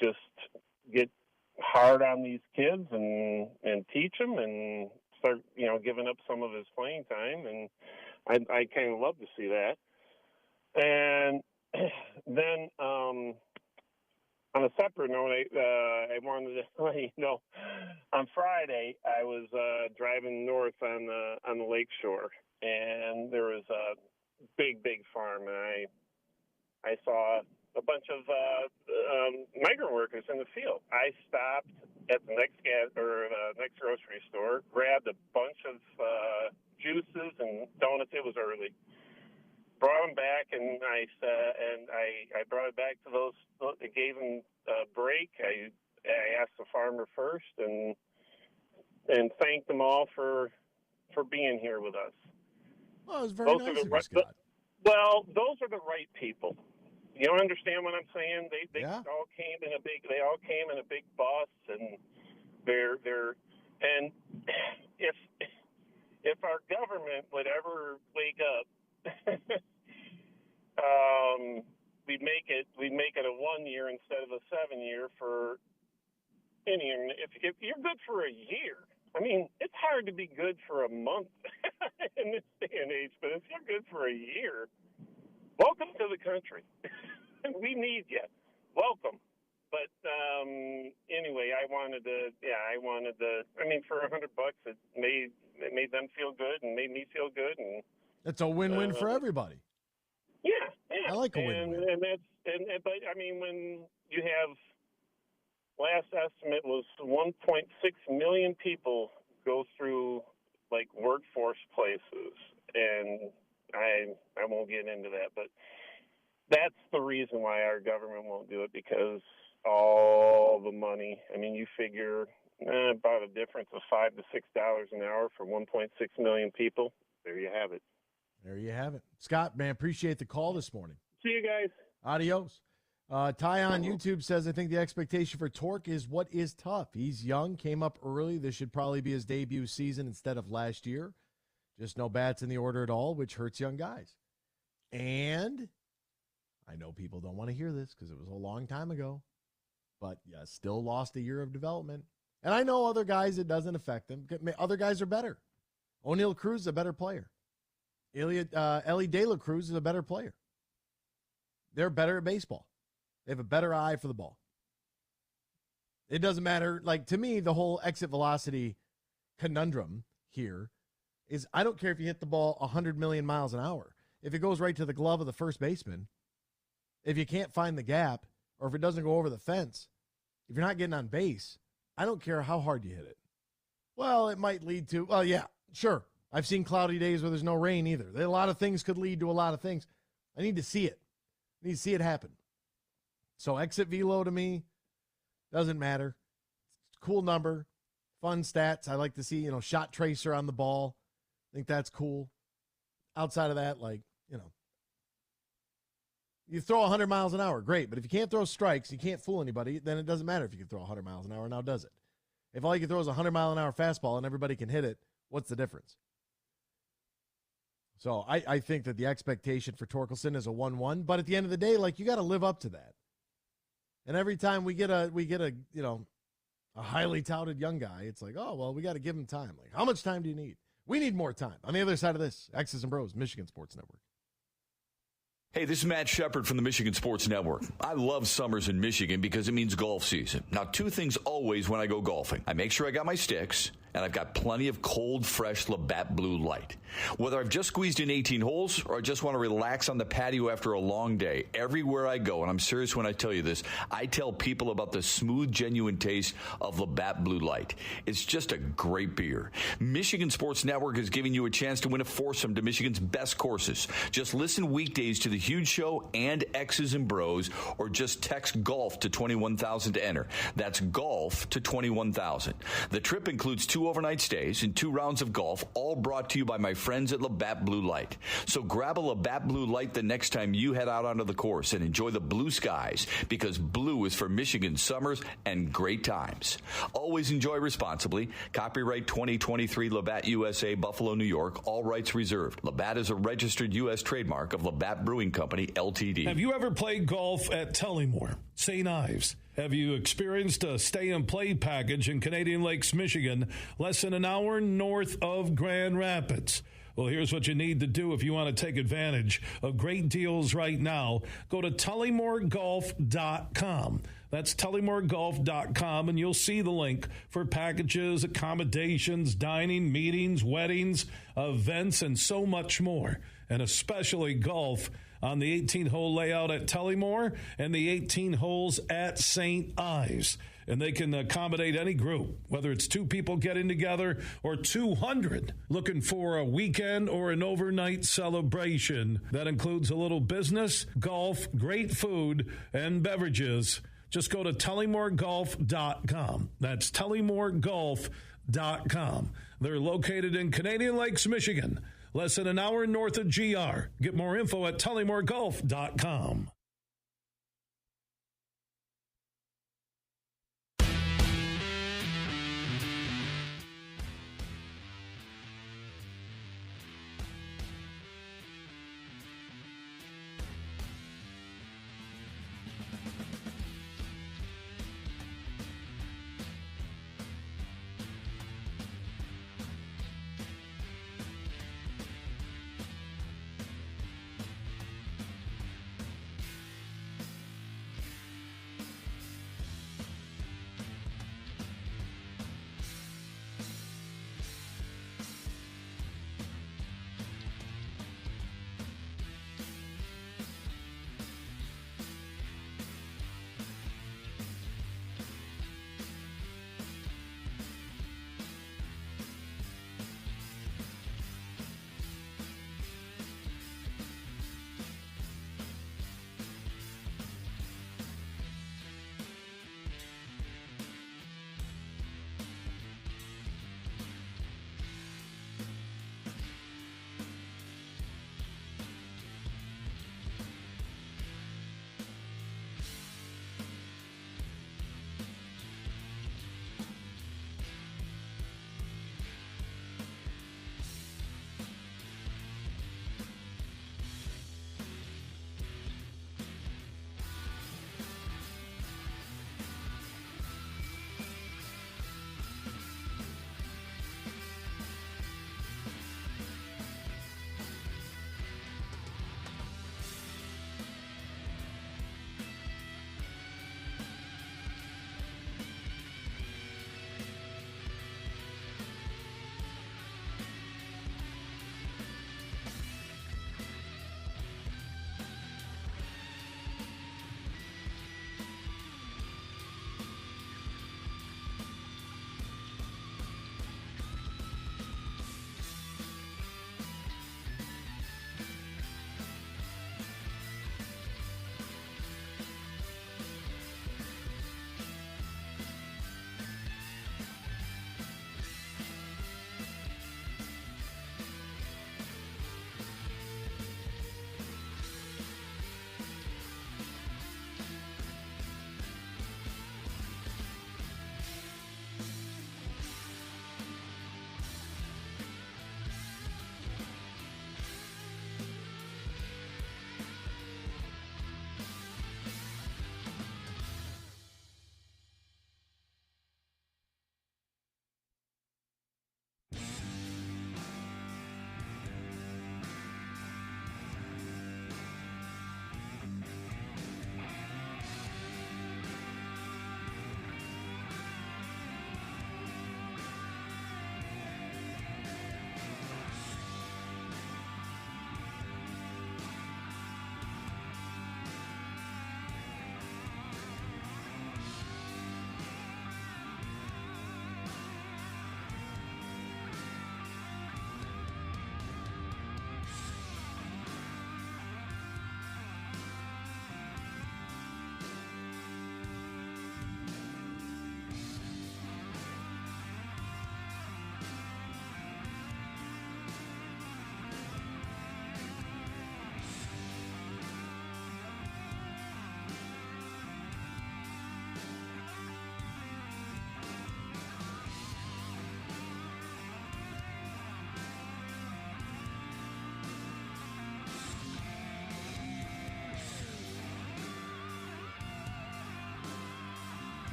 just get hard on these kids and teach them and start, giving up some of his playing time. And I kind of love to see that. And then on a separate note, I wanted to let you know, on Friday I was driving north on the lake shore, and there was a big farm, and I saw a bunch of migrant workers in the field. I stopped at the next next grocery store, grabbed a bunch of juices and donuts. It was early. Brought them back, and I brought it back to those. I gave them a break. I asked the farmer first, and thanked them all for being here with us. Well, it was very nice of you, Scott. Well, those are the right people. You don't understand what I'm saying? They all came in a big bus, and they're and if our government would ever wake up, we'd make it a 1 year instead of a 7 year for any. If you're good for a year, I mean, it's hard to be good for a month in this day and age. But if you're good for a year, welcome to the country. We need you. Welcome. But anyway, I wanted to. I mean, for $100, it made them feel good and made me feel good, and it's a win-win for everybody. Yeah. I like a win-win. But I mean, when you have, last estimate was 1.6 million people go through like workforce places, and I won't get into that, but that's the reason why our government won't do it, because all the money. I mean, you figure about a difference of $5 to $6 an hour for 1.6 million people. There you have it. There you have it. Scott, man, appreciate the call this morning. See you guys. Adios. Ty on YouTube says, I think the expectation for Torque is what is tough. He's young, came up early. This should probably be his debut season instead of last year. Just no bats in the order at all, which hurts young guys. And I know people don't want to hear this because it was a long time ago, but yeah, still lost a year of development. And I know other guys, it doesn't affect them. Other guys are better. O'Neal Cruz is a better player. Ellie De La Cruz is a better player. They're better at baseball. They have a better eye for the ball. It doesn't matter. Like, to me, the whole exit velocity conundrum here is I don't care if you hit the ball 100 million miles an hour. If it goes right to the glove of the first baseman, if you can't find the gap, or if it doesn't go over the fence, if you're not getting on base, I don't care how hard you hit it. Well, it might lead to, well, yeah, sure. I've seen cloudy days where there's no rain either. A lot of things could lead to a lot of things. I need to see it. I need to see it happen. So exit velo to me doesn't matter. It's a cool number, fun stats. I like to see, shot tracer on the ball. I think that's cool. Outside of that, you throw 100 miles an hour, great. But if you can't throw strikes, you can't fool anybody, then it doesn't matter if you can throw 100 miles an hour. Now, does it? If all you can throw is a 100-mile-an-hour fastball and everybody can hit it, what's the difference? So I think that the expectation for Torkelson is a 1-1, but at the end of the day, you got to live up to that. And every time we get a highly touted young guy, it's like, oh, well, we got to give him time. Like, how much time do you need? We need more time. On the other side of this, X's and Bros, Michigan Sports Network. Hey, this is Matt Shepard from the Michigan Sports Network. I love summers in Michigan because it means golf season. Now, two things always when I go golfing. I make sure I got my sticks, and I've got plenty of cold, fresh Labatt Blue Light. Whether I've just squeezed in 18 holes or I just want to relax on the patio after a long day, everywhere I go, and I'm serious when I tell you this, I tell people about the smooth, genuine taste of Labatt Blue Light. It's just a great beer. Michigan Sports Network is giving you a chance to win a foursome to Michigan's best courses. Just listen weekdays to The Huge Show and X's and Bros, or just text GOLF to 21,000 to enter. That's GOLF to 21,000. The trip includes 2 overnight stays and 2 rounds of golf, all brought to you by my friends at Labatt Blue Light. So grab a Labatt Blue Light the next time you head out onto the course and enjoy the blue skies, because blue is for Michigan summers and great times. Always enjoy responsibly. Copyright 2023 Labatt USA, Buffalo, New York. All rights reserved. Labatt is a registered U.S. trademark of Labatt Brewing Company, Ltd. Have you ever played golf at Tullymore, St. Ives? Have you experienced a stay-and-play package in Canadian Lakes, Michigan, less than an hour north of Grand Rapids? Well, here's what you need to do if you want to take advantage of great deals right now. Go to tullymoregolf.com. That's tullymoregolf.com, and you'll see the link for packages, accommodations, dining, meetings, weddings, events, and so much more, and especially golf on the 18-hole layout at Tullymore and the 18 holes at St. Ives. And they can accommodate any group, whether it's 2 people getting together or 200 looking for a weekend or an overnight celebration. That includes a little business, golf, great food, and beverages. Just go to tullymoregolf.com. That's tullymoregolf.com. They're located in Canadian Lakes, Michigan, less than an hour north of GR. Get more info at tullymoregolf.com.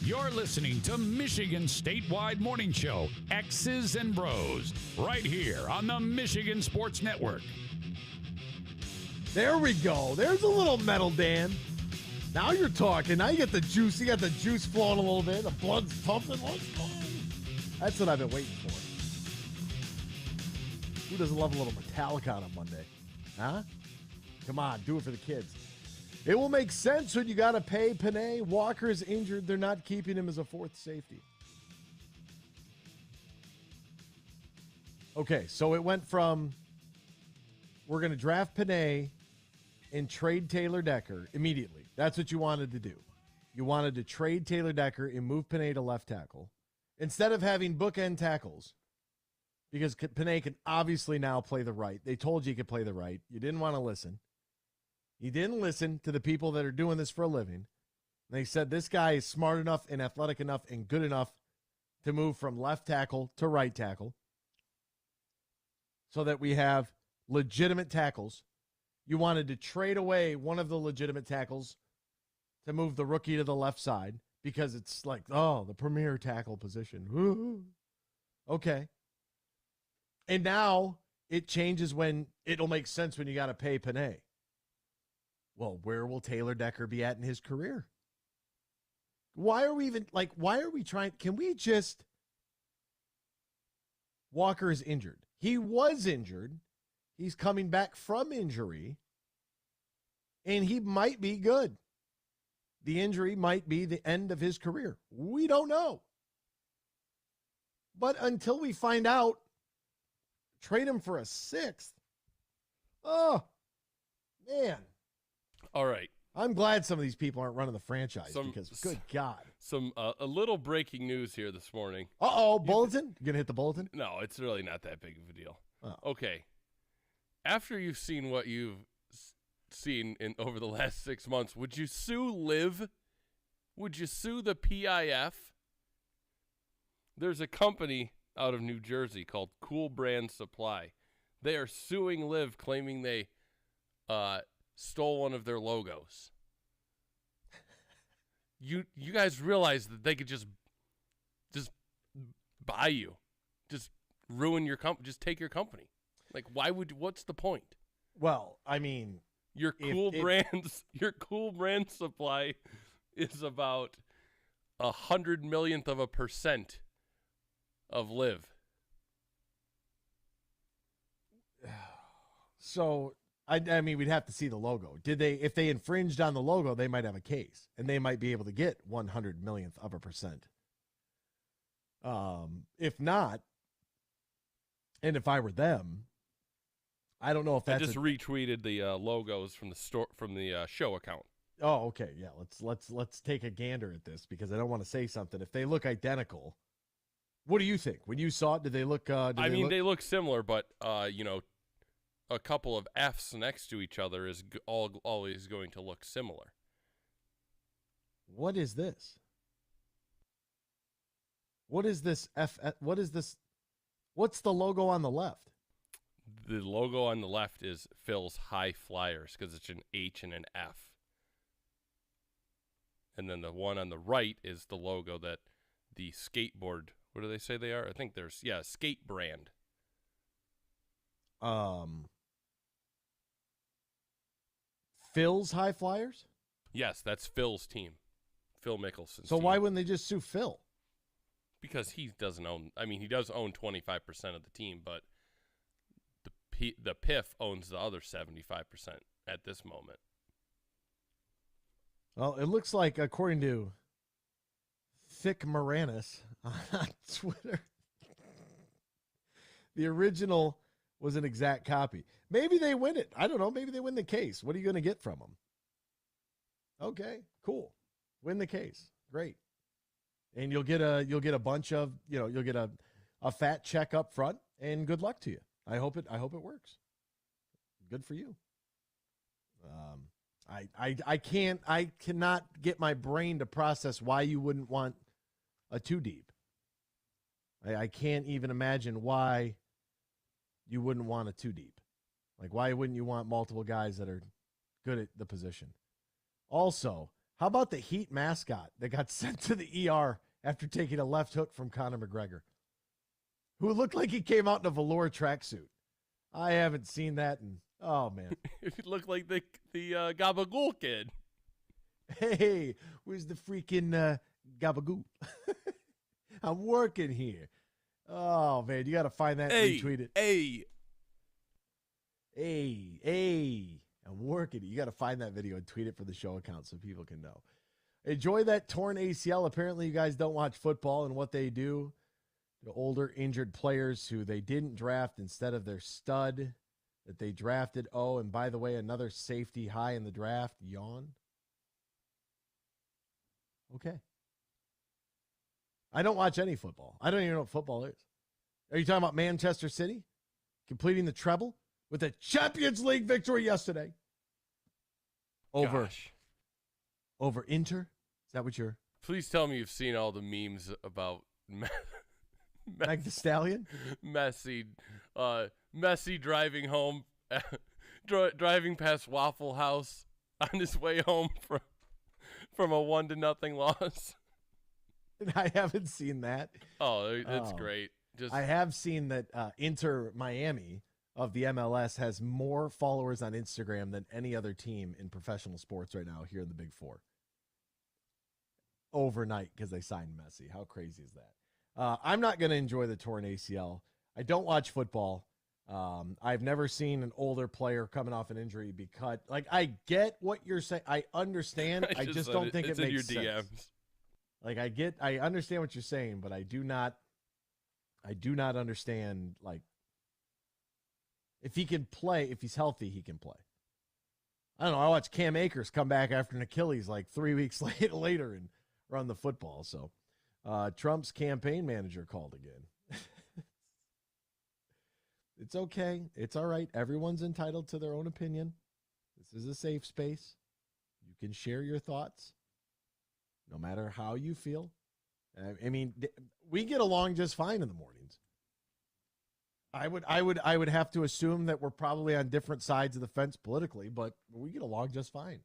You're listening to Michigan's statewide morning show, X's and Bros, right here on the Michigan Sports Network. There we go. There's a little metal, Dan. Now you're talking. Now you get the juice. You got the juice flowing a little bit. The blood's pumping. That's what I've been waiting for. Who doesn't love a little Metallica on a Monday? Huh? Come on, do it for the kids. It will make sense when you got to pay Panay. Walker's injured. They're not keeping him as a fourth safety. Okay, so it went from we're going to draft Panay and trade Taylor Decker immediately. That's what you wanted to do. You wanted to trade Taylor Decker and move Panay to left tackle instead of having bookend tackles, because Panay can obviously now play the right. They told you he could play the right. You didn't want to listen. You didn't listen to the people that are doing this for a living. They said this guy is smart enough and athletic enough and good enough to move from left tackle to right tackle so that we have legitimate tackles. You wanted to trade away one of the legitimate tackles to move the rookie to the left side because it's like, oh, the premier tackle position. Woo. Okay. And now it changes when it'll make sense when you got to pay Panay. Well, where will Taylor Decker be at in his career? Why are we trying? Can we just, Walker is injured. He was injured. He's coming back from injury, and he might be good. The injury might be the end of his career. We don't know. But until we find out, trade him for a sixth. Oh, man. All right. I'm glad some of these people aren't running the franchise because, good God. A little breaking news here this morning. Uh-oh, bulletin? You going to hit the bulletin? No, it's really not that big of a deal. Oh. Okay. After you've seen what you've seen over the last 6 months, would you sue Liv? Would you sue the PIF? There's a company out of New Jersey called Br0's Supply. They are suing Liv, claiming they stole one of their logos. You guys realize that they could just buy you, just ruin your company, just take your company. Like, what's the point? Well, I mean, your Br0's supply is about 100 millionth of a % of Liv. So, I mean, we'd have to see the logo. If they infringed on the logo, they might have a case, and they might be able to get 100 millionth of a %. If not, and if I were them, I don't know if that's. I just retweeted the logos from the store from the show account. Oh, okay, yeah. Let's take a gander at this because I don't want to say something. If they look identical, what do you think? When you saw it, did they look? They look similar, but a couple of F's next to each other is always going to look similar. What is this? What is this F? What is this? What's the logo on the left? The logo on the left is Phil's High Flyers because it's an H and an F. And then the one on the right is the logo that the skateboard, what do they say they are? I think there's, skate brand. Phil's High Flyers? Yes, that's Phil's team. Phil Mickelson's So team. why wouldn't they just sue Phil? Because he doesn't own, he does own 25% of the team, but the PIF owns the other 75% at this moment. Well, it looks like, according to Thick Moranis on Twitter, the original was an exact copy. Maybe they win it. I don't know. Maybe they win the case. What are you going to get from them? Okay, cool. Win the case. Great. And you'll get a bunch of, you'll get a fat check up front, and good luck to you. I hope it works. Good for you. I cannot get my brain to process why you wouldn't want a two deep. I can't even imagine why you wouldn't want a two deep. Like, why wouldn't you want multiple guys that are good at the position? Also, how about the Heat mascot that got sent to the ER after taking a left hook from Conor McGregor, who looked like he came out in a velour tracksuit? I haven't seen that, and oh man, It looked like the Gabagool kid. Hey, where's the freaking Gabagool? I'm working here. Oh man, you got to find that and retweet it. Hey, I'm working it. You got to find that video and tweet it for the show account so people can know. Enjoy that torn ACL. Apparently, you guys don't watch football, and what they do, the older injured players who they didn't draft instead of their stud that they drafted. Oh, and by the way, another safety high in the draft. Yawn. Okay. I don't watch any football. I don't even know what football is. Are you talking about Manchester City completing the treble with a Champions League victory yesterday over Inter? Is that what you're? Please tell me you've seen all the memes about Meg the Stallion? Messi driving home, driving past Waffle House on his way home from a 1-0 loss. I haven't seen that. Oh, it's great. I have seen that Inter Miami of the MLS has more followers on Instagram than any other team in professional sports right now here in the Big Four. Overnight, because they signed Messi. How crazy is that? I'm not going to enjoy the torn ACL. I don't watch football. I've never seen an older player coming off an injury be cut. Like, I get what you're saying. I understand. I just don't think it makes sense. DMs. Like, I understand what you're saying, but I do not understand, like, if he can play, if he's healthy, he can play. I don't know. I watched Cam Akers come back after an Achilles like 3 weeks later and run the football. So Trump's campaign manager called again. It's okay. It's all right. Everyone's entitled to their own opinion. This is a safe space. You can share your thoughts no matter how you feel. I mean, we get along just fine in the mornings. I would have to assume that we're probably on different sides of the fence politically, but we get along just fine.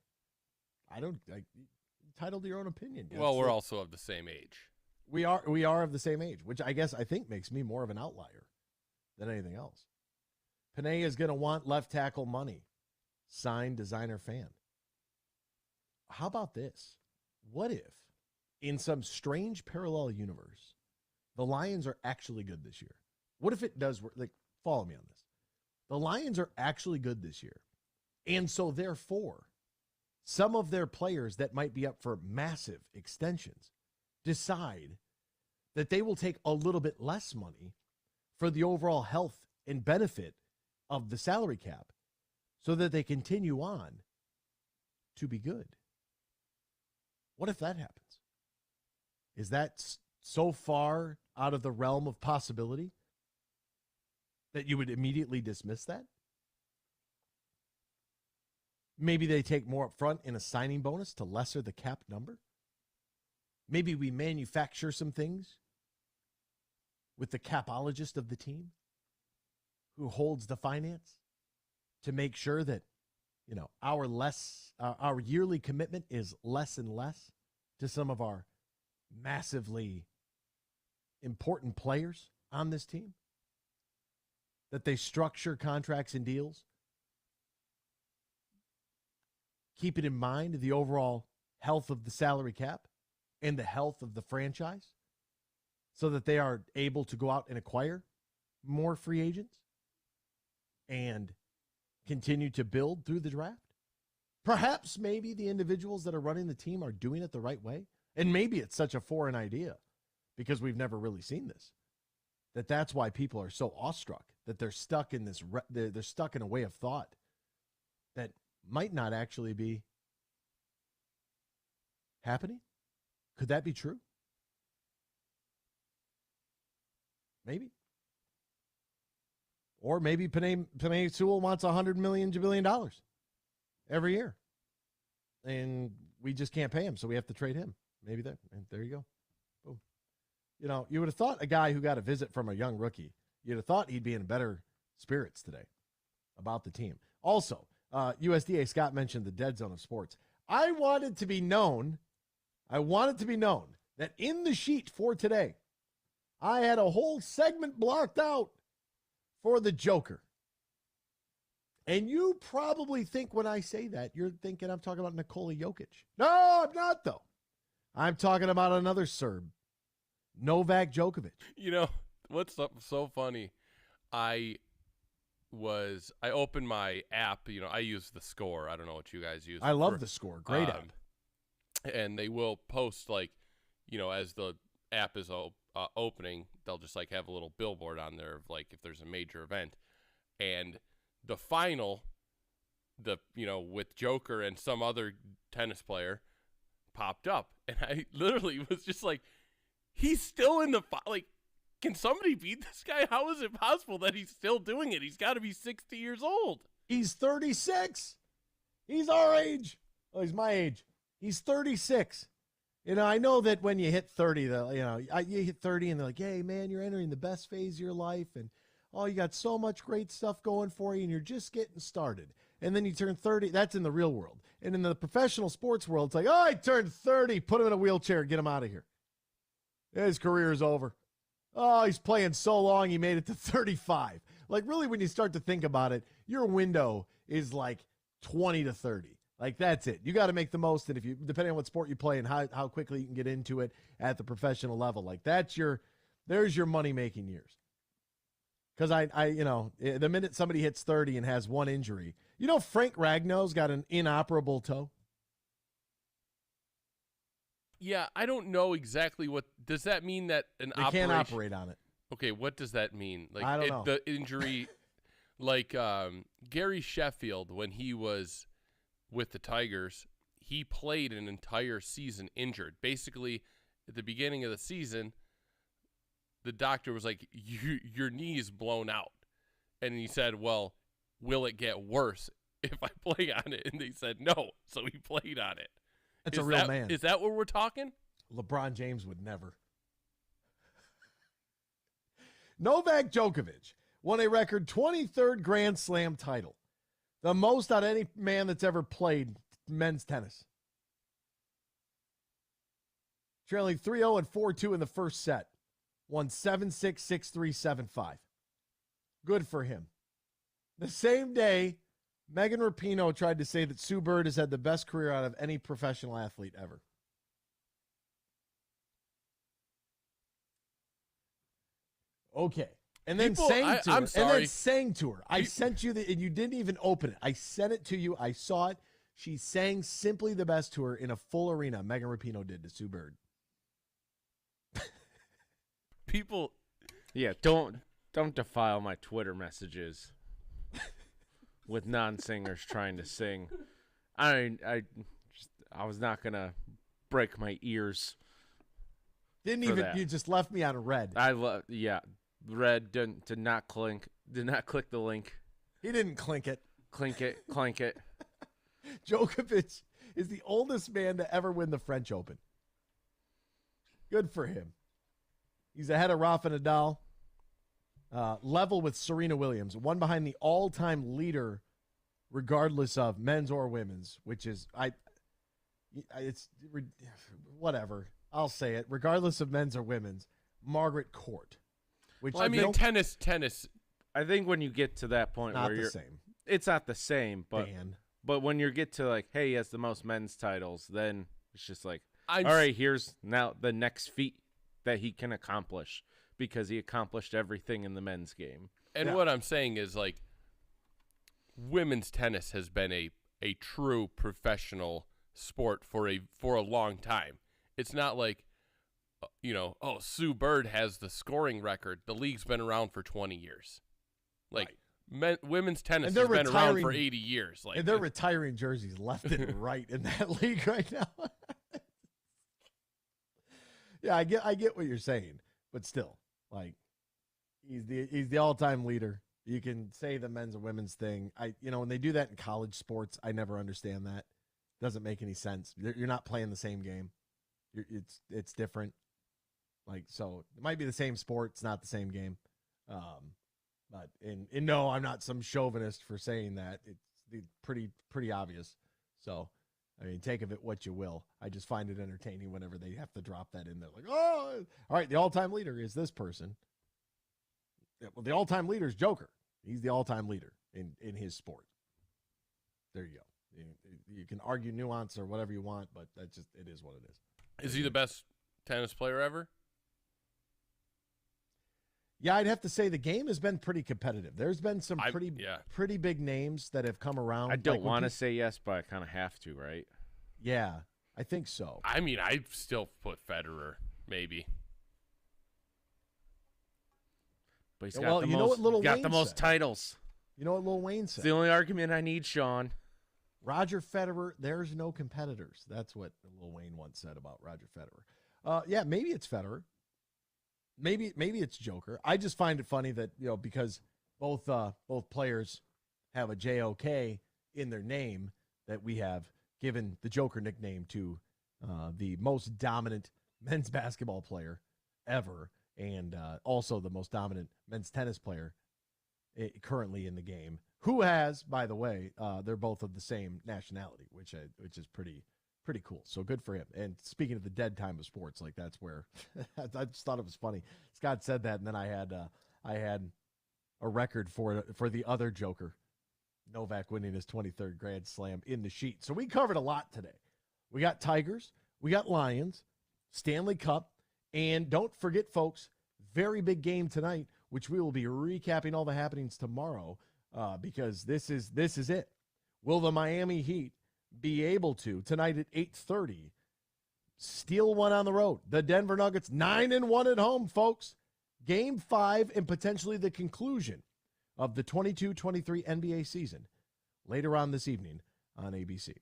Entitled to your own opinion. Well, we're also of the same age. We are of the same age, which I think makes me more of an outlier than anything else. Panay is going to want left tackle money. Signed, designer fan. How about this? What if, in some strange parallel universe, the Lions are actually good this year? What if it does work? Like, follow me on this. The Lions are actually good this year. And so, therefore, some of their players that might be up for massive extensions decide that they will take a little bit less money for the overall health and benefit of the salary cap so that they continue on to be good. What if that happens? Is that so far out of the realm of possibility that you would immediately dismiss that? Maybe they take more up front in a signing bonus to lesser the cap number. Maybe we manufacture some things with the capologist of the team who holds the finance to make sure that, our yearly commitment is less and less to some of our massively important players on this team. That they structure contracts and deals, keeping in mind the overall health of the salary cap and the health of the franchise so that they are able to go out and acquire more free agents and continue to build through the draft. Perhaps maybe the individuals that are running the team are doing it the right way. And maybe it's such a foreign idea because we've never really seen this. That's why people are so awestruck that they're stuck in this. They're stuck in a way of thought that might not actually be happening. Could that be true? Maybe. Or maybe Penei Sewell wants $100 million every year, and we just can't pay him, so we have to trade him. Maybe that. And there you go. Boom. You would have thought a guy who got a visit from a young rookie, you'd have thought he'd be in better spirits today about the team. Also, USDA Scott mentioned the dead zone of sports. I want it to be known that in the sheet for today, I had a whole segment blocked out for the Joker. And you probably think when I say that, you're thinking I'm talking about Nikola Jokic. No, I'm not, though. I'm talking about another Serb, Novak Djokovic. What's so funny? I opened my app. I use the Score. I don't know what you guys use. I love the Score. Great app. And they will post as the app is opening, they'll just have a little billboard on there of if there's a major event, and the final, with Joker and some other tennis player popped up, and I literally was just he's still in the can somebody beat this guy? How is it possible that he's still doing it? He's got to be 60 years old. He's 36. He's our age. Oh, he's my age. He's 36. I know that when you hit 30, you hit 30 and they're like, hey, man, you're entering the best phase of your life. And, you got so much great stuff going for you and you're just getting started. And then you turn 30. That's in the real world. And in the professional sports world, it's I turned 30. Put him in a wheelchair. Get him out of here. His career is over. Oh, he's playing so long, he made it to 35. Really, when you start to think about it, your window is 20 to 30. That's it. You got to make the most. And if you, depending on what sport you play and how quickly you can get into it at the professional level, there's your money-making years. Because the minute somebody hits 30 and has one injury, Frank Ragnow's got an inoperable toe. Yeah, I don't know exactly what does that mean that an they operation can't operate on it. Okay, what does that mean? I don't know. The injury, Gary Sheffield, when he was with the Tigers, he played an entire season injured. Basically, at the beginning of the season, the doctor was like, your knee's blown out. And he said, well, will it get worse if I play on it? And they said no, so he played on it. That's a real man. Is that what we're talking? LeBron James would never. Novak Djokovic won a record 23rd Grand Slam title, the most out of any man that's ever played men's tennis. Trailing 3-0 and 4-2 in the first set. Won 7-6, 6-3, 7-5. Good for him. The same day, Megan Rapinoe tried to say that Sue Bird has had the best career out of any professional athlete ever. Okay. And then sang to her. I'm sorry. And then sang to her. I sent you and you didn't even open it. I sent it to you. I saw it. She sang Simply the Best to her in a full arena. Megan Rapinoe did to Sue Bird. People. Yeah, don't defile my Twitter messages with non-singers trying to sing. I was not gonna break my ears. Didn't even that. You just left me on red. Red did not click the link. He didn't clink it. Clink it. Djokovic is the oldest man to ever win the French Open. Good for him. He's ahead of Rafa Nadal. Level with Serena Williams, one behind the all-time leader, regardless of men's or women's, which is it's whatever. I'll say it, regardless of men's or women's. Margaret Court, which tennis. I think when you get to that point not where the you're, same. It's not the same, but when you get to hey, he has the most men's titles, then it's just all right, here's now the next feat that he can accomplish. Because he accomplished everything in the men's game. And what I'm saying is, women's tennis has been a true professional sport for a long time. It's not Sue Bird has the scoring record. The league's been around for 20 years. Women's tennis has been around for 80 years. And they're retiring jerseys left and right in that league right now. Yeah, I get what you're saying, but still. He's the all-time leader. You can say the men's and women's thing. When they do that in college sports, I never understand that. Doesn't make any sense. You're not playing the same game. It's different. Like, so it might be the same sport. It's not the same game. But no, I'm not some chauvinist for saying that. It's pretty obvious. So, I mean, take of it what you will. I just find it entertaining whenever they have to drop that in there. Like, oh, all right, the all-time leader is this person. Yeah, well, the all-time leader is Joker. He's the all-time leader in his sport. There you go. You can argue nuance or whatever you want, but it is what it is. Is he the best tennis player ever? Yeah, I'd have to say the game has been pretty competitive. There's been some pretty big names that have come around. I don't want to say yes, but I kind of have to, right? Yeah, I think so. I mean, I'd still put Federer, maybe. But he's got the most titles. You know what Lil Wayne said? It's the only argument I need, Sean. Roger Federer, there's no competitors. That's what Lil Wayne once said about Roger Federer. Yeah, maybe it's Federer. Maybe it's Joker. I just find it funny that, because both players have a JOK in their name, that we have given the Joker nickname to the most dominant men's basketball player ever, and also the most dominant men's tennis player currently in the game, who has, by the way, they're both of the same nationality, which is pretty cool. So good for him. And speaking of the dead time of sports, like that's where I just thought it was funny. Scott said that, and then I had a record for the other Joker, Novak winning his 23rd Grand Slam in the sheet. So we covered a lot today. We got Tigers, we got Lions, Stanley Cup, and don't forget, folks, very big game tonight, which we will be recapping all the happenings tomorrow, because this is it. Will the Miami Heat be able to, tonight at 8:30, steal one on the road? The Denver Nuggets 9-1 at home, folks. Game 5 and potentially the conclusion of the 22-23 NBA season later on this evening on ABC.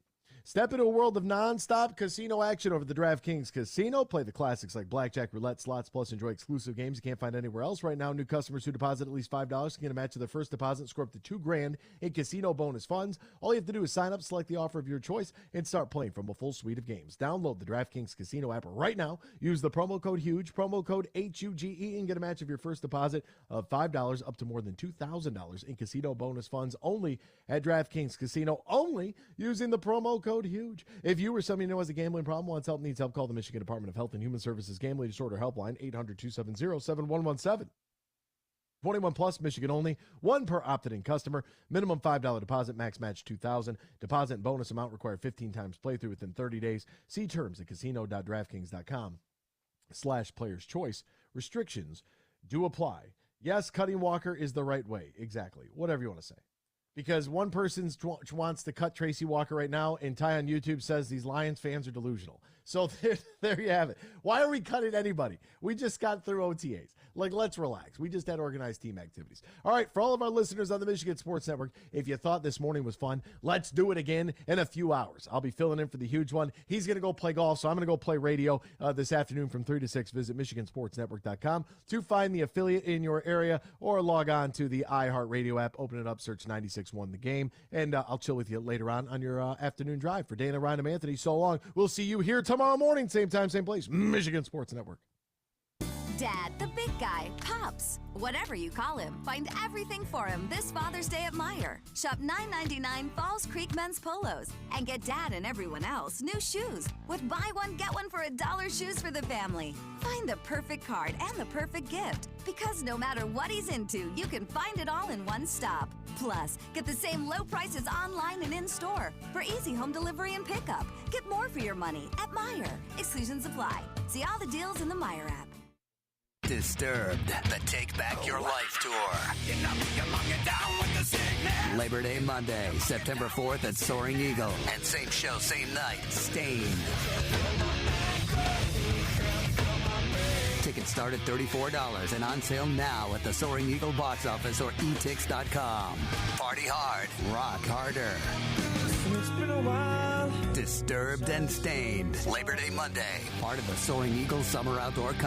Step into a world of nonstop casino action over the DraftKings Casino. Play the classics like blackjack, roulette, slots, plus enjoy exclusive games you can't find anywhere else. Right now, new customers who deposit at least $5 can get a match of their first deposit, score up to $2,000 in casino bonus funds. All you have to do is sign up, select the offer of your choice, and start playing from a full suite of games. Download the DraftKings Casino app right now. Use the promo code HUGE, promo code HUGE, and get a match of your first deposit of $5 up to more than $2,000 in casino bonus funds only at DraftKings Casino, only using the promo code HUGE. If you or somebody you know has a gambling problem, wants help, needs help, call the Michigan Department of Health and Human Services Gambling Disorder Helpline, 800-270-7117. 21 plus, Michigan only. One per opted-in customer. Minimum $5 deposit, max match $2,000. Deposit and bonus amount required 15 times playthrough within 30 days. See terms at casino.draftkings.com/players choice. Restrictions do apply. Yes, cutting Walker is the right way. Exactly. Whatever you want to say. Because one person wants to cut Tracy Walker right now, and Ty on YouTube says these Lions fans are delusional. So there you have it. Why are we cutting anybody? We just got through OTAs. Like, let's relax. We just had organized team activities. All right, for all of our listeners on the Michigan Sports Network, if you thought this morning was fun, let's do it again in a few hours. I'll be filling in for the huge one. He's going to go play golf, so I'm going to go play radio this afternoon from 3 to 6. Visit MichiganSportsNetwork.com to find the affiliate in your area, or log on to the iHeartRadio app, open it up, search 96.1 The Game, and I'll chill with you later on your afternoon drive. For Dana, Ryan, and Anthony, so long. We'll see you here tomorrow morning, same time, same place, Michigan Sports Network. Dad, the big guy, Pops, whatever you call him, find everything for him this Father's Day at Meijer. Shop $9.99 Falls Creek men's polos and get Dad and everyone else new shoes with buy one, get one for $1 shoes for the family. Find the perfect card and the perfect gift, because no matter what he's into, you can find it all in one stop. Plus, get the same low prices online and in-store for easy home delivery and pickup. Get more for your money at Meijer. Exclusions apply. See all the deals in the Meijer app. Disturbed, the Take Back Your Life tour. Labor Day Monday, September 4th at Soaring Eagle. And same show, same night, Stained. Tickets start at $34 and on sale now at the Soaring Eagle box office or etix.com. Party hard, rock harder. It's been a while. Disturbed and Stained. Labor Day Monday, part of the Soaring Eagle Summer Outdoor